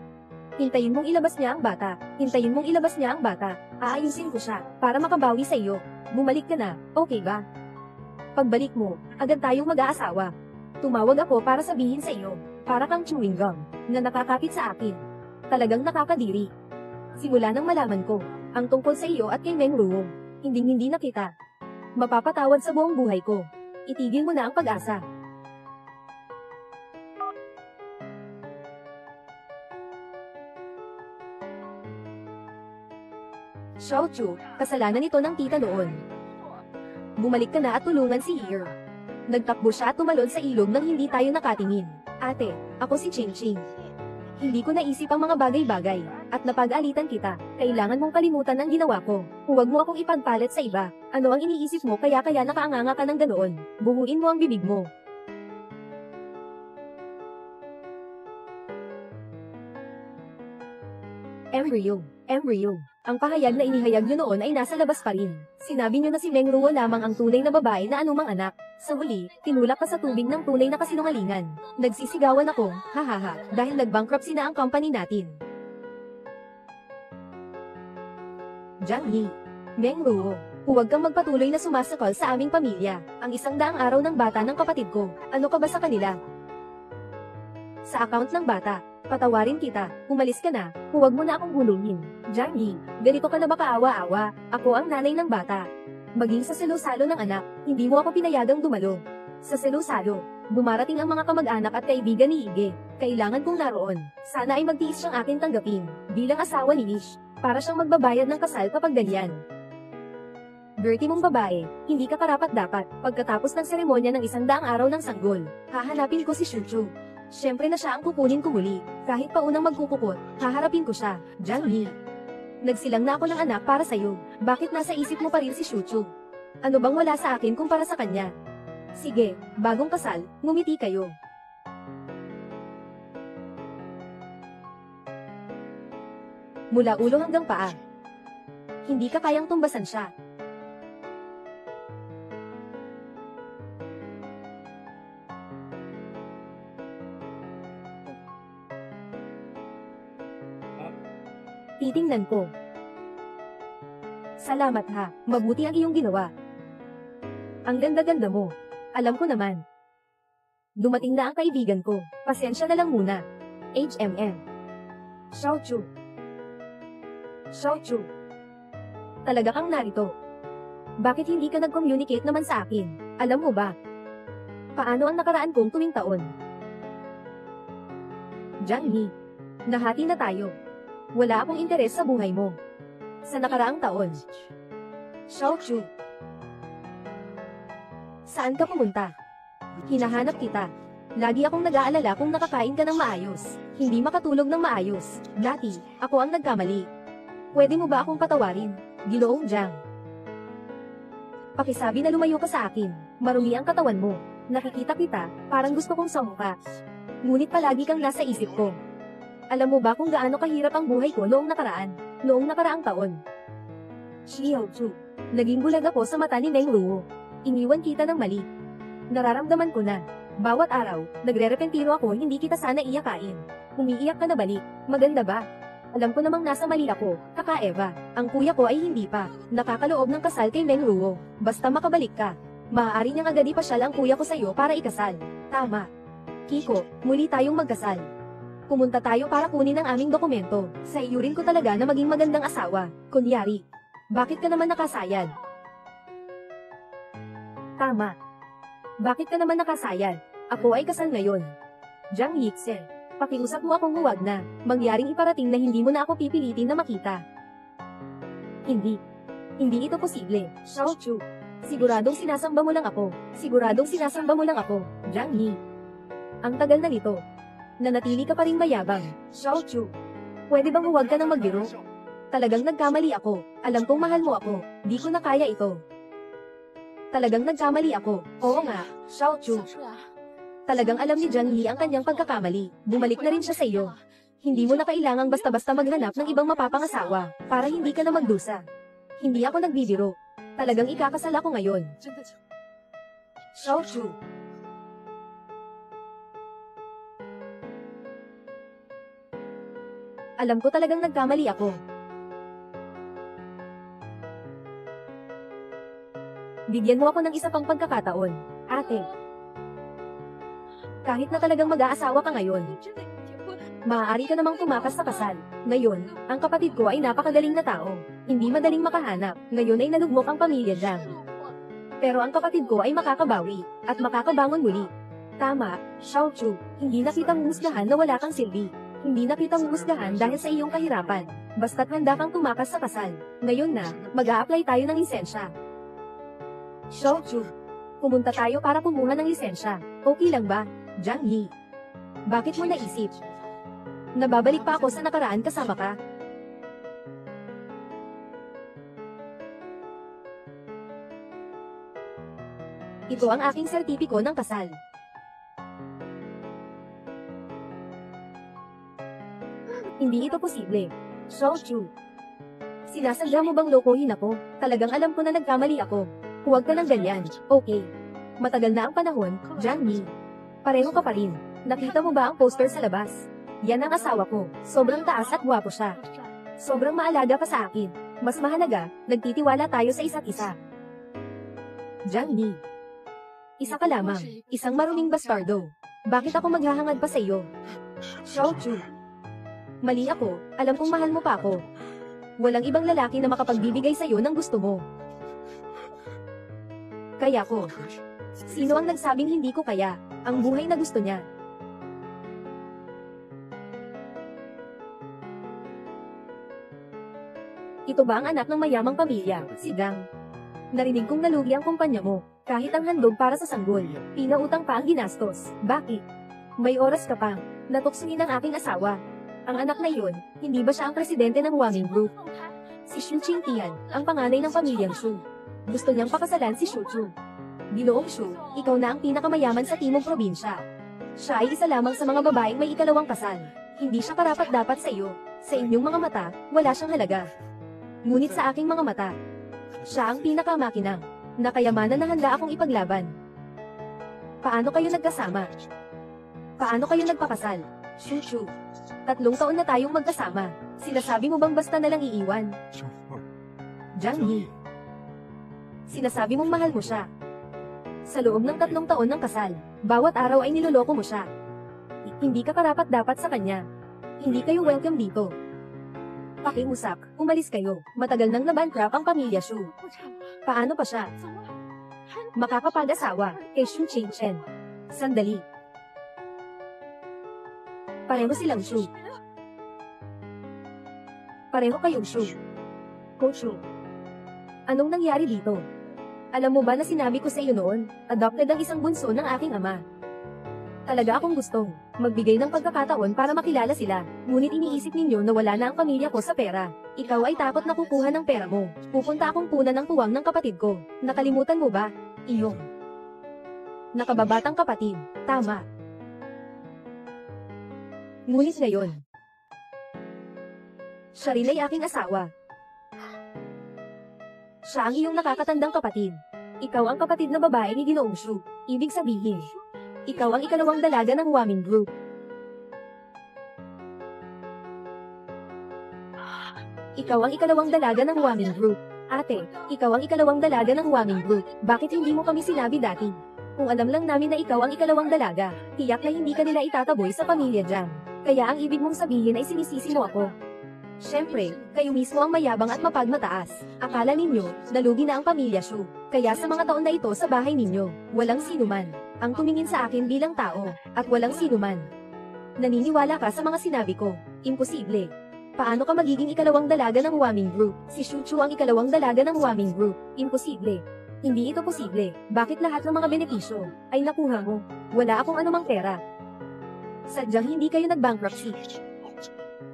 Hintayin mong ilabas niya ang bata. Hintayin mong ilabas niya ang bata. Aayusin ko siya, para makabawi sa iyo. Bumalik ka na, okay ba? Pagbalik mo, agad tayong mag-aasawa. Tumawag ako para sabihin sa iyo, para kang chewing gum, na nakakapit sa akin. Talagang nakakadiri. Simula nang malaman ko, ang tungkol sa iyo at kay Meng Ruo, hindi na kita mapapatawad sa buong buhay ko. Itigil mo na ang pag-asa. Xiaochu, kasalanan ito ng tita noon. Bumalik ka na at tulungan si Year. Nagtakbo siya at tumalon sa ilog nang hindi tayo nakatingin. Ate, ako si Ching Ching. Hindi ko naisip ang mga bagay-bagay, at napag-alitan kita. Kailangan mong kalimutan ang ginawa ko. Huwag mo akong ipagpalit sa iba. Ano ang iniisip mo kaya nakaanganga ka ng ganoon? Buhuin mo ang bibig mo. Embryo. Ang pahayag na inihayag nyo noon ay nasa labas pa rin. Sinabi nyo na si Meng Ruo lamang ang tunay na babae na anumang anak. Sa huli, tinulak ka sa tubig ng tunay na kasinungalingan. Nagsisigawan ako, hahaha, dahil nag-bankruptcy na ang company natin. Jiang Yi. Meng Ruo, huwag kang magpatuloy na sumasakal sa aming pamilya. Ang 100 araw ng bata ng kapatid ko, ano ka ba sa kanila? Sa account ng bata, patawarin kita, umalis ka na, huwag mo na akong guluhin. Jiang Yi, ganito ka na ba kaawa-awa? Ako ang nanay ng bata. Maging sa salo-salo ng anak, hindi mo ako pinayagang dumalo. Sa salo-salo, dumarating ang mga kamag-anak at kaibigan ni Ige. Kailangan kong naroon. Sana ay magtiis siyang akin tanggapin, bilang asawa ni Ish, para siyang magbabayad ng kasal kapag ganyan. Gertie mong babae, hindi ka karapat-dapat. Pagkatapos ng seremonya ng 100 araw ng sanggol, hahanapin ko si Shuchu. Siyempre na siya ang kukunin ko muli. Kahit pa unang magkukukot, haharapin ko siya. Jiang Yi. Nagsilang na ako ng anak para sa'yo. Bakit nasa isip mo pa rin si Shuchu? Ano bang wala sa akin kumpara sa kanya? Sige, bagong kasal, ngumiti kayo. Mula ulo hanggang paa. Hindi ka kayang tumbasan siya. Titingnan ko. Salamat ha, mabuti ang iyong ginawa. Ang ganda-ganda mo. Alam ko naman. Dumating na ang kaibigan ko. Pasensya na lang muna. HMM. Xiaochu. Talaga kang narito. Bakit hindi ka nag-communicate naman sa akin? Alam mo ba? Paano ang nakaraan kong tuwing taon? Jiang Yi. Nahati na tayo. Wala akong interes sa buhay mo. Sa nakaraang taon. Xiaochu. Saan ka pumunta? Hinahanap kita. Lagi akong nag-aalala kung nakakain ka ng maayos. Hindi makatulog ng maayos. Dati, ako ang nagkamali. Pwede mo ba akong patawarin? Ginoong Jiang. Pakisabi na lumayo ka sa akin. Marumi ang katawan mo. Nakikita kita, parang gusto kong samuka. Ngunit palagi kang nasa isip ko. Alam mo ba kung gaano kahirap ang buhay ko noong nakaraang taon? Xiaochu. Naging bulag ako sa mata ni Meng Ruo. Iniwan kita ng mali. Nararamdaman ko na. Bawat araw, nagre-repentiro ako hindi kita sana iyakain. Umiiyak ka na balik. Maganda ba? Alam ko namang nasa mali ako, Kaka Eva. Ang kuya ko ay hindi pa nakakaloob ng kasal kay Meng Ruo. Basta makabalik ka. Maaari niyang agad ipasyal ang kuya ko sa iyo para ikasal. Tama. Kiko, muli tayong magkasal. Pumunta tayo para kunin ang aming dokumento. Sa iyo rin ko talaga na maging magandang asawa. Kunyari. Bakit ka naman nakasayad? Tama. Bakit ka naman nakasayad? Ako ay kasal ngayon. Jiang Yixie. Pakiusap mo akong huwag na. Mangyaring iparating na hindi mo na ako pipilitin na makita. Hindi. Hindi ito posible. Xiaochu. Siguradong sinasamba mo lang ako. Jiang Yi. Ang tagal na nito. Nanatili ka pa rin mayabang. Xiaochu. Pwede bang huwag ka nang magbiro? Talagang nagkamali ako. Alam kong mahal mo ako. Di ko na kaya ito. Talagang nagkamali ako. Oo nga, Xiao Chu. Talagang alam ni Jiang Yi ang kanyang pagkakamali. Bumalik na rin siya sa iyo. Hindi mo na kailangang basta-basta maghanap ng ibang mapapangasawa, para hindi ka na magdusa. Hindi ako nagbibiro. Talagang ikakasal ako ngayon. Xiao Chu. Alam ko talagang nagkamali ako. Bigyan mo ako ng isa pang pagkakataon, ate. Kahit na talagang mag-aasawa ka ngayon, maaari ka namang tumakas sa kasal. Ngayon, ang kapatid ko ay napakagaling na tao. Hindi madaling makahanap. Ngayon ay nalugmok ang pamilya Jiang. Pero ang kapatid ko ay makakabawi, at makakabangon muli. Tama, Xiao Chu, hindi na kitang husgahan na wala kang silbi. Hindi na kitang husgahan dahil sa iyong kahirapan. Basta't handa kang tumakas sa kasal. Ngayon na, mag-a-apply tayo ng lisensya. Xiao Chu, pumunta tayo para kumuha ng lisensya. Okay lang ba, Jiang Yi? Bakit mo naisip? Nababalik pa ako sa nakaraan kasama ka? Ito ang aking sertipiko ng kasal. Hindi ito posible. Xiao Chu. Sinasadya mo bang lokohin ako? Talagang alam ko na nagkamali ako. Huwag ka ng ganyan, okay? Matagal na ang panahon, Jiang Yi. Pareho ka pa rin. Nakita mo ba ang poster sa labas? Yan ang asawa ko. Sobrang taas at gwapo siya. Sobrang maalaga pa sa akin. Mas mahalaga, nagtitiwala tayo sa isa't isa. Jiang Yi. Isa ka lamang. Isang maruming bastardo. Bakit ako maghahangad pa sa iyo? Xiao Chu. Mali ako, alam kong mahal mo pa ako. Walang ibang lalaki na makapagbibigay sa iyo ng gusto mo. Kaya ko. Sino ang nagsabing hindi ko kaya? Ang buhay na gusto niya. Ito ba ang anak ng mayamang pamilya, si Gang? Narinig kong nalugi ang kumpanya mo. Kahit ang handog para sa sanggol, pinautang pa ang ginastos. Bakit? May oras ka pang natuksoin ang aking asawa. Ang anak na iyon, hindi ba siya ang presidente ng Huaming Group? Si Xu Qingtian, ang panganay ng pamilyang Xu. Gusto niyang pakasalan si Xu Chu. Ginoong Xu, ikaw na ang pinakamayaman sa timog probinsya. Siya ay isa lamang sa mga babaeng may ikalawang kasal. Hindi siya karapat-dapat sa iyo. Sa inyong mga mata, wala siyang halaga. Ngunit sa aking mga mata, siya ang pinakamakinang na kayamanan na handa akong ipaglaban. Paano kayo nagkasama? Paano kayo nagpakasal? Xu Chu. 3 taon na tayong magkasama. Sinasabi mo bang basta na lang iiwan? Jiang Yi. Sinasabi mong mahal mo siya. Sa loob ng 3 taon ng kasal, bawat araw ay niloloko mo siya. Hindi ka karapat-dapat sa kanya. Hindi kayo welcome dito. Pakiusap, umalis kayo. Matagal nang nabankrupt ang pamilya Xu. Paano pa siya makakapag-asawa kay Xu Qingchen? Sandali. Pareho silang Xu. Pareho kayong Xu. Coach Xu. Anong nangyari dito? Alam mo ba na sinabi ko sa iyo noon, adopted ang isang bunso ng aking ama. Talaga akong gustong magbigay ng pagkakataon para makilala sila. Ngunit iniisip ninyo na wala na ang pamilya ko sa pera. Ikaw ay takot na kukuha ng pera mo. Pupunta akong punan ng puwang ng kapatid ko. Nakalimutan mo ba? Iyong nakababatang kapatid. Tama. Ngunit ngayon, siya rin ay aking asawa. Siya ang iyong nakakatandang kapatid. Ikaw ang kapatid na babae ni Ginoong Xu. Ibig sabihin, ikaw ang ikalawang dalaga ng Huaming Group. Ikaw ang ikalawang dalaga ng Huaming Group. Ate, ikaw ang ikalawang dalaga ng Huaming Group. Bakit hindi mo kami sinabi dati? Kung alam lang namin na ikaw ang ikalawang dalaga, tiyak na hindi ka nila itataboy sa pamilya Jiang. Kaya ang ibig mong sabihin ay sinisisi mo ako. Siyempre, kayo mismo ang mayabang at mapagmataas. Akala ninyo, nalugi na ang pamilya Xu. Kaya sa mga taon na ito sa bahay ninyo, walang sinuman ang tumingin sa akin bilang tao, at walang sinuman naniniwala ka sa mga sinabi ko. Imposible. Paano ka magiging ikalawang dalaga ng Huaming Group? Si Xu Chu ang ikalawang dalaga ng Huaming Group. Imposible. Hindi ito posible. Bakit lahat ng mga benepisyo ay nakuha mo? Wala akong anumang pera. Sadyang hindi kayo nag-bankruptcy.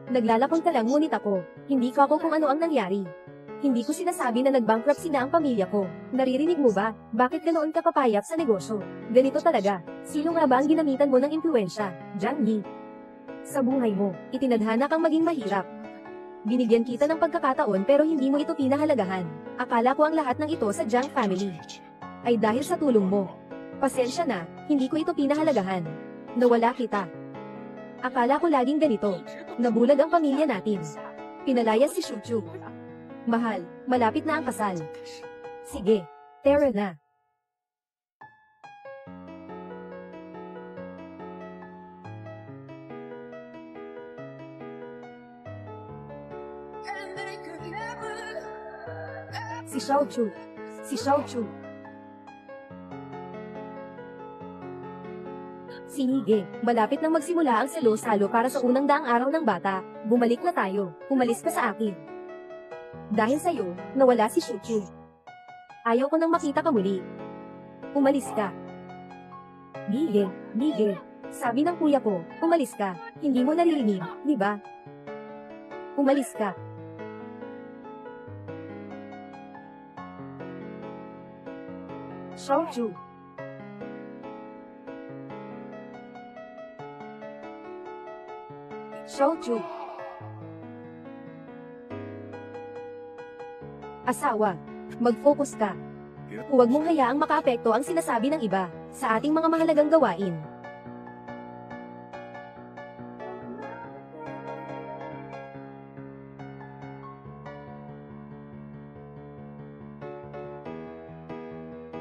Naglalakon ka lang ngunit ako, hindi ko kung ano ang nangyari. Hindi ko sinasabi na nag-bankruptcy na ang pamilya ko. Naririnig mo ba? Bakit ganoon ka papayap sa negosyo? Ganito talaga. Sino nga ba ang ginamitan mo ng impluensya? Jiang Yi. Sa buhay mo, itinadhana kang maging mahirap. Binigyan kita ng pagkakataon pero hindi mo ito pinahalagahan. Akala ko ang lahat ng ito sa Jiang family ay dahil sa tulong mo. Pasensya na, hindi ko ito pinahalagahan. Nawala kita. Akala ko laging ganito. Nabulag ang pamilya natin. Pinalaya si Shuchu. Mahal, malapit na ang kasal. Sige, tara na. Si Xiaochu. Si Xiaochu. Sige, malapit nang magsimula ang salo-salo para sa unang daang araw ng bata. Bumalik na tayo. Umalis ka sa akin. Dahil sa'yo, nawala si Shuchu. Ayaw ko nang makita ka muli. Umalis ka. Gige, Gige. Sabi ng kuya ko, umalis ka. Hindi mo naririnig, di ba? Umalis ka. Xiaochu. Xiaochu. Asawa, mag-focus ka. Huwag mong hayaang makaapekto ang sinasabi ng iba sa ating mga mahalagang gawain.